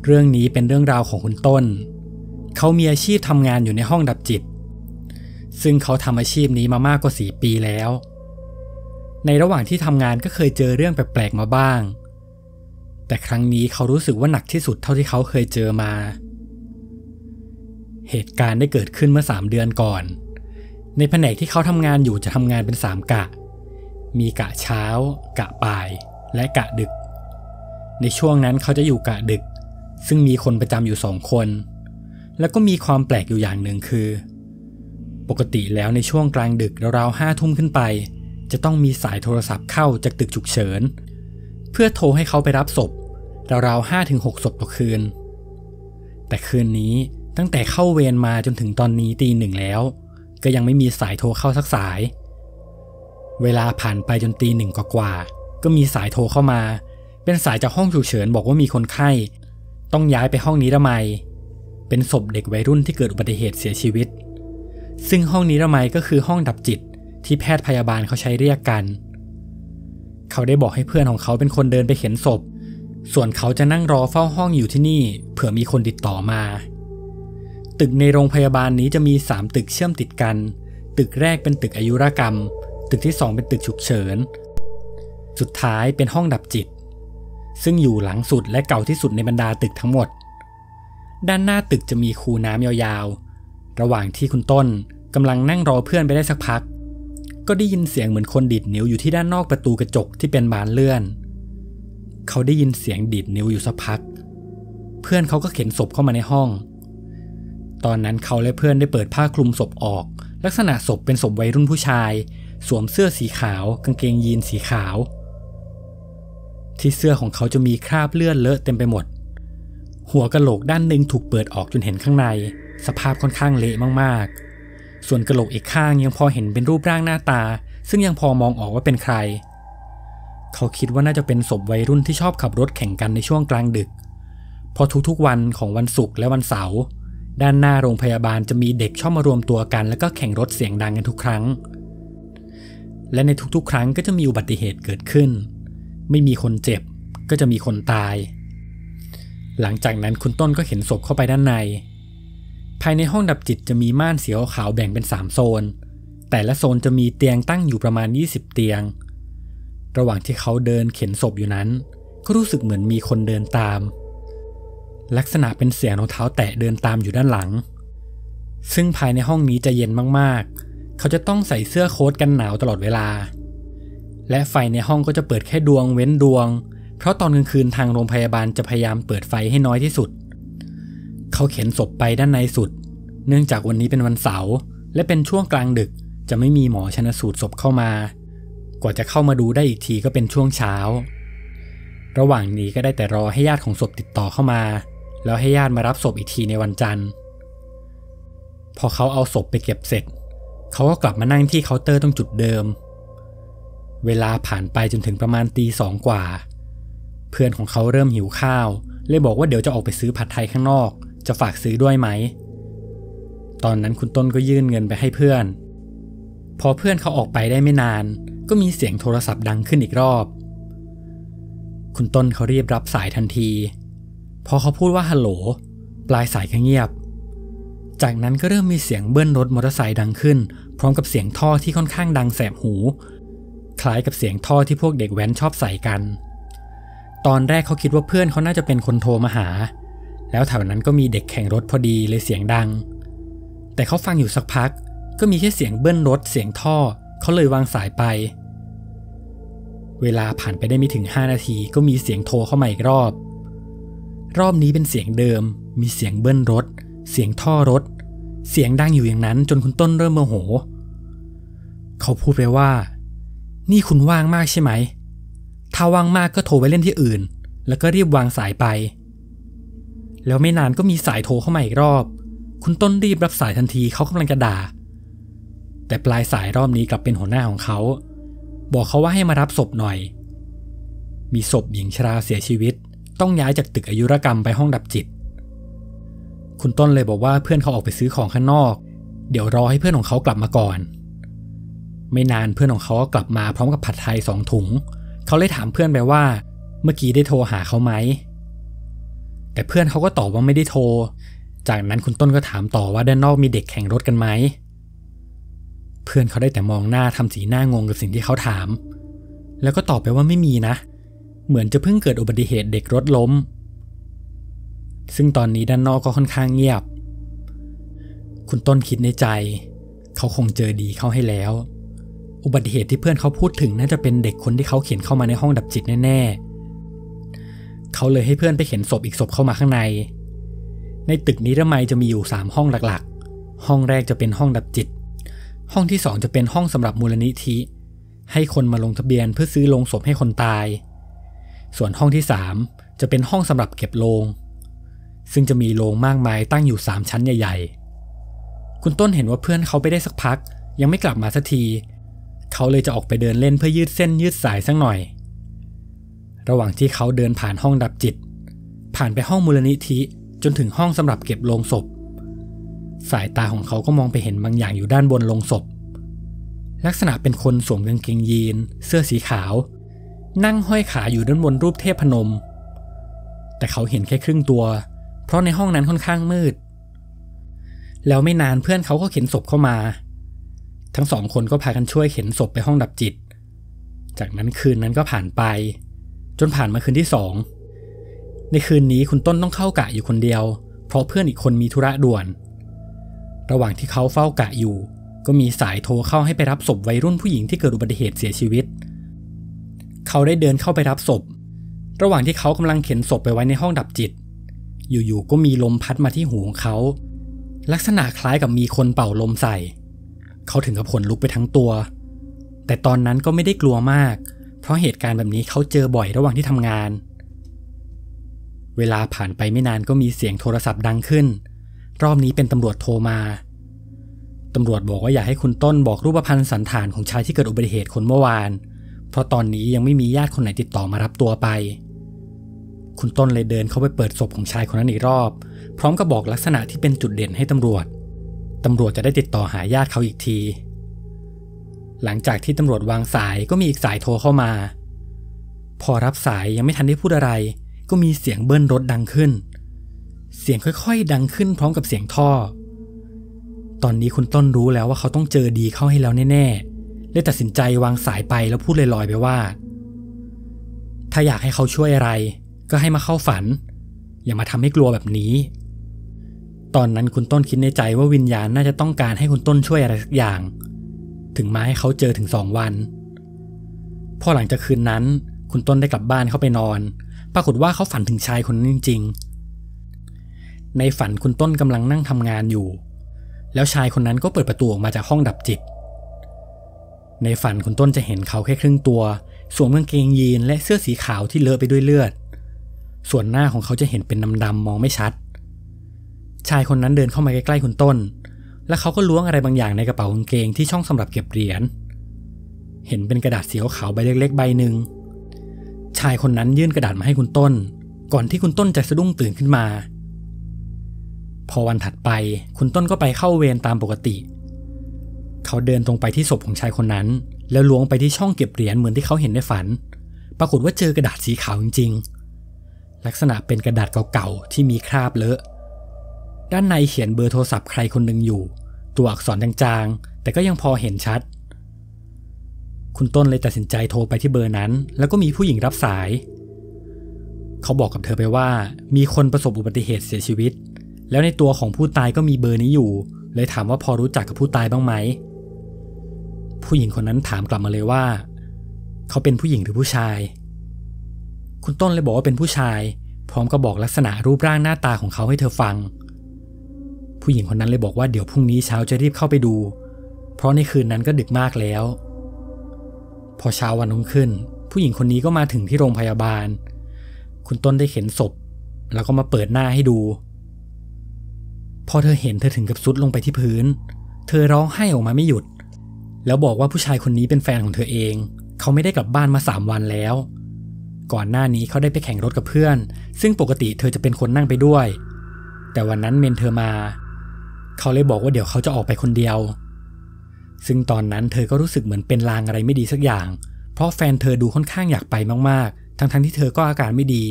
[SPEAKER 1] เรื่องนี้เป็นเรื่องราวของคุณต้นเขามีอาชีพทำงานอยู่ในห้องดับจิตซึ่งเขาทำอาชีพนี้มามากกว่า4 ปีแล้วในระหว่างที่ทำงานก็เคยเจอเรื่องแปลกๆมาบ้างแต่ครั้งนี้เขารู้สึกว่าหนักที่สุดเท่าที่เขาเคยเจอมาเหตุการณ์ได้เกิดขึ้นเมื่อ3 เดือนก่อนในแผนกที่เขาทำงานอยู่จะทำงานเป็น3 กะมีกะเช้ากะบ่ายและกะดึกในช่วงนั้นเขาจะอยู่กะดึกซึ่งมีคนประจำอยู่2 คนแล้วก็มีความแปลกอยู่อย่างหนึ่งคือปกติแล้วในช่วงกลางดึกราวๆ5 ทุ่มขึ้นไปจะต้องมีสายโทรศัพท์เข้าจากตึกฉุกเฉินเพื่อโทรให้เขาไปรับศพราวๆ5 ถึง 6 ศพต่อคืนแต่คืนนี้ตั้งแต่เข้าเวรมาจนถึงตอนนี้ตี 1แล้วก็ยังไม่มีสายโทรเข้าสักสายเวลาผ่านไปจนตี 1กว่าก็มีสายโทรเข้ามาเป็นสายจากห้องฉุกเฉินบอกว่ามีคนไข้ต้องย้ายไปห้องนิรมัยเป็นศพเด็กวัยรุ่นที่เกิดอุบัติเหตุเสียชีวิตซึ่งห้องนิรมัยก็คือห้องดับจิตที่แพทย์พยาบาลเขาใช้เรียกกันเขาได้บอกให้เพื่อนของเขาเป็นคนเดินไปเข็นศพส่วนเขาจะนั่งรอเฝ้าห้องอยู่ที่นี่เผื่อมีคนติดต่อมาตึกในโรงพยาบาลนี้จะมี3 ตึกเชื่อมติดกันตึกแรกเป็นตึกอายุรกรรมตึกที่2เป็นตึกฉุกเฉินสุดท้ายเป็นห้องดับจิตซึ่งอยู่หลังสุดและเก่าที่สุดในบรรดาตึกทั้งหมดด้านหน้าตึกจะมีคูน้ำยาวๆระหว่างที่คุณต้นกำลังนั่งรอเพื่อนไปได้สักพักก็ได้ยินเสียงเหมือนคนดีดนิ้วอยู่ที่ด้านนอกประตูกระจกที่เป็นบานเลื่อนเขาได้ยินเสียงดีดนิ้วอยู่สักพักเพื่อนเขาก็เข็นศพเข้ามาในห้องตอนนั้นเขาและเพื่อนได้เปิดผ้าคลุมศพออกลักษณะศพเป็นศพวัยรุ่นผู้ชายสวมเสื้อสีขาวกางเกงยีนสีขาวที่เสื้อของเขาจะมีคราบเลือดเลอะเต็มไปหมดหัวกะโหลกด้านหนึ่งถูกเปิดออกจนเห็นข้างในสภาพค่อนข้างเละมากๆส่วนกะโหลกอีกข้างยังพอเห็นเป็นรูปร่างหน้าตาซึ่งยังพอมองออกว่าเป็นใครเขาคิดว่าน่าจะเป็นศพวัยรุ่นที่ชอบขับรถแข่งกันในช่วงกลางดึกพอทุกๆวันของวันศุกร์และวันเสาร์ด้านหน้าโรงพยาบาลจะมีเด็กชอบมารวมตัวกันแล้วก็แข่งรถเสียงดังกันทุกครั้ง และในทุกๆครั้งก็จะมีอุบัติเหตุเกิดขึ้นไม่มีคนเจ็บก็จะมีคนตายหลังจากนั้นคุณต้นก็เข็นศพเข้าไปด้านในภายในห้องดับจิตจะมีม่านสีขาวแบ่งเป็น3โซนแต่ละโซนจะมีเตียงตั้งอยู่ประมาณ20เตียงระหว่างที่เขาเดินเข็นศพอยู่นั้นก็รู้สึกเหมือนมีคนเดินตามลักษณะเป็นเสียงรองเท้าแตะเดินตามอยู่ด้านหลังซึ่งภายในห้องนี้จะเย็นมากๆเขาจะต้องใส่เสื้อโค้ทกันหนาวตลอดเวลาและไฟในห้องก็จะเปิดแค่ดวงเว้นดวงเพราะตอนกลางคืนทางโรงพยาบาลจะพยายามเปิดไฟให้น้อยที่สุดเขาเข็นศพไปด้านในสุดเนื่องจากวันนี้เป็นวันเสาร์และเป็นช่วงกลางดึกจะไม่มีหมอชันสูตรศพเข้ามากว่าจะเข้ามาดูได้อีกทีก็เป็นช่วงเช้าระหว่างนี้ก็ได้แต่รอให้ญาติของศพติดต่อเข้ามาแล้วให้ญาติมารับศพอีกทีในวันจันทร์พอเขาเอาศพไปเก็บเสร็จเขาก็กลับมานั่งที่เคาน์เตอร์ตรงจุดเดิมเวลาผ่านไปจนถึงประมาณตี 2กว่าเพื่อนของเขาเริ่มหิวข้าวเลยบอกว่าเดี๋ยวจะออกไปซื้อผัดไทยข้างนอกจะฝากซื้อด้วยไหมตอนนั้นคุณต้นก็ยื่นเงินไปให้เพื่อนพอเพื่อนเขาออกไปได้ไม่นานก็มีเสียงโทรศัพท์ดังขึ้นอีกรอบคุณต้นเขารีบรับสายทันทีพอเขาพูดว่าฮัลโหลปลายสายก็เงียบจากนั้นก็เริ่มมีเสียงเบิ้ลรถมอเตอร์ไซค์ดังขึ้นพร้อมกับเสียงท่อที่ค่อนข้างดังแสบหูคล้ายกับเสียงท่อที่พวกเด็กแว้นชอบใส่กันตอนแรกเขาคิดว่าเพื่อนเขาน่าจะเป็นคนโทรมาหาแล้วแถวนั้นก็มีเด็กแข่งรถพอดีเลยเสียงดังแต่เขาฟังอยู่สักพักก็มีแค่เสียงเบิ้ลรถเสียงท่อเขาเลยวางสายไปเวลาผ่านไปได้ไม่ถึง5นาทีก็มีเสียงโทรเข้ามาอีกรอบนี้เป็นเสียงเดิมมีเสียงเบิ้ลรถเสียงท่อรถเสียงดังอยู่อย่างนั้นจนคุณต้นเริ่มโมโหเขาพูดไปว่านี่คุณว่างมากใช่ไหมถ้าว่างมากก็โทรไปเล่นที่อื่นแล้วก็รีบวางสายไปแล้วไม่นานก็มีสายโทรเข้ามาอีกรอบคุณต้นรีบรับสายทันทีเขากำลังจะด่าแต่ปลายสายรอบนี้กลับเป็นหัวหน้าของเขาบอกเขาว่าให้มารับศพหน่อยมีศพหญิงชราเสียชีวิตต้องย้ายจากตึกอายุรกรรมไปห้องดับจิตคุณต้นเลยบอกว่าเพื่อนเขาออกไปซื้อของข้างนอกเดี๋ยวรอให้เพื่อนของเขากลับมาก่อนไม่นานเพื่อนของเขาก็กลับมาพร้อมกับผัดไทย2ถุงเขาเลยถามเพื่อนไปว่าเมื่อกี้ได้โทรหาเขาไหมแต่เพื่อนเขาก็ตอบว่าไม่ได้โทรจากนั้นคุณต้นก็ถามต่อว่าด้านนอกมีเด็กแข่งรถกันไหมเพื่อนเขาได้แต่มองหน้าทำสีหน้างงกับสิ่งที่เขาถามแล้วก็ตอบไปว่าไม่มีนะเหมือนจะเพิ่งเกิดอุบัติเหตุเด็กรถล้มซึ่งตอนนี้ด้านนอกก็ค่อนข้างเงียบคุณต้นคิดในใจเขาคงเจอดีเข้าให้แล้วอุบัติเหตุที่เพื่อนเขาพูดถึงน่าจะเป็นเด็กคนที่เขาเข็นเข้ามาในห้องดับจิตแน่ๆเขาเลยให้เพื่อนไปเข็นศพอีกศพเข้ามาข้างในตึกนิรมัยจะมีอยู่3ห้องหลักๆห้องแรกจะเป็นห้องดับจิตห้องที่2จะเป็นห้องสำหรับมูลนิธิให้คนมาลงทะเบียนเพื่อซื้อโลงศพให้คนตายส่วนห้องที่3จะเป็นห้องสำหรับเก็บโลงซึ่งจะมีโลงมากมายตั้งอยู่3ชั้นใหญ่ๆคุณต้นเห็นว่าเพื่อนเขาไปได้สักพักยังไม่กลับมาสักทีเขาเลยจะออกไปเดินเล่นเพื่อยืดเส้นยืดสายสักหน่อยระหว่างที่เขาเดินผ่านห้องดับจิตผ่านไปห้องมูลนิธิจนถึงห้องสำหรับเก็บโลงศพสายตาของเขาก็มองไปเห็นบางอย่างอยู่ด้านบนโลงศพลักษณะเป็นคนสวมกางเกงยีนเสื้อสีขาวนั่งห้อยขาอยู่ด้านบนรูปเทพพนมแต่เขาเห็นแค่ครึ่งตัวเพราะในห้องนั้นค่อนข้างมืดแล้วไม่นานเพื่อนเขาก็เข็นศพเข้ามาทั้ง2คนก็พากันช่วยเข็นศพไปห้องดับจิตจากนั้นคืนนั้นก็ผ่านไปจนผ่านมาคืนที่2ในคืนนี้คุณต้นต้องเข้ากะอยู่คนเดียวเพราะเพื่อนอีกคนมีธุระด่วนระหว่างที่เขาเฝ้ากะอยู่ก็มีสายโทรเข้าให้ไปรับศพวัยรุ่นผู้หญิงที่เกิดอุบัติเหตุเสียชีวิตเขาได้เดินเข้าไปรับศพระหว่างที่เขากำลังเข็นศพไปไว้ในห้องดับจิตอยู่ๆก็มีลมพัดมาที่หูของเขาลักษณะคล้ายกับมีคนเป่าลมใส่เขาถึงกับขนลุกไปทั้งตัวแต่ตอนนั้นก็ไม่ได้กลัวมากเพราะเหตุการณ์แบบนี้เขาเจอบ่อยระหว่างที่ทำงานเวลาผ่านไปไม่นานก็มีเสียงโทรศัพท์ดังขึ้นรอบนี้เป็นตำรวจโทรมาตำรวจบอกว่าอยากให้คุณต้นบอกรูปพรรณสันฐานของชายที่เกิดอุบัติเหตุคนเมื่อวานเพราะตอนนี้ยังไม่มีญาติคนไหนติดต่อมารับตัวไปคุณต้นเลยเดินเข้าไปเปิดศพของชายคนนั้นอีกรอบพร้อมกับบอกลักษณะที่เป็นจุดเด่นให้ตำรวจจะได้ติดต่อหาญาติเขาอีกที หลังจากที่ตำรวจวางสายก็มีอีกสายโทรเข้ามาพอรับสายยังไม่ทันได้พูดอะไรก็มีเสียงเบิ้ลรถดังขึ้นเสียงค่อยๆดังขึ้นพร้อมกับเสียงท่อตอนนี้คุณต้นรู้แล้วว่าเขาต้องเจอดีเข้าให้แล้วแน่ๆเลยตัดสินใจวางสายไปแล้วพูดลอยๆไปว่าถ้าอยากให้เขาช่วยอะไรก็ให้มาเข้าฝันอย่ามาทำให้กลัวแบบนี้ตอนนั้นคุณต้นคิดในใจว่าวิญญาณน่าจะต้องการให้คุณต้นช่วยอะไรสักอย่างถึงมาให้เขาเจอถึง2 วันพอหลังจากคืนนั้นคุณต้นได้กลับบ้านเข้าไปนอนปรากฏว่าเขาฝันถึงชายคนนั้นจริงๆในฝันคุณต้นกำลังนั่งทำงานอยู่แล้วชายคนนั้นก็เปิดประตูออกมาจากห้องดับจิตในฝันคุณต้นจะเห็นเขาแค่ครึ่งตัวสวมกางเกงยีนและเสื้อสีขาวที่เลอะไปด้วยเลือดส่วนหน้าของเขาจะเห็นเป็นดำๆมองไม่ชัดชายคนนั้นเดินเข้ามาใกล้ๆคุณต้นและเขาก็ล้วงอะไรบางอย่างในกระเป๋ากางเกงที่ช่องสำหรับเก็บเหรียญเห็นเป็นกระดาษสีขาวใบเล็กๆใบหนึ่งชายคนนั้นยื่นกระดาษมาให้คุณต้นก่อนที่คุณต้นจะสะดุ้งตื่นขึ้นมาพอวันถัดไปคุณต้นก็ไปเข้าเวรตามปกติเขาเดินตรงไปที่ศพของชายคนนั้นแล้วล้วงไปที่ช่องเก็บเหรียญเหมือนที่เขาเห็นในฝันปรากฏว่าเจอกระดาษสีขาวจริงๆลักษณะเป็นกระดาษเก่าๆที่มีคราบเลอะด้านในเขียนเบอร์โทรศัพท์ใครคนหนึ่งอยู่ตัวอักษรจางๆแต่ก็ยังพอเห็นชัดคุณต้นเลยตัดสินใจโทรไปที่เบอร์นั้นแล้วก็มีผู้หญิงรับสายเขาบอกกับเธอไปว่ามีคนประสบอุบัติเหตุเสียชีวิตแล้วในตัวของผู้ตายก็มีเบอร์นี้อยู่เลยถามว่าพอรู้จักกับผู้ตายบ้างไหมผู้หญิงคนนั้นถามกลับมาเลยว่าเขาเป็นผู้หญิงหรือผู้ชายคุณต้นเลยบอกว่าเป็นผู้ชายพร้อมกับบอกลักษณะรูปร่างหน้าตาของเขาให้เธอฟังผู้หญิงคนนั้นเลยบอกว่าเดี๋ยวพรุ่งนี้เช้าจะรีบเข้าไปดูเพราะในคืนนั้นก็ดึกมากแล้วพอเช้าวันรุ่งขึ้นผู้หญิงคนนี้ก็มาถึงที่โรงพยาบาลคุณต้นได้เห็นศพแล้วก็มาเปิดหน้าให้ดูพอเธอเห็นเธอถึงกับซุดลงไปที่พื้นเธอร้องไห้ออกมาไม่หยุดแล้วบอกว่าผู้ชายคนนี้เป็นแฟนของเธอเองเขาไม่ได้กลับบ้านมา3 วันแล้วก่อนหน้านี้เขาได้ไปแข่งรถกับเพื่อนซึ่งปกติเธอจะเป็นคนนั่งไปด้วยแต่วันนั้นเมนเธอมาเขาเลยบอกว่าเดี๋ยวเขาจะออกไปคนเดียวซึ่งตอนนั้นเธอก็รู้สึกเหมือนเป็นลางอะไรไม่ดีสักอย่างเพราะแฟนเธอดูค่อนข้างอยากไปมากๆทั้งที่เธอก็อาการไม่ดี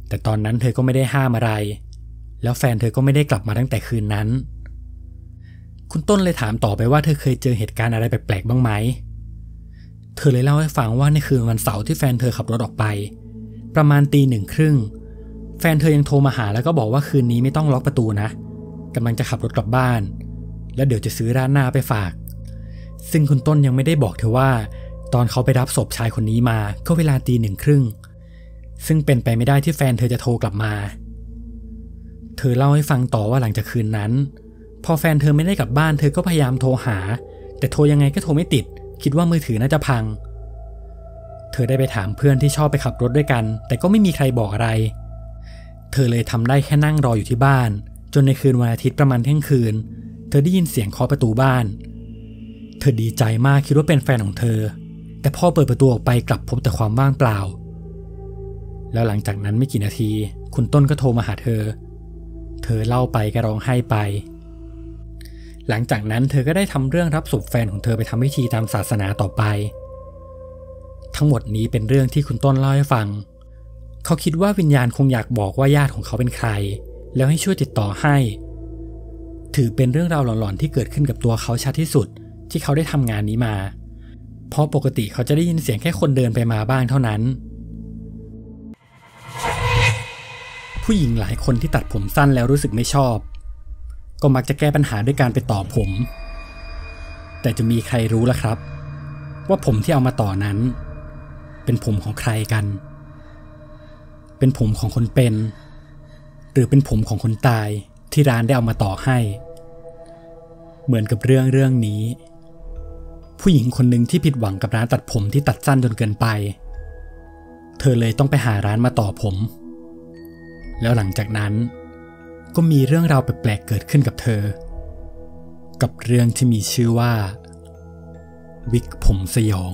[SPEAKER 1] แต่ตอนนั้นเธอก็ไม่ได้ห้ามอะไรแล้วแฟนเธอก็ไม่ได้กลับมาตั้งแต่คืนนั้นคุณต้นเลยถามต่อไปว่าเธอเคยเจอเหตุการณ์อะไรแปลกๆบ้างไหมเธอเลยเล่าให้ฟังว่าในคืนวันเสาร์ที่แฟนเธอขับรถออกไปประมาณ 1:30 น.แฟนเธอยังโทรมาหาแล้วก็บอกว่าคืนนี้ไม่ต้องล็อกประตูนะกำลังจะขับรถกลับบ้านแล้วเดี๋ยวจะซื้อราดหน้าไปฝากซึ่งคุณต้นยังไม่ได้บอกเธอว่าตอนเขาไปรับศพชายคนนี้มาก็เวลา 1:30 น.ซึ่งเป็นไปไม่ได้ที่แฟนเธอจะโทรกลับมาเธอเล่าให้ฟังต่อว่าหลังจากคืนนั้นพอแฟนเธอไม่ได้กลับบ้านเธอก็พยายามโทรหาแต่โทรยังไงก็โทรไม่ติดคิดว่ามือถือน่าจะพังเธอได้ไปถามเพื่อนที่ชอบไปขับรถด้วยกันแต่ก็ไม่มีใครบอกอะไรเธอเลยทำได้แค่นั่งรออยู่ที่บ้านจนในคืนวันอาทิตย์ประมาณเที่ยงคืนเธอได้ยินเสียงเคาะประตูบ้านเธอดีใจมากคิดว่าเป็นแฟนของเธอแต่พอเปิดประตูออกไปกลับพบแต่ความว่างเปล่าแล้วหลังจากนั้นไม่กี่นาทีคุณต้นก็โทรมาหาเธอเล่าไปก็ร้องไห้ไปหลังจากนั้นเธอก็ได้ทำเรื่องรับศพแฟนของเธอไปทำพิธีตามศาสนาต่อไปทั้งหมดนี้เป็นเรื่องที่คุณต้นเล่าให้ฟังเขาคิดว่าวิญญาณคงอยากบอกว่าญาติของเขาเป็นใครแล้วให้ช่วยติดต่อให้ถือเป็นเรื่องราวหลอนๆที่เกิดขึ้นกับตัวเขาชัดที่สุดที่เขาได้ทำงานนี้มาเพราะปกติเขาจะได้ยินเสียงแค่คนเดินไปมาบ้างเท่านั้นผู้หญิงหลายคนที่ตัดผมสั้นแล้วรู้สึกไม่ชอบก็มักจะแก้ปัญหาด้วยการไปต่อผมแต่จะมีใครรู้ล่ะครับว่าผมที่เอามาต่อนั้นเป็นผมของใครกันเป็นผมของคนเป็นหรือเป็นผมของคนตายที่ร้านได้เอามาต่อให้เหมือนกับเรื่องนี้ผู้หญิงคนหนึ่งที่ผิดหวังกับร้านตัดผมที่ตัดสั้นจนเกินไปเธอเลยต้องไปหาร้านมาต่อผมแล้วหลังจากนั้นก็มีเรื่องราวแปลกๆเกิดขึ้นกับเธอกับเรื่องที่มีชื่อว่าวิกผมสยอง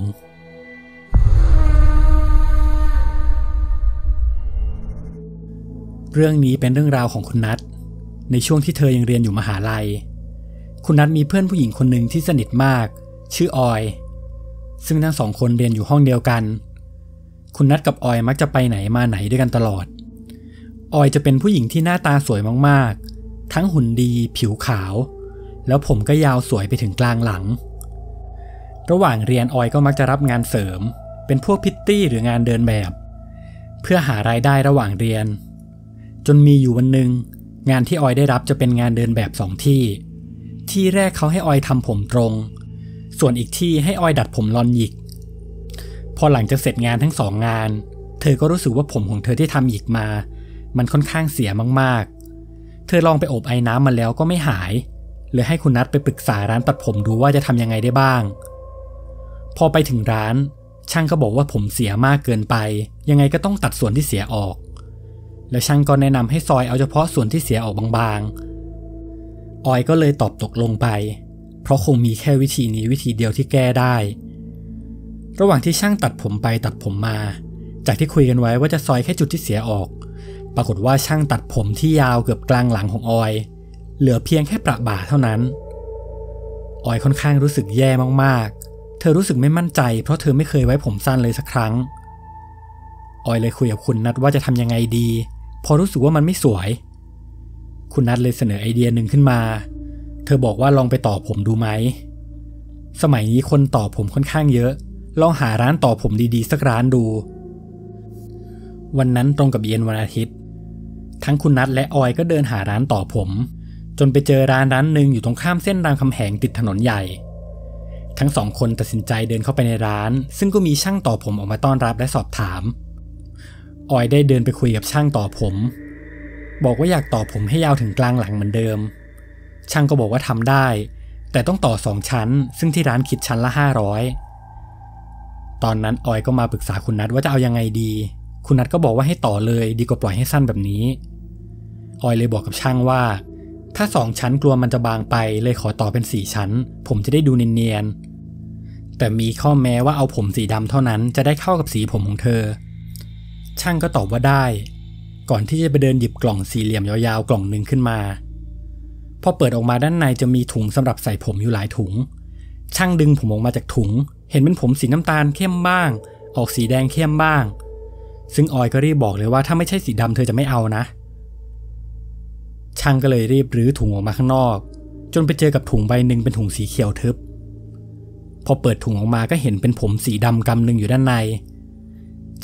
[SPEAKER 1] เรื่องนี้เป็นเรื่องราวของคุณนัทในช่วงที่เธอยังเรียนอยู่มหาลัยคุณนัทมีเพื่อนผู้หญิงคนหนึ่งที่สนิทมาก ชื่อออยซึ่งทั้งสองคนเรียนอยู่ห้องเดียวกันคุณนัทกับออยมักจะไปไหนมาไหนด้วยกันตลอดออยจะเป็นผู้หญิงที่หน้าตาสวยมากๆทั้งหุ่นดีผิวขาวแล้วผมก็ยาวสวยไปถึงกลางหลังระหว่างเรียนออยก็มักจะรับงานเสริมเป็นพวกพิตตี้หรืองานเดินแบบเพื่อหารายได้ระหว่างเรียนจนมีอยู่วันหนึ่งงานที่ออยได้รับจะเป็นงานเดินแบบ2ที่แรกเขาให้ออยทำผมตรงส่วนอีกที่ให้ออยดัดผมลอนหยิกพอหลังจากเสร็จงานทั้ง2งานเธอก็รู้สึกว่าผมของเธอที่ทำหยิกมามันค่อนข้างเสียมากๆเธอลองไปอบไอ้น้ำมาแล้วก็ไม่หายเลยให้คุณนัทไปปรึกษาร้านตัดผมดูว่าจะทำยังไงได้บ้างพอไปถึงร้านช่างก็บอกว่าผมเสียมากเกินไปยังไงก็ต้องตัดส่วนที่เสียออกแล้วช่างก็แนะนำให้ซอยเอาเฉพาะส่วนที่เสียออกบางๆออยก็เลยตอบตกลงไปเพราะคงมีแค่วิธีนี้วิธีเดียวที่แก้ได้ระหว่างที่ช่างตัดผมไปตัดผมมาจากที่คุยกันไว้ว่าจะซอยแค่จุดที่เสียออกปรากฏว่าช่างตัดผมที่ยาวเกือบกลางหลังของออยเหลือเพียงแค่ประบ่าเท่านั้นออยค่อนข้างรู้สึกแย่มากๆเธอรู้สึกไม่มั่นใจเพราะเธอไม่เคยไว้ผมสั้นเลยสักครั้งออยเลยคุยกับคุณนัทว่าจะทำยังไงดีพอรู้สึกว่ามันไม่สวยคุณนัทเลยเสนอไอเดียหนึ่งขึ้นมาเธอบอกว่าลองไปต่อผมดูไหมสมัยนี้คนต่อผมค่อนข้างเยอะลองหาร้านต่อผมดีๆสักร้านดูวันนั้นตรงกับเย็นวันอาทิตย์ทั้งคุณนัทและออยก็เดินหาร้านต่อผมจนไปเจอร้านหนึ่งอยู่ตรงข้ามเส้นรามคำแหงติดถนนใหญ่ทั้ง2คนตัดสินใจเดินเข้าไปในร้านซึ่งก็มีช่างต่อผมออกมาต้อนรับและสอบถามออยได้เดินไปคุยกับช่างต่อผมบอกว่าอยากต่อผมให้ยาวถึงกลางหลังเหมือนเดิมช่างก็บอกว่าทำได้แต่ต้องต่อ2ชั้นซึ่งที่ร้านคิดชั้นละ500ตอนนั้นออยก็มาปรึกษาคุณนัทว่าจะเอายังไงดีคุณนัทก็บอกว่าให้ต่อเลยดีกว่าปล่อยให้สั้นแบบนี้ออยเลยบอกกับช่างว่าถ้า2ชั้นกลัวมันจะบางไปเลยขอต่อเป็น4ชั้นผมจะได้ดูเนียนๆแต่มีข้อแม้ว่าเอาผมสีดำเท่านั้นจะได้เข้ากับสีผมของเธอช่างก็ตอบว่าได้ก่อนที่จะไปเดินหยิบกล่องสี่เหลี่ยมยาวๆกล่องหนึ่งขึ้นมาพอเปิดออกมาด้านในจะมีถุงสำหรับใส่ผมอยู่หลายถุงช่างดึงผมออกมาจากถุงเห็นเป็นผมสีน้ำตาลเข้มบ้างออกสีแดงเข้มบ้างซึ่งออยก็รีบบอกเลยว่าถ้าไม่ใช่สีดำเธอจะไม่เอานะช่างก็เลยรีบรื้อถุงออกมาข้างนอกจนไปเจอกับถุงใบหนึ่งเป็นถุงสีเขียวทึบพอเปิดถุงออกมาก็เห็นเป็นผมสีดำกำหนึ่งอยู่ด้านใน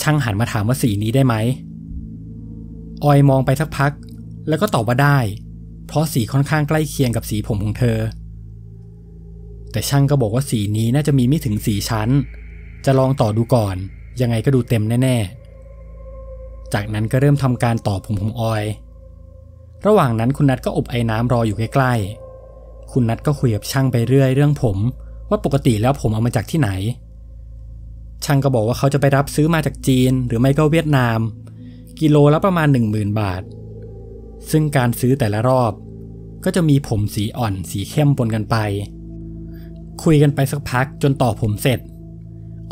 [SPEAKER 1] ช่างหันมาถามว่าสีนี้ได้ไหมออยมองไปสักพักแล้วก็ตอบว่าได้เพราะสีค่อนข้างใกล้เคียงกับสีผมของเธอแต่ช่างก็บอกว่าสีนี้น่าจะมีไม่ถึง4ชั้นจะลองต่อดูก่อนยังไงก็ดูเต็มแน่ๆจากนั้นก็เริ่มทำการต่อผมของออยระหว่างนั้นคุณนัทก็อบไอ้น้ำรออยู่ใกล้ๆคุณนัทก็คุยกับช่างไปเรื่อยเรื่องผมว่าปกติแล้วผมเอามาจากที่ไหนช่างก็บอกว่าเขาจะไปรับซื้อมาจากจีนหรือไม่ก็เวียดนามกิโลละประมาณ 10,000 บาทซึ่งการซื้อแต่ละรอบก็จะมีผมสีอ่อนสีเข้มปนกันไปคุยกันไปสักพักจนต่อผมเสร็จ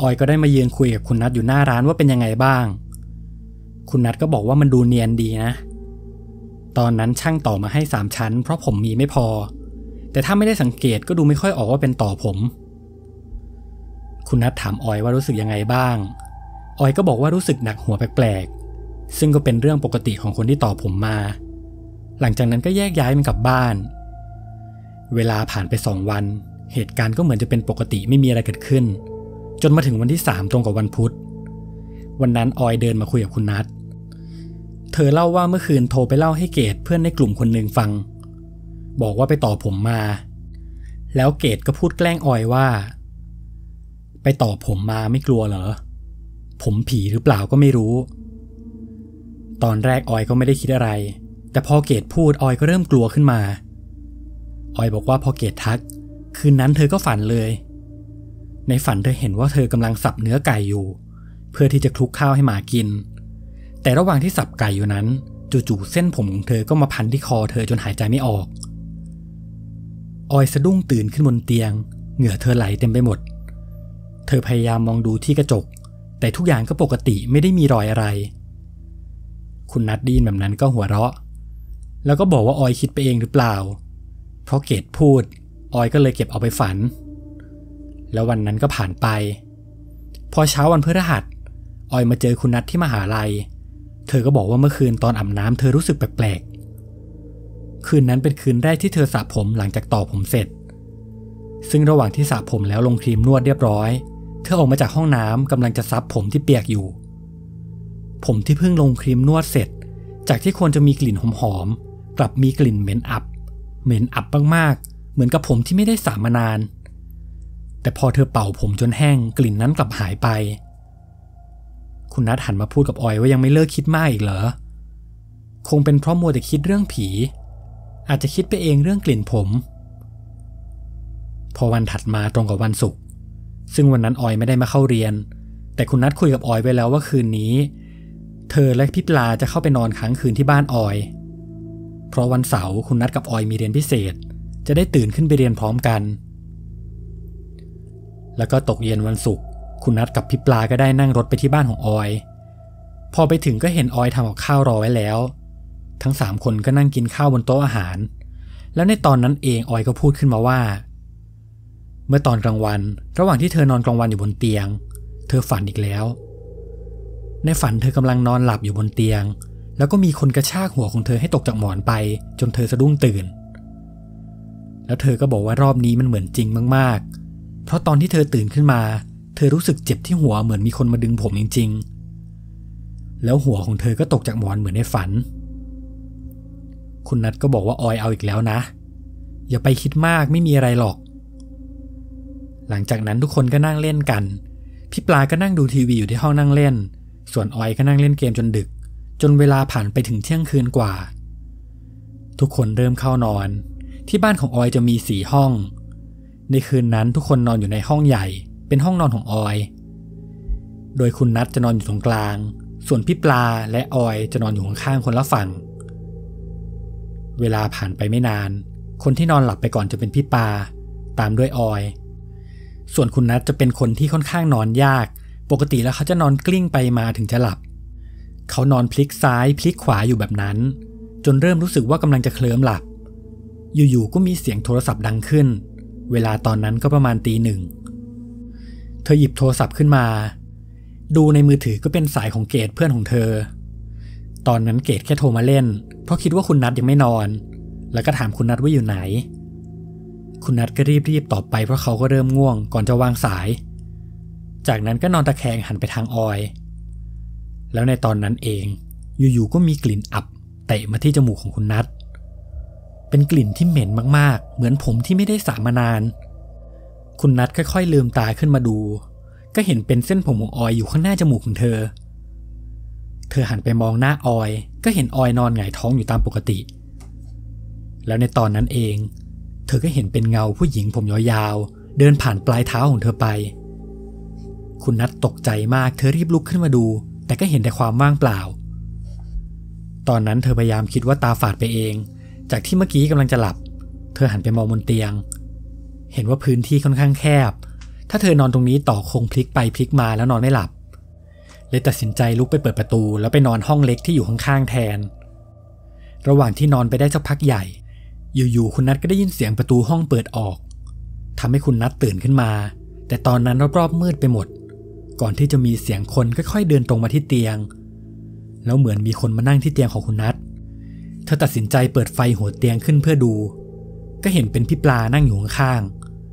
[SPEAKER 1] ออยก็ได้มายืนคุยกับคุณนัทอยู่หน้าร้านว่าเป็นยังไงบ้างคุณนัทก็บอกว่ามันดูเนียนดีนะตอนนั้นช่างต่อมาให้3ชั้นเพราะผมมีไม่พอแต่ถ้าไม่ได้สังเกตก็ดูไม่ค่อยออกว่าเป็นต่อผมคุณนัทถามออยว่ารู้สึกยังไงบ้างออยก็บอกว่ารู้สึกหนักหัวแปลกๆซึ่งก็เป็นเรื่องปกติของคนที่ต่อผมมาหลังจากนั้นก็แยกย้ายกันกลับบ้านเวลาผ่านไป2 วันเหตุการณ์ก็เหมือนจะเป็นปกติไม่มีอะไรเกิดขึ้นจนมาถึงวันที่3ตรงกับวันพุธวันนั้นออยเดินมาคุยกับคุณนัทเธอเล่าว่าเมื่อคืนโทรไปเล่าให้เกดเพื่อนในกลุ่มคนหนึ่งฟังบอกว่าไปต่อผมมาแล้วเกดก็พูดแกล้งออยว่าไปต่อผมมาไม่กลัวเหรอผมผีหรือเปล่าก็ไม่รู้ตอนแรกออยก็ไม่ได้คิดอะไรแต่พอเกดพูดออยก็เริ่มกลัวขึ้นมาออยบอกว่าพอเกดทักคืนนั้นเธอก็ฝันเลยในฝันเธอเห็นว่าเธอกำลังสับเนื้อไก่อยู่เพื่อที่จะคลุกข้าวให้หมากินแต่ระหว่างที่สับไก่อยู่นั้นจู่ๆเส้นผมของเธอก็มาพันที่คอเธอจนหายใจไม่ออกออยสะดุ้งตื่นขึ้นบนเตียงเหงื่อเธอไหลเต็มไปหมดเธอพยายามมองดูที่กระจกแต่ทุกอย่างก็ปกติไม่ได้มีรอยอะไรคุณนัทได้ยินแบบนั้นก็หัวเราะแล้วก็บอกว่าออยคิดไปเองหรือเปล่าเพราะเกดพูดออยก็เลยเก็บเอาไปฝัน แล้ววันนั้นก็ผ่านไปพอเช้าวันพฤหัสออยมาเจอคุณนัทที่มหาลัยเธอก็บอกว่าเมื่อคืนตอนอาบน้ำเธอรู้สึกแปลกๆคืนนั้นเป็นคืนแรกที่เธอสระผมหลังจากต่อผมเสร็จซึ่งระหว่างที่สระผมแล้วลงครีมนวดเรียบร้อยเธอออกมาจากห้องน้ำกำลังจะซับผมที่เปียกอยู่ผมที่เพิ่งลงครีมนวดเสร็จจากที่ควรจะมีกลิ่นหอมๆกลับมีกลิ่นเหม็นอับมากๆเหมือนกับผมที่ไม่ได้สระมานานแต่พอเธอเป่าผมจนแห้งกลิ่นนั้นกลับหายไปคุณนัทหันมาพูดกับออยว่ายังไม่เลิกคิดมากอีกเหรอคงเป็นเพราะมัวแต่คิดเรื่องผีอาจจะคิดไปเองเรื่องกลิ่นผมพอวันถัดมาตรงกับวันศุกร์ซึ่งวันนั้นออยไม่ได้มาเข้าเรียนแต่คุณนัทคุยกับออยไว้แล้วว่าคืนนี้เธอและพี่ปลาจะเข้าไปนอนค้างคืนที่บ้านออยเพราะวันเสาร์คุณนัทกับออยมีเรียนพิเศษจะได้ตื่นขึ้นไปเรียนพร้อมกันแล้วก็ตกเย็นวันศุกร์คุณนัทกับพี่ปลาก็ได้นั่งรถไปที่บ้านของออยพอไปถึงก็เห็นออยทำกับข้าวรอไว้แล้วทั้ง3คนก็นั่งกินข้าวบนโต๊ะอาหารแล้วในตอนนั้นเองออยก็พูดขึ้นมาว่าเมื่อตอนกลางวันระหว่างที่เธอนอนกลางวันอยู่บนเตียงเธอฝันอีกแล้วในฝันเธอกำลังนอนหลับอยู่บนเตียงแล้วก็มีคนกระชากหัวของเธอให้ตกจากหมอนไปจนเธอสะดุ้งตื่นแล้วเธอก็บอกว่ารอบนี้มันเหมือนจริงมากๆเพราะตอนที่เธอตื่นขึ้นมาเธอรู้สึกเจ็บที่หัวเหมือนมีคนมาดึงผมจริงๆแล้วหัวของเธอก็ตกจากหมอนเหมือนในฝันคุณนัทก็บอกว่าออยเอาอีกแล้วนะอย่าไปคิดมากไม่มีอะไรหรอกหลังจากนั้นทุกคนก็นั่งเล่นกันพี่ปลาก็นั่งดูทีวีอยู่ที่ห้องนั่งเล่นส่วนออยก็นั่งเล่นเกมจนดึกจนเวลาผ่านไปถึงเที่ยงคืนกว่าทุกคนเริ่มเข้านอนที่บ้านของออยจะมี4 ห้องในคืนนั้นทุกคนนอนอยู่ในห้องใหญ่เป็นห้องนอนของออยโดยคุณนัทจะนอนอยู่ตรงกลางส่วนพี่ปลาและออยจะนอนอยู่ข้างๆคนละฝั่งเวลาผ่านไปไม่นานคนที่นอนหลับไปก่อนจะเป็นพี่ปลาตามด้วยออยส่วนคุณนัทจะเป็นคนที่ค่อนข้างนอนยากปกติแล้วเขาจะนอนกลิ้งไปมาถึงจะหลับเขานอนพลิกซ้ายพลิกขวาอยู่แบบนั้นจนเริ่มรู้สึกว่ากำลังจะเคลิ้มหลับอยู่ๆก็มีเสียงโทรศัพท์ดังขึ้นเวลาตอนนั้นก็ประมาณตี 1เธอหยิบโทรศัพท์ขึ้นมาดูในมือถือก็เป็นสายของเกดเพื่อนของเธอตอนนั้นเกดแค่โทรมาเล่นเพราะคิดว่าคุณนัทยังไม่นอนแล้วก็ถามคุณนัทว่าอยู่ไหนคุณนัทก็รีบตอบไปเพราะเขาก็เริ่มง่วงก่อนจะวางสายจากนั้นก็นอนตะแคงหันไปทางออยแล้วในตอนนั้นเองอยู่ๆก็มีกลิ่นอับเตะมาที่จมูกของคุณนัทเป็นกลิ่นที่เหม็นมากๆเหมือนผมที่ไม่ได้สระมานานคุณนัทค่อยๆลืมตาขึ้นมาดูก็เห็นเป็นเส้นผมของออยอยู่ข้างหน้าจมูกของเธอหันไปมองหน้าออยก็เห็นออยนอนหงายท้องอยู่ตามปกติแล้วในตอนนั้นเองเธอก็เห็นเป็นเงาผู้หญิงผมยาวๆเดินผ่านปลายเท้าของเธอไปคุณนัทตกใจมากเธอรีบลุกขึ้นมาดูแต่ก็เห็นแต่ความว่างเปล่าตอนนั้นเธอพยายามคิดว่าตาฝาดไปเองจากที่เมื่อกี้กำลังจะหลับเธอหันไปมองบนเตียงเห็นว่าพื้นที่ค่อนข้างแคบถ้าเธอนอนตรงนี้ต่อคงพลิกไปพลิกมาแล้วนอนไม่หลับเลยตัดสินใจลุกไปเปิดประตูแล้วไปนอนห้องเล็กที่อยู่ข้างๆแทนระหว่างที่นอนไปได้สักพักใหญ่อยู่ๆคุณนัทก็ได้ยินเสียงประตูห้องเปิดออกทำให้คุณนัทตื่นขึ้นมาแต่ตอนนั้นรอบๆมืดไปหมดก่อนที่จะมีเสียงคนค่อยๆเดินตรงมาที่เตียงแล้วเหมือนมีคนมานั่งที่เตียงของคุณนัทเธอตัดสินใจเปิดไฟหัวเตียงขึ้นเพื่อดูก็เห็นเป็นพี่ปลานั่งอยู่ข้าง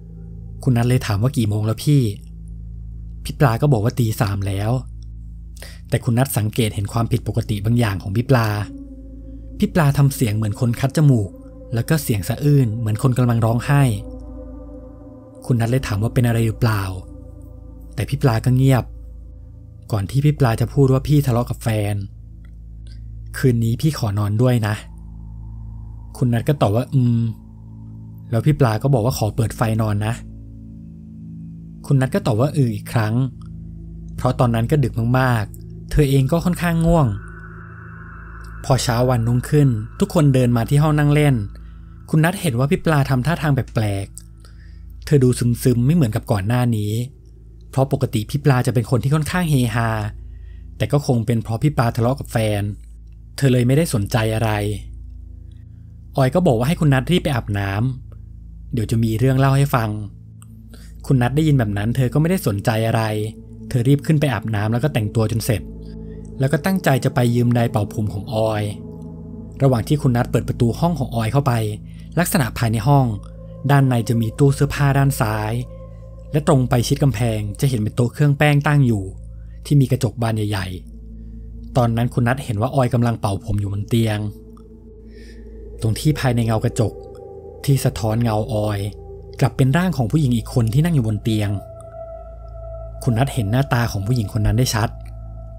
[SPEAKER 1] ๆคุณนัทเลยถามว่ากี่โมงแล้วพี่ปลาก็บอกว่าตี 3แล้วแต่คุณนัทสังเกตเห็นความผิดปกติบางอย่างของพี่ปลาทำเสียงเหมือนคนคัดจมูกแล้วก็เสียงสะอื้นเหมือนคนกำลังร้องไห้คุณนัทเลยถามว่าเป็นอะไรหรือเปล่าแต่พี่ปลาก็เงียบก่อนที่พี่ปลาจะพูดว่าพี่ทะเลาะกับแฟนคืนนี้พี่ขอนอนด้วยนะคุณนัทก็ตอบว่าแล้วพี่ปลาก็บอกว่าขอเปิดไฟนอนนะคุณนัทก็ตอบว่าอีกครั้งเพราะตอนนั้นก็ดึกมากๆเธอเองก็ค่อนข้างง่วงพอเช้าวันรุ่งขึ้นทุกคนเดินมาที่ห้องนั่งเล่นคุณนัทเห็นว่าพี่ปลาทำท่าทางแปลกๆเธอดูซึมๆไม่เหมือนกับก่อนหน้านี้เพราะปกติพี่ปลาจะเป็นคนที่ค่อนข้างเฮฮาแต่ก็คงเป็นเพราะพี่ปลาทะเลาะกับแฟนเธอเลยไม่ได้สนใจอะไรออยก็บอกว่าให้คุณนัทรีบไปอาบน้ำเดี๋ยวจะมีเรื่องเล่าให้ฟัง คุณนัทได้ยินแบบนั้นเธอก็ไม่ได้สนใจอะไรเธอรีบขึ้นไปอาบน้ำแล้วก็แต่งตัวจนเสร็จแล้วก็ตั้งใจจะไปยืมไดร์เป่าผมของออยระหว่างที่คุณนัทเปิดประตูห้องของออยเข้าไปลักษณะภายในห้องด้านในจะมีตู้เสื้อผ้าด้านซ้ายและตรงไปชิดกำแพงจะเห็นเป็นโต๊ะเครื่องแป้งตั้งอยู่ที่มีกระจกบานใหญ่ๆตอนนั้นคุณนัทเห็นว่าออยกำลังเป่าผมอยู่บนเตียงตรงที่ภายในเงากระจกที่สะท้อนเงาออยกลับเป็นร่างของผู้หญิงอีกคนที่นั่งอยู่บนเตียงคุณนัทเห็นหน้าตาของผู้หญิงคนนั้นได้ชัด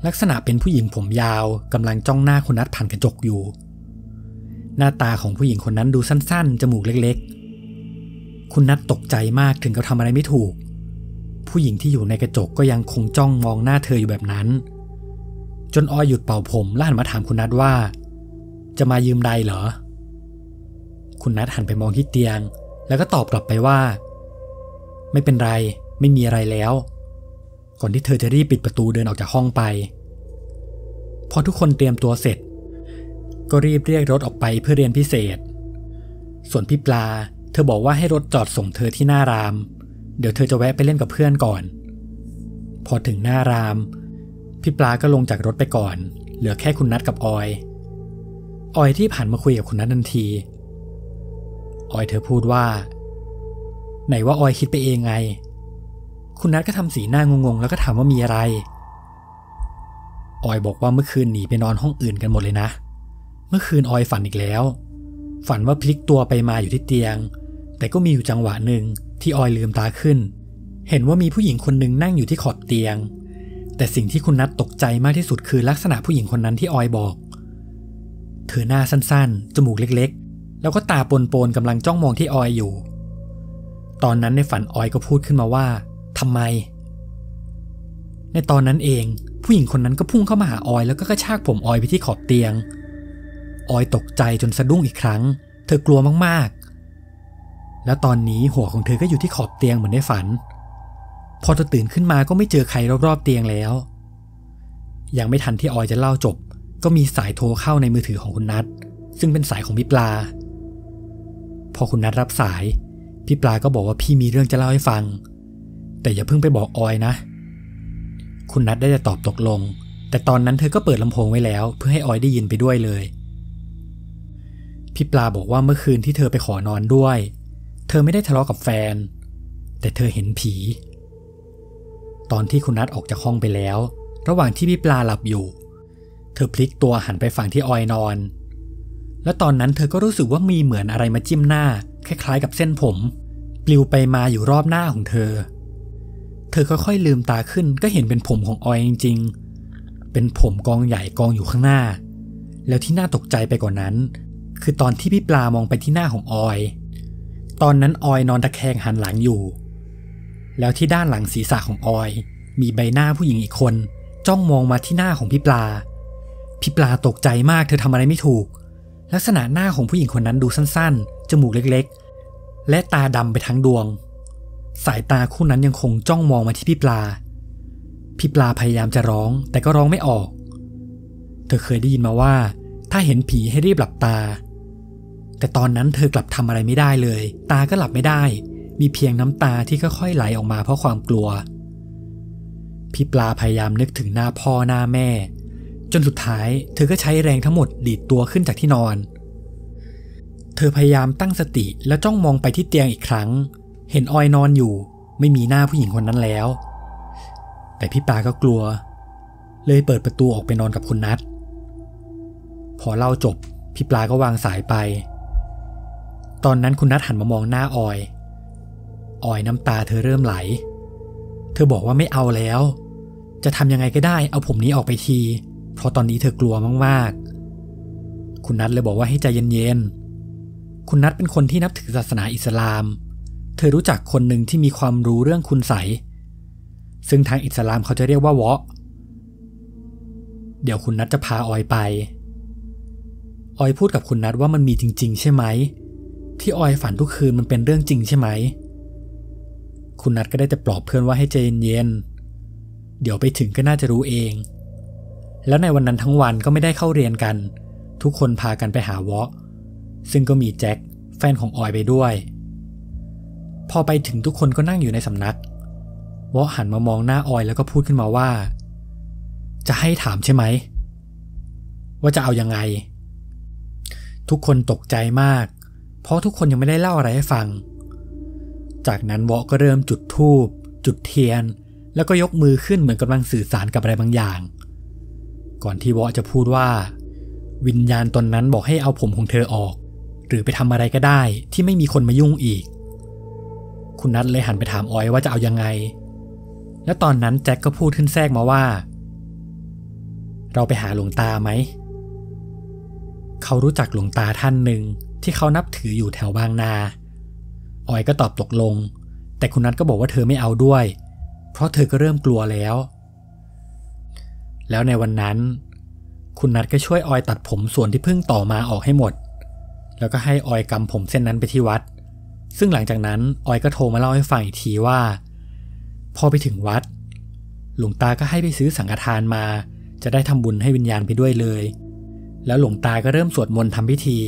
[SPEAKER 1] ลักษณะเป็นผู้หญิงผมยาวกำลังจ้องหน้าคุณนัทผ่านกระจกอยู่หน้าตาของผู้หญิงคนนั้นดูสั้นๆจมูกเล็กๆคุณนัทตกใจมากถึงกับทำอะไรไม่ถูกผู้หญิงที่อยู่ในกระจกก็ยังคงจ้องมองหน้าเธออยู่แบบนั้นจนออยหยุดเป่าผมแล้วหันมาถามคุณนัทว่าจะมายืมไดร์เหรอคุณนัทหันไปมองที่เตียงแล้วก็ตอบกลับไปว่าไม่เป็นไรไม่มีอะไรแล้วก่อนที่เธอจะรีบปิดประตูเดินออกจากห้องไปพอทุกคนเตรียมตัวเสร็จก็รีบเรียกรถออกไปเพื่อเรียนพิเศษส่วนพี่ปลาเธอบอกว่าให้รถจอดส่งเธอที่หน้ารามเดี๋ยวเธอจะแวะไปเล่นกับเพื่อนก่อนพอถึงหน้ารามพี่ปลาก็ลงจากรถไปก่อนเหลือแค่คุณนัทกับออยที่ผ่านมาคุยกับคุณนัททันทีออยเธอพูดว่าไหนว่าออยคิดไปเองไงคุณนัทก็ทำสีหน้างงๆแล้วก็ถามว่ามีอะไรออยบอกว่าเมื่อคืนหนีไปนอนห้องอื่นกันหมดเลยนะเมื่อคืนออยฝันอีกแล้วฝันว่าพลิกตัวไปมาอยู่ที่เตียงแต่ก็มีอยู่จังหวะหนึ่งที่ออยลืมตาขึ้นเห็นว่ามีผู้หญิงคนหนึ่งนั่งอยู่ที่ขอบเตียงแต่สิ่งที่คุณนัทตกใจมากที่สุดคือลักษณะผู้หญิงคนนั้นที่ออยบอกเธอหน้าสั้นๆจมูกเล็กๆแล้วก็ตาปนๆกำลังจ้องมองที่ออยอยู่ตอนนั้นในฝันออยก็พูดขึ้นมาว่าทำไมในตอนนั้นเองผู้หญิงคนนั้นก็พุ่งเข้ามาหาออยแล้วก็กระชากผมออยไปที่ขอบเตียงออยตกใจจนสะดุ้งอีกครั้งเธอกลัวมากๆแล้วตอนนี้หัวของเธอก็อยู่ที่ขอบเตียงเหมือนในฝันพอเธอตื่นขึ้นมาก็ไม่เจอใครรอบๆเตียงแล้วยังไม่ทันที่ออยจะเล่าจบก็มีสายโทรเข้าในมือถือของคุณนัทซึ่งเป็นสายของพี่ปลาพอคุณนัทรับสายพี่ปลาก็บอกว่าพี่มีเรื่องจะเล่าให้ฟังแต่อย่าเพิ่งไปบอกออยนะคุณนัทได้จะตอบตกลงแต่ตอนนั้นเธอก็เปิดลำโพงไว้แล้วเพื่อให้ออยได้ยินไปด้วยเลยพี่ปลาบอกว่าเมื่อคืนที่เธอไปขอนอนด้วยเธอไม่ได้ทะเลาะกับแฟนแต่เธอเห็นผีตอนที่คุณนัทออกจากห้องไปแล้วระหว่างที่พี่ปลาหลับอยู่เธอพลิกตัวหันไปฝั่งที่ออยนอนและตอนนั้นเธอก็รู้สึกว่ามีเหมือนอะไรมาจิ้มหน้าคล้ายๆกับเส้นผมปลิวไปมาอยู่รอบหน้าของเธอค่อยๆลืมตาขึ้นก็เห็นเป็นผมของออยจริงๆเป็นผมกองใหญ่กองอยู่ข้างหน้าแล้วที่น่าตกใจไปกว่านั้นคือตอนที่พี่ปลามองไปที่หน้าของออยตอนนั้นออยนอนตะแคงหันหลังอยู่แล้วที่ด้านหลังศีรษะของออยมีใบหน้าผู้หญิงอีกคนจ้องมองมาที่หน้าของพี่ปลาตกใจมากเธอทำอะไรไม่ถูกลักษณะหน้าของผู้หญิงคนนั้นดูสั้นๆจมูกเล็กๆและตาดำไปทั้งดวงสายตาคู่นั้นยังคงจ้องมองมาที่พี่ปลาพยายามจะร้องแต่ก็ร้องไม่ออกเธอเคยได้ยินมาว่าถ้าเห็นผีให้รีบหลับตาแต่ตอนนั้นเธอกลับทำอะไรไม่ได้เลยตาก็หลับไม่ได้มีเพียงน้ำตาที่ค่อยๆไหลออกมาเพราะความกลัวพี่ปลาพยายามนึกถึงหน้าพ่อหน้าแม่จนสุดท้ายเธอก็ใช้แรงทั้งหมดดีดตัวขึ้นจากที่นอนเธอพยายามตั้งสติแล้วจ้องมองไปที่เตียงอีกครั้งเห็นออยนอนอยู่ไม่มีหน้าผู้หญิงคนนั้นแล้วแต่พี่ปลาก็กลัวเลยเปิดประตูออกไปนอนกับคุณนัทพอเล่าจบพี่ปลาก็วางสายไปตอนนั้นคุณนัทหันมามองหน้าออยน้ำตาเธอเริ่มไหลเธอบอกว่าไม่เอาแล้วจะทำยังไงก็ได้เอาผมนี้ออกไปทีเพราะตอนนี้เธอกลัวมากๆคุณนัทเลยบอกว่าให้ใจเย็นๆคุณนัทเป็นคนที่นับถือศาสนาอิสลามเธอรู้จักคนหนึ่งที่มีความรู้เรื่องคุณไสยซึ่งทางอิสลามเขาจะเรียกว่าวะเดี๋ยวคุณนัทจะพาออยไปออยพูดกับคุณนัทว่ามันมีจริงๆใช่ไหมที่ออยฝันทุกคืนมันเป็นเรื่องจริงใช่ไหมคุณนัทก็ได้แต่ปลอบเพื่อนว่าให้ใจเย็นๆเดี๋ยวไปถึงก็น่าจะรู้เองแล้วในวันนั้นทั้งวันก็ไม่ได้เข้าเรียนกันทุกคนพากันไปหาวะซึ่งก็มีแจ็คแฟนของออยไปด้วยพ พอไปถึงทุกคนก็นั่งอยู่ในสำนักวอหันมามองหน้าออยแล้วก็พูดขึ้นมาว่าจะให้ถามใช่ไหมว่าจะเอายังไงทุกคนตกใจมากเพราะทุกคนยังไม่ได้เล่าอะไรให้ฟังจากนั้นวอก็เริ่มจุดธูปจุดเทียนแล้วก็ยกมือขึ้นเหมือนกำลังสื่อสารกับอะไรบางอย่างก่อนที่วอจะพูดว่าวิญญาณตนนั้นบอกให้เอาผมของเธอออกหรือไปทำอะไรก็ได้ที่ไม่มีคนมายุ่งอีกคุณนัทเลยหันไปถามออยว่าจะเอายังไงและตอนนั้นแจ็คก็พูดขึ้นแทรกมาว่าเราไปหาหลวงตาไหมเขารู้จักหลวงตาท่านหนึ่งที่เขานับถืออยู่แถวบางนาออยก็ตอบตกลงแต่คุณนัทก็บอกว่าเธอไม่เอาด้วยเพราะเธอก็เริ่มกลัวแล้วในวันนั้นคุณนัทก็ช่วยออยตัดผมส่วนที่เพิ่งต่อมาออกให้หมดแล้วก็ให้ออยกำผมเส้นนั้นไปที่วัดซึ่งหลังจากนั้นออยก็โทรมาเล่าให้ฟังอีกทีว่าพอไปถึงวัดหลวงตาก็ให้ไปซื้อสังฆทานมาจะได้ทำบุญให้วิญญาณไปด้วยเลยแล้วหลวงตาก็เริ่มสวดมนต์ทำพิธี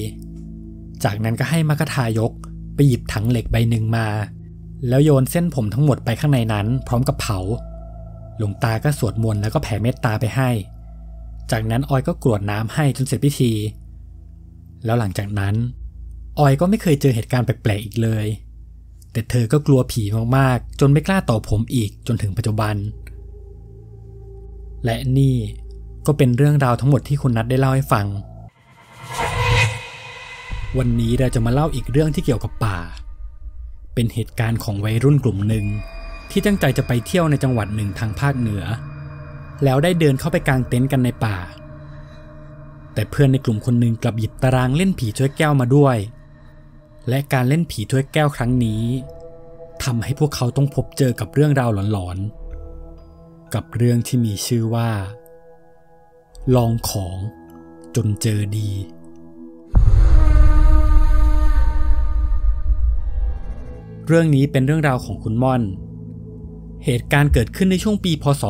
[SPEAKER 1] จากนั้นก็ให้มัคคทายกไปหยิบถังเหล็กใบหนึ่งมาแล้วโยนเส้นผมทั้งหมดไปข้างในนั้นพร้อมกับเผาหลวงตาก็สวดมนต์แล้วก็แผ่เมตตาไปให้จากนั้นออยก็กรวดน้ำให้จนเสร็จพิธีแล้วหลังจากนั้นออยก็ไม่เคยเจอเหตุการณ์แปลกๆอีกเลยแต่เธอก็กลัวผีมากๆจนไม่กล้าต่อผมอีกจนถึงปัจจุบันและนี่ก็เป็นเรื่องราวทั้งหมดที่คุณนัทได้เล่าให้ฟังวันนี้เราจะมาเล่าอีกเรื่องที่เกี่ยวกับป่าเป็นเหตุการณ์ของวัยรุ่นกลุ่มหนึ่งที่ตั้งใจจะไปเที่ยวในจังหวัดหนึ่งทางภาคเหนือแล้วได้เดินเข้าไปกางเต็นท์กันในป่าแต่เพื่อนในกลุ่มคนหนึ่งกลับหยิบตารางเล่นผีถ้วยแก้วมาด้วยและการเล่นผีถ้วยแก้วครั้งนี้ทำให้พวกเขาต้องพบเจอกับเรื่องราวหลอนๆกับเรื่องที่มีชื่อว่าลองของจนเจอดีเรื่องนี้เป็นเรื่องราวของคุณม่อนเหตุการณ์เกิดขึ้นในช่วงปีพ.ศ.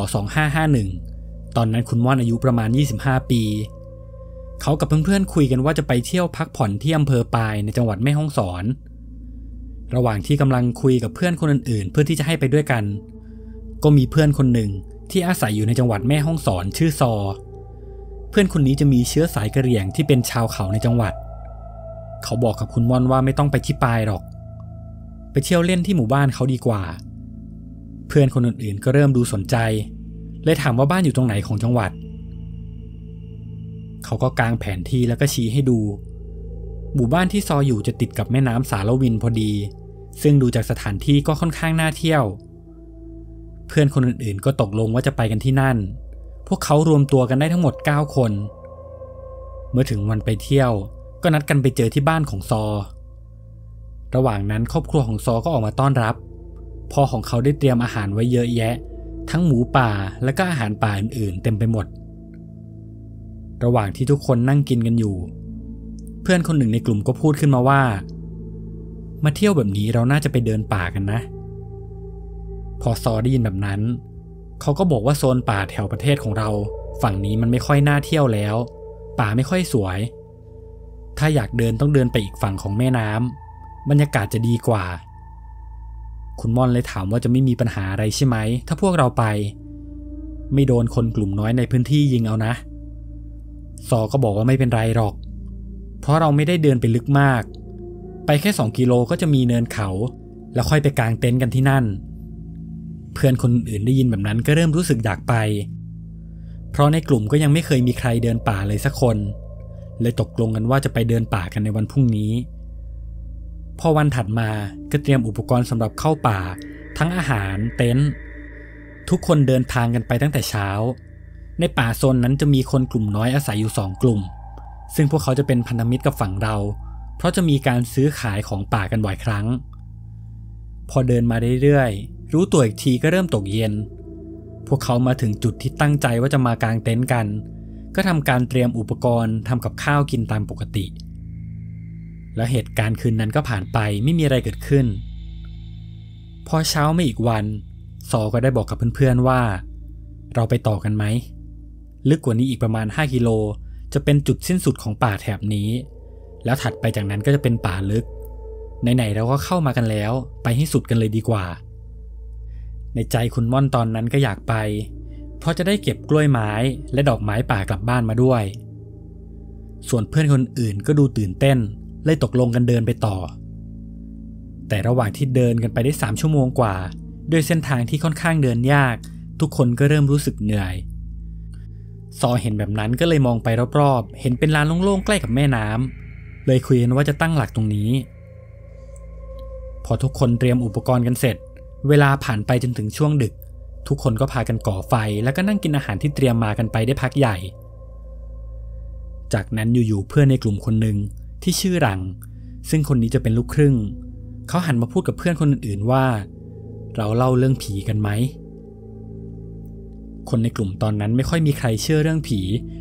[SPEAKER 1] 2551ตอนนั้นคุณม่อนอายุประมาณ25ปีเขากับเพื่อนๆคุยกันว่าจะไปเที่ยวพักผ่อนที่อำเภอปายในจังหวัดแม่ฮ่องสอนระหว่างที่กำลังคุยกับเพื่อนคนอื่นๆเพื่อที่จะให้ไปด้วยกันก็มีเพื่อนคนหนึ่งที่อาศัยอยู่ในจังหวัดแม่ฮ่องสอนชื่อซอเพื่อนคนนี้จะมีเชื้อสายกะเหรี่ยงที่เป็นชาวเขาในจังหวัดเขาบอกกับคุณม่อนว่าไม่ต้องไปที่ปายหรอกไปเที่ยวเล่นที่หมู่บ้านเขาดีกว่าเพื่อนคนอื่นๆก็เริ่มดูสนใจเลยถามว่าบ้านอยู่ตรงไหนของจังหวัดเขาก็กางแผนที่แล้วก็ชี้ให้ดูหมู่บ้านที่ซออยู่จะติดกับแม่น้ำสารวินพอดีซึ่งดูจากสถานที่ก็ค่อนข้างน่าเที่ยวเพื่อนคนอื่นๆก็ตกลงว่าจะไปกันที่นั่นพวกเขารวมตัวกันได้ทั้งหมด9คนเมื่อถึงวันไปเที่ยวก็นัดกันไปเจอที่บ้านของซอระหว่างนั้นครอบครัวของซอก็ออกมาต้อนรับพ่อของเขาได้เตรียมอาหารไว้เยอะแยะทั้งหมูป่าและก็อาหารป่าอื่นๆเต็มไปหมดระหว่างที่ทุกคนนั่งกินกันอยู่เพื่อนคนหนึ่งในกลุ่มก็พูดขึ้นมาว่ามาเที่ยวแบบนี้เราน่าจะไปเดินป่ากันนะพอซอได้ยินแบบนั้นเขาก็บอกว่าโซนป่าแถวประเทศของเราฝั่งนี้มันไม่ค่อยน่าเที่ยวแล้วป่าไม่ค่อยสวยถ้าอยากเดินต้องเดินไปอีกฝั่งของแม่น้ำบรรยากาศจะดีกว่าคุณม่อนเลยถามว่าจะไม่มีปัญหาอะไรใช่ไหมถ้าพวกเราไปไม่โดนคนกลุ่มน้อยในพื้นที่ยิงเอานะซอก็บอกว่าไม่เป็นไรหรอกเพราะเราไม่ได้เดินไปลึกมากไปแค่2 กิโลก็จะมีเนินเขาแล้วค่อยไปกางเต็นท์กันที่นั่นเพื่อนคนอื่นได้ยินแบบนั้นก็เริ่มรู้สึกอยากไปเพราะในกลุ่มก็ยังไม่เคยมีใครเดินป่าเลยสักคนเลยตกลงกันว่าจะไปเดินป่ากันในวันพรุ่งนี้พอวันถัดมาก็เตรียมอุปกรณ์สำหรับเข้าป่าทั้งอาหารเต็นท์ทุกคนเดินทางกันไปตั้งแต่เช้าในป่าโซนนั้นจะมีคนกลุ่มน้อยอาศัยอยู่2 กลุ่มซึ่งพวกเขาจะเป็นพันธมิตรกับฝั่งเราเพราะจะมีการซื้อขายของป่ากันบ่อยครั้งพอเดินมาเรื่อยๆรู้ตัวอีกทีก็เริ่มตกเย็นพวกเขามาถึงจุดที่ตั้งใจว่าจะมากางเต็นท์กันก็ทำการเตรียมอุปกรณ์ทำกับข้าวกินตามปกติแล้วเหตุการณ์คืนนั้นก็ผ่านไปไม่มีอะไรเกิดขึ้นพอเช้ามาอีกวันซอก็ได้บอกกับเพื่อนๆว่าเราไปต่อกันไหมลึกกว่านี้อีกประมาณ5 กิโลจะเป็นจุดสิ้นสุดของป่าแถบนี้แล้วถัดไปจากนั้นก็จะเป็นป่าลึก ไหนๆเราก็เข้ามากันแล้วไปให้สุดกันเลยดีกว่าในใจคุณม่อนตอนนั้นก็อยากไปเพราะจะได้เก็บกล้วยไม้และดอกไม้ป่ากลับบ้านมาด้วยส่วนเพื่อนคนอื่นก็ดูตื่นเต้นเลยตกลงกันเดินไปต่อแต่ระหว่างที่เดินกันไปได้3 ชั่วโมงกว่าด้วยเส้นทางที่ค่อนข้างเดินยากทุกคนก็เริ่มรู้สึกเหนื่อยซอเห็นแบบนั้นก็เลยมองไปรอบๆเห็นเป็นลานโล่งๆใกล้กับแม่น้ำเลยคุยกันว่าจะตั้งหลักตรงนี้พอทุกคนเตรียมอุปกรณ์กันเสร็จเวลาผ่านไปจนถึงช่วงดึกทุกคนก็พากันก่อไฟแล้วก็นั่งกินอาหารที่เตรียมมากันไปได้พักใหญ่จากนั้นอยู่ๆเพื่อนในกลุ่มคนหนึ่งที่ชื่อหลังซึ่งคนนี้จะเป็นลูกครึ่งเขาหันมาพูดกับเพื่อนคนอื่นๆว่าเราเล่าเรื่องผีกันไหมคนในกลุ่มตอนนั้นไม่ค่อยมีใครเชื่อเรื่องผี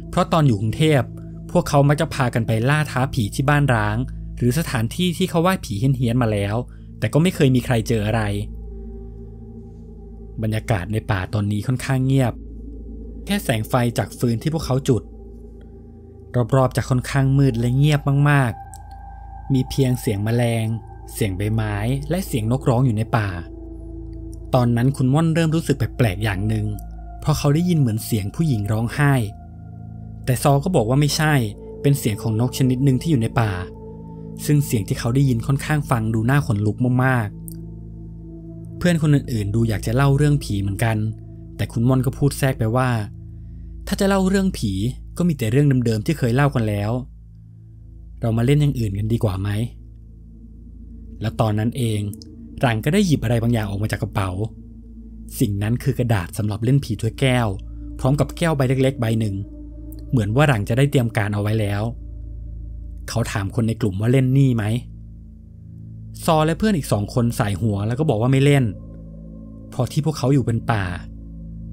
[SPEAKER 1] เพราะตอนอยู่กรุงเทพพวกเขามักจะพากันไปล่าท้าผีที่บ้านร้างหรือสถานที่ที่เขาว่าผีเฮี้ยนๆมาแล้วแต่ก็ไม่เคยมีใครเจออะไรบรรยากาศในป่าตอนนี้ค่อนข้างเงียบแค่แสงไฟจากฟืนที่พวกเขาจุดรอบๆจะค่อนข้างมืดและเงียบมากๆมีเพียงเสียงแมลงเสียงใบไม้และเสียงนกร้องอยู่ในป่าตอนนั้นคุณม่อนเริ่มรู้สึกแปลกๆอย่างหนึ่งเพราะเขาได้ยินเหมือนเสียงผู้หญิงร้องไห้แต่ซอก็บอกว่าไม่ใช่เป็นเสียงของนกชนิดหนึ่งที่อยู่ในป่าซึ่งเสียงที่เขาได้ยินค่อนข้างฟังดูน่าขนลุกมากๆเพื่อนคนอื่นๆดูอยากจะเล่าเรื่องผีเหมือนกันแต่คุณม่อนก็พูดแทรกไปว่าถ้าจะเล่าเรื่องผีก็มีแต่เรื่องเดิมๆที่เคยเล่ากันแล้วเรามาเล่นอย่างอื่นกันดีกว่าไหมแล้วตอนนั้นเองหลังก็ได้หยิบอะไรบางอย่างออกมาจากกระเป๋าสิ่งนั้นคือกระดาษสำหรับเล่นผีถ้วยแก้วพร้อมกับแก้วใบเล็กๆใบหนึ่งเหมือนว่าหลังจะได้เตรียมการเอาไว้แล้วเขาถามคนในกลุ่มว่าเล่นนี่ไหมซอและเพื่อนอีก2 คนใส่หัวแล้วก็บอกว่าไม่เล่นเพราะที่พวกเขาอยู่เป็นป่า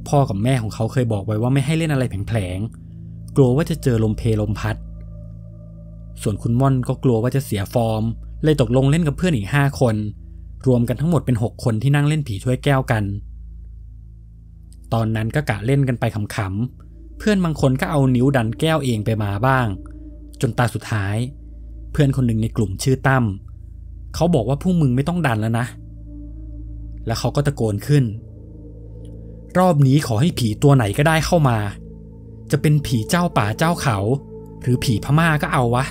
[SPEAKER 1] พ่อกับแม่ของเขาเคยบอกไว้ว่าไม่ให้เล่นอะไรแผลงๆกลัวว่าจะเจอลมเพลลมพัดส่วนคุณม่อนก็กลัวว่าจะเสียฟอร์มเลยตกลงเล่นกับเพื่อนอีก5 คนรวมกันทั้งหมดเป็น6 คนที่นั่งเล่นผีถ้วยแก้วกันตอนนั้นก็กะเล่นกันไปขำๆเพื่อนบางคนก็เอานิ้วดันแก้วเองไปมาบ้างจนตาสุดท้ายเพื่อนคนหนึ่งในกลุ่มชื่อตั้มเขาบอกว่าพวกมึงไม่ต้องดันแล้วนะแล้วเขาก็ตะโกนขึ้นรอบนี้ขอให้ผีตัวไหนก็ได้เข้ามาจะเป็นผีเจ้าป่าเจ้าเขาหรือผีพม่าก็เอาวะ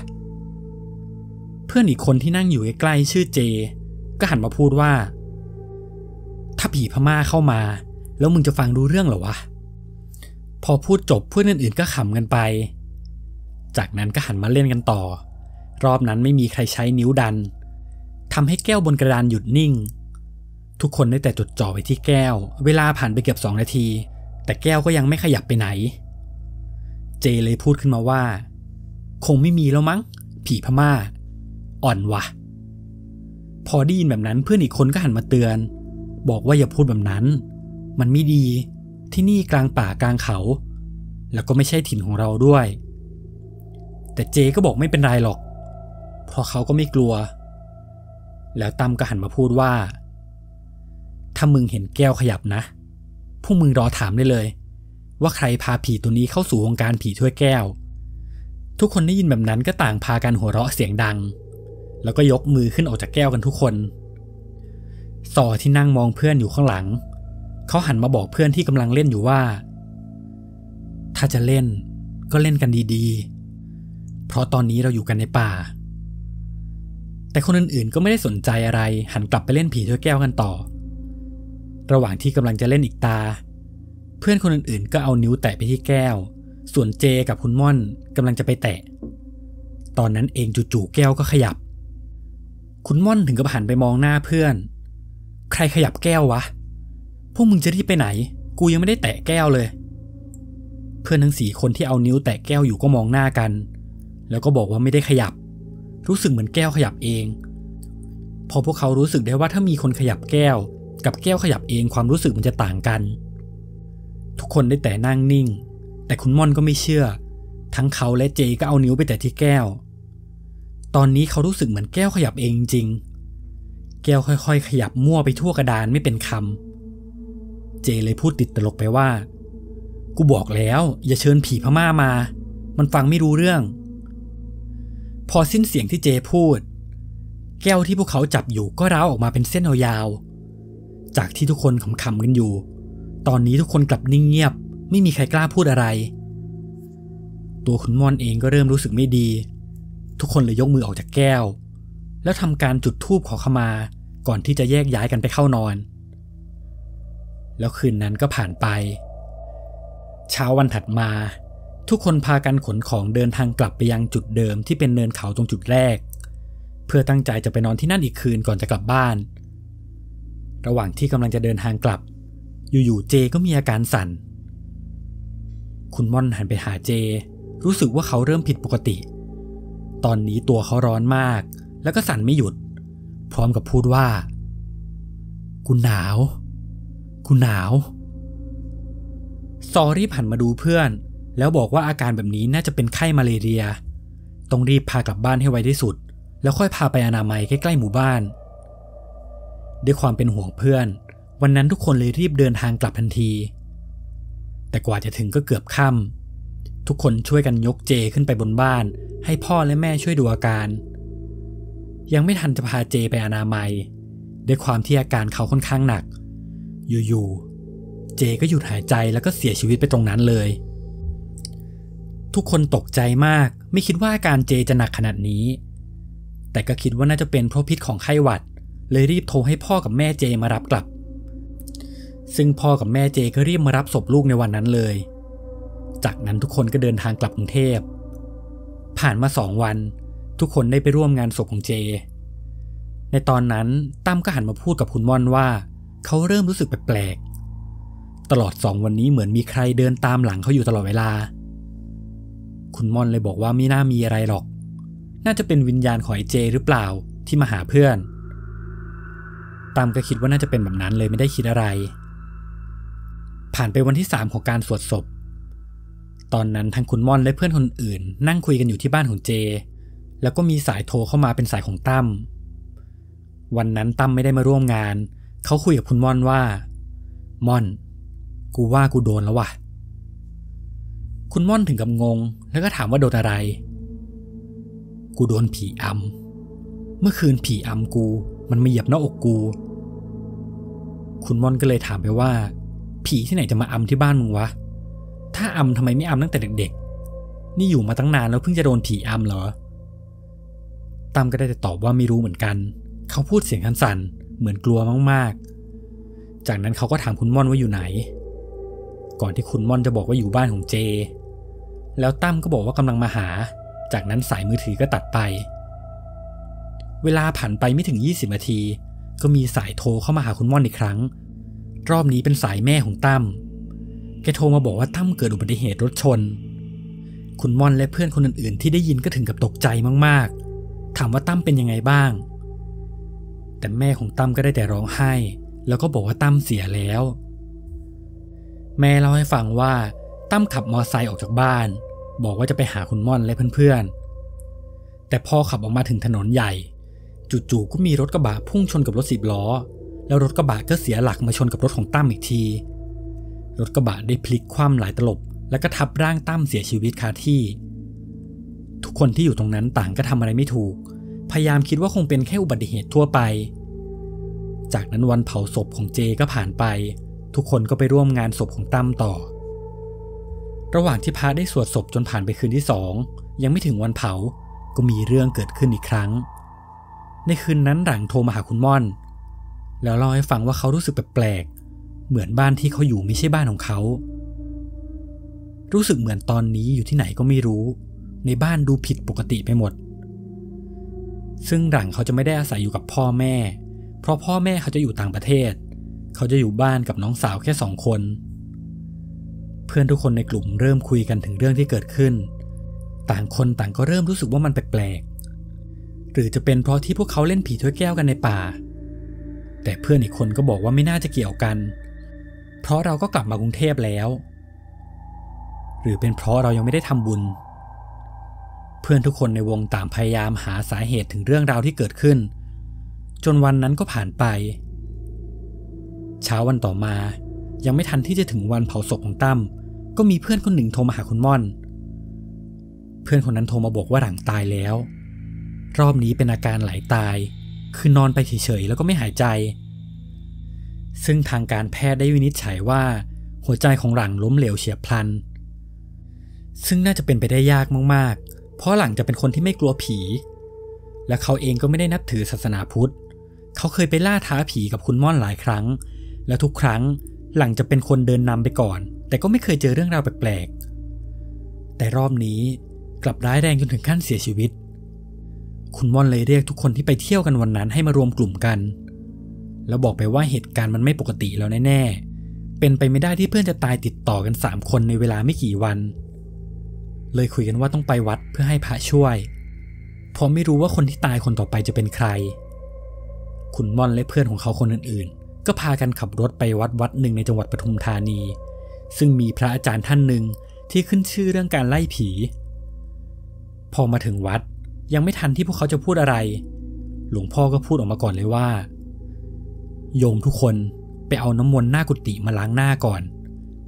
[SPEAKER 1] เพื่อนอีกคนที่นั่งอยู่ใกล้ๆชื่อเจก็หันมาพูดว่าถ้าผีพม่าเข้ามาแล้วมึงจะฟังรู้เรื่องเหรอวะพอพูดจบเพื่อนอื่นๆก็ขำกันไปจากนั้นก็หันมาเล่นกันต่อรอบนั้นไม่มีใครใช้นิ้วดันทำให้แก้วบนกระดานหยุดนิ่งทุกคนได้แต่จดจ่อไปที่แก้วเวลาผ่านไปเกือบ2 นาทีแต่แก้วก็ยังไม่ขยับไปไหนเจเลยพูดขึ้นมาว่าคงไม่มีแล้วมั้งผีพม่าอ่อนวะพอได้ยินแบบนั้นเพื่อนอีกคนก็หันมาเตือนบอกว่าอย่าพูดแบบนั้นมันไม่ดีที่นี่กลางป่ากลางเขาแล้วก็ไม่ใช่ถิ่นของเราด้วยแต่เจก็บอกไม่เป็นไรหรอกเพราะเขาก็ไม่กลัวแล้วตั้มก็หันมาพูดว่าถ้ามึงเห็นแก้วขยับนะพวกมึงรอถามได้เลยว่าใครพาผีตัวนี้เข้าสู่วงการผีถ้วยแก้วทุกคนได้ยินแบบนั้นก็ต่างพากันหัวเราะเสียงดังแล้วก็ยกมือขึ้นออกจากแก้วกันทุกคนซอที่นั่งมองเพื่อนอยู่ข้างหลังเขาหันมาบอกเพื่อนที่กำลังเล่นอยู่ว่าถ้าจะเล่นก็เล่นกันดีๆเพราะตอนนี้เราอยู่กันในป่าแต่คนอื่นๆก็ไม่ได้สนใจอะไรหันกลับไปเล่นผีถ้วยแก้วกันต่อระหว่างที่กำลังจะเล่นอีกตาเพื่อนคนอื่นๆก็เอานิ้วแตะไปที่แก้วส่วนเจกับคุณม่อนกำลังจะไปแตะตอนนั้นเองจู่ๆแก้วก็ขยับคุณม่อนถึงกับหันไปมองหน้าเพื่อนใครขยับแก้ววะพวกมึงจะรีบไปไหนกูยังไม่ได้แตะแก้วเลยเพื่อนทั้ง4 คนที่เอานิ้วแตะแก้วอยู่ก็มองหน้ากันแล้วก็บอกว่าไม่ได้ขยับรู้สึกเหมือนแก้วขยับเองพอพวกเขารู้สึกได้ว่าถ้ามีคนขยับแก้วกับแก้วขยับเองความรู้สึกมันจะต่างกันทุกคนได้แต่นั่งนิ่งแต่คุณม่อนก็ไม่เชื่อทั้งเขาและเจก็เอานิ้วไปแตะที่แก้วตอนนี้เขารู้สึกเหมือนแก้วขยับเองจริงแก้วค่อยๆขยับมั่วไปทั่วกระดานไม่เป็นคำเจเลยพูดติดตลกไปว่ากูบอกแล้วอย่าเชิญผีพม่ามามันฟังไม่รู้เรื่องพอสิ้นเสียงที่เจพูด แก้วที่พวกเขาจับอยู่ก็ร้าวออกมาเป็นเส้นยาวๆจากที่ทุกคนขำๆกันอยู่ตอนนี้ทุกคนกลับนิ่งเงียบไม่มีใครกล้าพูดอะไรตัวคุณม่อนเองก็เริ่มรู้สึกไม่ดีทุกคนเลยยกมือออกจากแก้วแล้วทำการจุดธูปขอขมาก่อนที่จะแยกย้ายกันไปเข้านอนแล้วคืนนั้นก็ผ่านไปเช้าวันถัดมาทุกคนพากันขนของเดินทางกลับไปยังจุดเดิมที่เป็นเนินเขาตรงจุดแรกเพื่อตั้งใจจะไปนอนที่นั่นอีกคืนก่อนจะกลับบ้านระหว่างที่กำลังจะเดินทางกลับอยู่ๆเจก็มีอาการสั่นคุณม่อนหันไปหาเจรู้สึกว่าเขาเริ่มผิดปกติตอนนี้ตัวเขาร้อนมากแล้วก็สั่นไม่หยุดพร้อมกับพูดว่ากูหนาวซอรีบหันมาดูเพื่อนแล้วบอกว่าอาการแบบนี้น่าจะเป็นไข้มาเลเรียต้องรีบพากลับบ้านให้ไวที่สุดแล้วค่อยพาไปอนามัยใกล้ๆหมู่บ้านด้วยความเป็นห่วงเพื่อนวันนั้นทุกคนเลยรีบเดินทางกลับทันทีแต่กว่าจะถึงก็เกือบค่ำทุกคนช่วยกันยกเจขึ้นไปบนบ้านให้พ่อและแม่ช่วยดูอาการยังไม่ทันจะพาเจไปอนามัยด้วยความที่อาการเขาค่อนข้างหนักอยู่ๆเจก็หยุดหายใจแล้วก็เสียชีวิตไปตรงนั้นเลยทุกคนตกใจมากไม่คิดว่าอาการเจจะหนักขนาดนี้แต่ก็คิดว่าน่าจะเป็นเพราะพิษของไข้หวัดเลยรีบโทรให้พ่อกับแม่เจมารับกลับซึ่งพ่อกับแม่เจก็รีบมารับศพลูกในวันนั้นเลยจากนั้นทุกคนก็เดินทางกลับกรุงเทพผ่านมา2 วันทุกคนได้ไปร่วมงานศพของเจในตอนนั้นตั้มก็หันมาพูดกับคุณม่อนว่าเขาเริ่มรู้สึกแปลกๆตลอด2 วันนี้เหมือนมีใครเดินตามหลังเขาอยู่ตลอดเวลาคุณม่อนเลยบอกว่าไม่น่ามีอะไรหรอกน่าจะเป็นวิญญาณของไอ้เจหรือเปล่าที่มาหาเพื่อนตั้มก็คิดว่าน่าจะเป็นแบบนั้นเลยไม่ได้คิดอะไรผ่านไปวันที่3ของการสวดศพตอนนั้นทั้งคุณม่อนและเพื่อนคนอื่นนั่งคุยกันอยู่ที่บ้านของเจแล้วก็มีสายโทรเข้ามาเป็นสายของตั้มวันนั้นตั้มไม่ได้มาร่วมงานเขาคุยกับคุณม่อนว่าม่อนกูว่ากูโดนแล้วว่ะคุณม่อนถึงกับงงแล้วก็ถามว่าโดนอะไรกูโดนผีอำเมื่อคืนผีอำกูมันมาเหยียบหน้าอกกูคุณม่อนก็เลยถามไปว่าผีที่ไหนจะมาอำที่บ้านมึงวะถ้าอำทำไมไม่อำตั้งแต่เด็กๆนี่อยู่มาตั้งนานแล้วเพิ่งจะโดนผีอำเหรอตั้มก็ได้แต่ตอบว่าไม่รู้เหมือนกันเขาพูดเสียงสั่นๆเหมือนกลัวมากๆจากนั้นเขาก็ถามคุณม่อนว่าอยู่ไหนก่อนที่คุณม่อนจะบอกว่าอยู่บ้านของเจแล้วตั้มก็บอกว่ากำลังมาหาจากนั้นสายมือถือก็ตัดไปเวลาผ่านไปไม่ถึง20 นาทีก็มีสายโทรเข้ามาหาคุณม่อนอีกครั้งรอบนี้เป็นสายแม่ของตั้มแกโทรมาบอกว่าตั้มเกิดอุบัติเหตุรถชนคุณม่อนและเพื่อนคนอื่นๆที่ได้ยินก็ถึงกับตกใจมากๆถามว่าตั้มเป็นยังไงบ้างแต่แม่ของตั้มก็ได้แต่ร้องไห้แล้วก็บอกว่าตั้มเสียแล้วแม่เล่าให้ฟังว่าตั้มขับมอเตอร์ไซค์ออกจากบ้านบอกว่าจะไปหาคุณม่อนและเพื่อนๆแต่พอขับออกมาถึงถนนใหญ่จู่ๆก็มีรถกระบะพุ่งชนกับรถ10 ล้อแล้วรถกระบะก็เสียหลักมาชนกับรถของตั้มอีกทีรถกระบะได้พลิกคว่ำหลายตลบแล้วก็ทับร่างตั้มเสียชีวิตคาที่ทุกคนที่อยู่ตรงนั้นต่างก็ทำอะไรไม่ถูกพยายามคิดว่าคงเป็นแค่อุบัติเหตุทั่วไปจากนั้นวันเผาศพของเจก็ผ่านไปทุกคนก็ไปร่วมงานศพของตั้มต่อระหว่างที่พระได้สวดศพจนผ่านไปคืนที่2ยังไม่ถึงวันเผาก็มีเรื่องเกิดขึ้นอีกครั้งในคืนนั้นหลังโทรมาหาคุณม่อนแล้วเล่าให้ฟังว่าเขารู้สึกแปลกๆเหมือนบ้านที่เขาอยู่ไม่ใช่บ้านของเขารู้สึกเหมือนตอนนี้อยู่ที่ไหนก็ไม่รู้ในบ้านดูผิดปกติไปหมดซึ่งหลังเขาจะไม่ได้อาศัยอยู่กับพ่อแม่เพราะพ่อแม่เขาจะอยู่ต่างประเทศเขาจะอยู่บ้านกับน้องสาวแค่2 คนเพื่อนทุกคนในกลุ่มเริ่มคุยกันถึงเรื่องที่เกิดขึ้นต่างคนต่างก็เริ่มรู้สึกว่ามันแปลกๆหรือจะเป็นเพราะที่พวกเขาเล่นผีถ้วยแก้วกันในป่าแต่เพื่อนอีกคนก็บอกว่าไม่น่าจะเกี่ยวกันเพราะเราก็กลับมากรุงเทพแล้วหรือเป็นเพราะเรายังไม่ได้ทำบุญเพื่อนทุกคนในวงต่างพยายามหาสาเหตุถึงเรื่องราวที่เกิดขึ้นจนวันนั้นก็ผ่านไปเช้าวันต่อมายังไม่ทันที่จะถึงวันเผาศพของตั้มก็มีเพื่อนคนหนึ่งโทรมาหาคุณม่อนเพื่อนคนนั้นโทรมาบอกว่าหลังตายแล้วรอบนี้เป็นอาการไหลตาย คือนอนไปเฉยๆแล้วก็ไม่หายใจซึ่งทางการแพทย์ได้วินิจฉัยว่าหัวใจของหลังล้มเหลวเฉียบพลันซึ่งน่าจะเป็นไปได้ยากมากๆเพราะหลังจะเป็นคนที่ไม่กลัวผีและเขาเองก็ไม่ได้นับถือศาสนาพุทธเขาเคยไปล่าท้าผีกับคุณม่อนหลายครั้งและทุกครั้งหลังจะเป็นคนเดินนำไปก่อนแต่ก็ไม่เคยเจอเรื่องราวแปลกๆแต่รอบนี้กลับร้ายแรงจนถึงขั้นเสียชีวิตคุณม่อนเลยเรียกทุกคนที่ไปเที่ยวกันวันนั้นให้มารวมกลุ่มกันแล้วบอกไปว่าเหตุการณ์มันไม่ปกติแล้วแน่ๆเป็นไปไม่ได้ที่เพื่อนจะตายติดต่อกัน3 คนในเวลาไม่กี่วันเลยคุยกันว่าต้องไปวัดเพื่อให้พระช่วยเพราะไม่รู้ว่าคนที่ตายคนต่อไปจะเป็นใครคุณม่อนและเพื่อนของเขาคนอื่นๆก็พากันขับรถไปวัดหนึ่งในจังหวัดปทุมธานีซึ่งมีพระอาจารย์ท่านหนึ่งที่ขึ้นชื่อเรื่องการไล่ผีพอมาถึงวัดยังไม่ทันที่พวกเขาจะพูดอะไรหลวงพ่อก็พูดออกมาก่อนเลยว่าโยมทุกคนไปเอาน้ำมนต์หน้ากุฏิมาล้างหน้าก่อน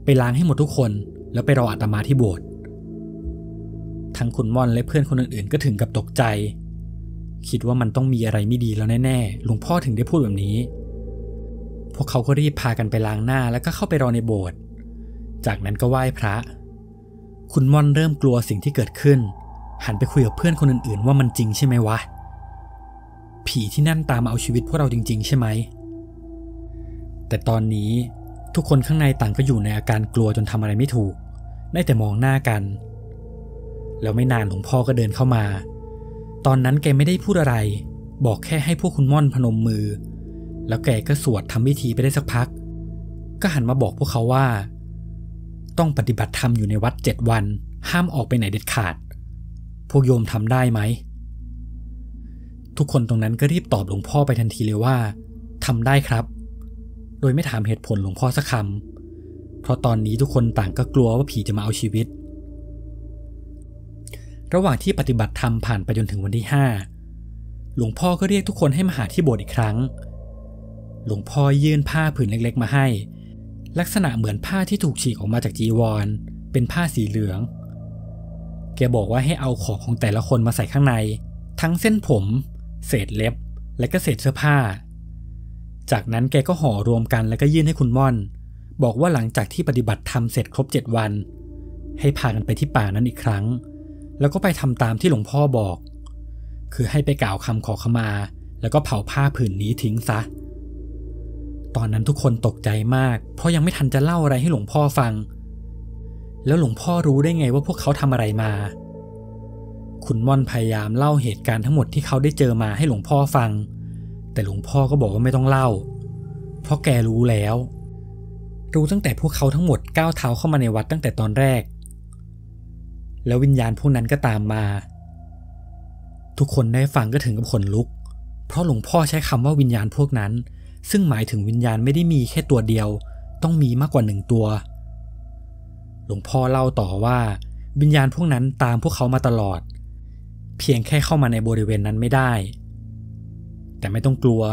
[SPEAKER 1] ไปล้างให้หมดทุกคนแล้วไปรออาตมาที่โบสถ์ทั้งคุณม่อนและเพื่อนคนอื่นๆก็ถึงกับตกใจคิดว่ามันต้องมีอะไรไม่ดีแล้วแน่ๆหลวงพ่อถึงได้พูดแบบนี้พวกเขาก็รีบพากันไปล้างหน้าแล้วก็เข้าไปรอในโบสถ์จากนั้นก็ไหว้พระคุณม่อนเริ่มกลัวสิ่งที่เกิดขึ้นหันไปคุยกับเพื่อนคนอื่นๆว่ามันจริงใช่ไหมวะผีที่นั่นตามมาเอาชีวิตพวกเราจริงๆใช่ไหมแต่ตอนนี้ทุกคนข้างในต่างก็อยู่ในอาการกลัวจนทำอะไรไม่ถูกได้แต่มองหน้ากันแล้วไม่นานหลวงพ่อก็เดินเข้ามาตอนนั้นแกไม่ได้พูดอะไรบอกแค่ให้พวกคุณม่อนพนมมือแล้วแกก็สวดทำพิธีไปได้สักพักก็หันมาบอกพวกเขาว่าต้องปฏิบัติธรรมอยู่ในวัด7 วันห้ามออกไปไหนเด็ดขาดพวกโยมทำได้ไหมทุกคนตรงนั้นก็รีบตอบหลวงพ่อไปทันทีเลยว่าทำได้ครับโดยไม่ถามเหตุผลหลวงพ่อสักคำเพราะตอนนี้ทุกคนต่างก็กลัวว่าผีจะมาเอาชีวิตระหว่างที่ปฏิบัติธรรมผ่านไปจนถึงวันที่5หลวงพ่อก็เรียกทุกคนให้มาหาที่โบสถ์อีกครั้งหลวงพ่อยื่นผ้าผืนเล็กๆมาให้ลักษณะเหมือนผ้าที่ถูกฉีกออกมาจากจีวรเป็นผ้าสีเหลืองแกบอกว่าให้เอาของแต่ละคนมาใส่ข้างในทั้งเส้นผมเศษเล็บและก็เศษเสื้อผ้าจากนั้นแกก็ห่อรวมกันแล้วก็ยื่นให้คุณม่อนบอกว่าหลังจากที่ปฏิบัติธรรมเสร็จครบ7 วันให้พากันไปที่ป่านั้นอีกครั้งแล้วก็ไปทำตามที่หลวงพ่อบอกคือให้ไปกล่าวคำขอขมาแล้วก็เผาผ้าผืนนี้ทิ้งซะตอนนั้นทุกคนตกใจมากเพราะยังไม่ทันจะเล่าอะไรให้หลวงพ่อฟังแล้วหลวงพ่อรู้ได้ไงว่าพวกเขาทำอะไรมาคุณม่อนพยายามเล่าเหตุการณ์ทั้งหมดที่เขาได้เจอมาให้หลวงพ่อฟังแต่หลวงพ่อก็บอกว่าไม่ต้องเล่าเพราะแกรู้แล้วรู้ตั้งแต่พวกเขาทั้งหมดก้าวเท้าเข้ามาในวัดตั้งแต่ตอนแรกแล้ววิญญาณพวกนั้นก็ตามมาทุกคนได้ฟังก็ถึงกับขนลุกเพราะหลวงพ่อใช้คำว่าวิญญาณพวกนั้นซึ่งหมายถึงวิญญาณไม่ได้มีแค่ตัวเดียวต้องมีมากกว่า1 ตัวหลวงพ่อเล่าต่อว่าวิญญาณพวกนั้นตามพวกเขามาตลอดเพียงแค่เข้ามาในบริเวณนั้นไม่ได้แต่ไม่ต้องกลัว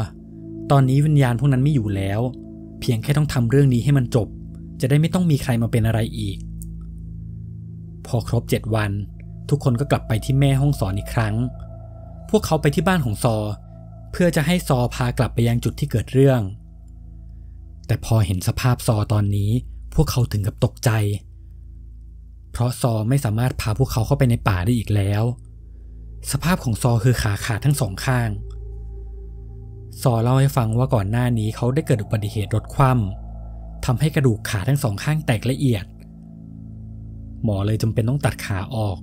[SPEAKER 1] ตอนนี้วิญญาณพวกนั้นไม่อยู่แล้วเพียงแค่ต้องทำเรื่องนี้ให้มันจบจะได้ไม่ต้องมีใครมาเป็นอะไรอีกพอครบ7 วันทุกคนก็กลับไปที่แม่ห้องสอนอีกครั้งพวกเขาไปที่บ้านของซอเพื่อจะให้ซอพากลับไปยังจุดที่เกิดเรื่องแต่พอเห็นสภาพซอตอนนี้พวกเขาถึงกับตกใจเพราะซอไม่สามารถพาพวกเขาเข้าไปในป่าได้อีกแล้วสภาพของซอคือขาขาดทั้ง2 ข้างซอเล่าให้ฟังว่าก่อนหน้านี้เขาได้เกิดอุบัติเหตุรถคว่ำทำให้กระดูกขาทั้ง2 ข้างแตกละเอียดหมอเลยจำเป็นต้องตัดขาออก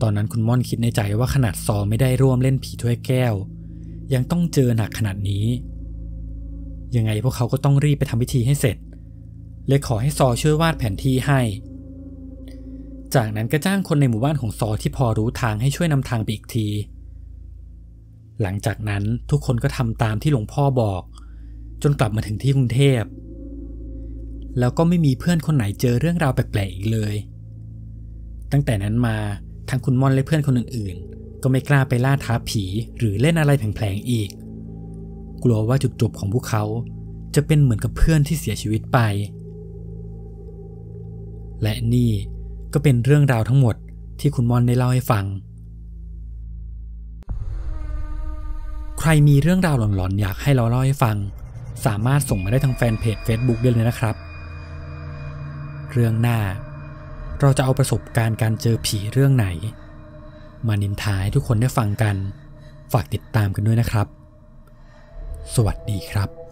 [SPEAKER 1] ตอนนั้นคุณม่อนคิดในใจว่าขนาดซอไม่ได้ร่วมเล่นผีถ้วยแก้วยังต้องเจอหนักขนาดนี้ยังไงพวกเขาก็ต้องรีบไปทำพิธีให้เสร็จเลยขอให้ซอช่วยวาดแผนที่ให้จากนั้นก็จ้างคนในหมู่บ้านของซอที่พอรู้ทางให้ช่วยนำทางไปอีกทีหลังจากนั้นทุกคนก็ทำตามที่หลวงพ่อบอกจนกลับมาถึงที่กรุงเทพแล้วก็ไม่มีเพื่อนคนไหนเจอเรื่องราวแปลกๆอีกเลยตั้งแต่นั้นมาทั้งคุณม่อนและเพื่อนคนอื่นๆก็ไม่กล้าไปล่าท้าผีหรือเล่นอะไรแผลงๆอีกกลัวว่าจุดจบของพวกเขาจะเป็นเหมือนกับเพื่อนที่เสียชีวิตไปและนี่ก็เป็นเรื่องราวทั้งหมดที่คุณม่อนได้เล่าให้ฟัง รมีเรื่องราวหลอนๆอยากให้เราเล่าให้ฟังสามารถส่งมาได้ทางแฟนเพจ Facebook ได้เลยนะครับเรื่องหน้าเราจะเอาประสบการณ์การเจอผีเรื่องไหนมานินทาให้ทุกคนได้ฟังกันฝากติดตามกันด้วยนะครับสวัสดีครับ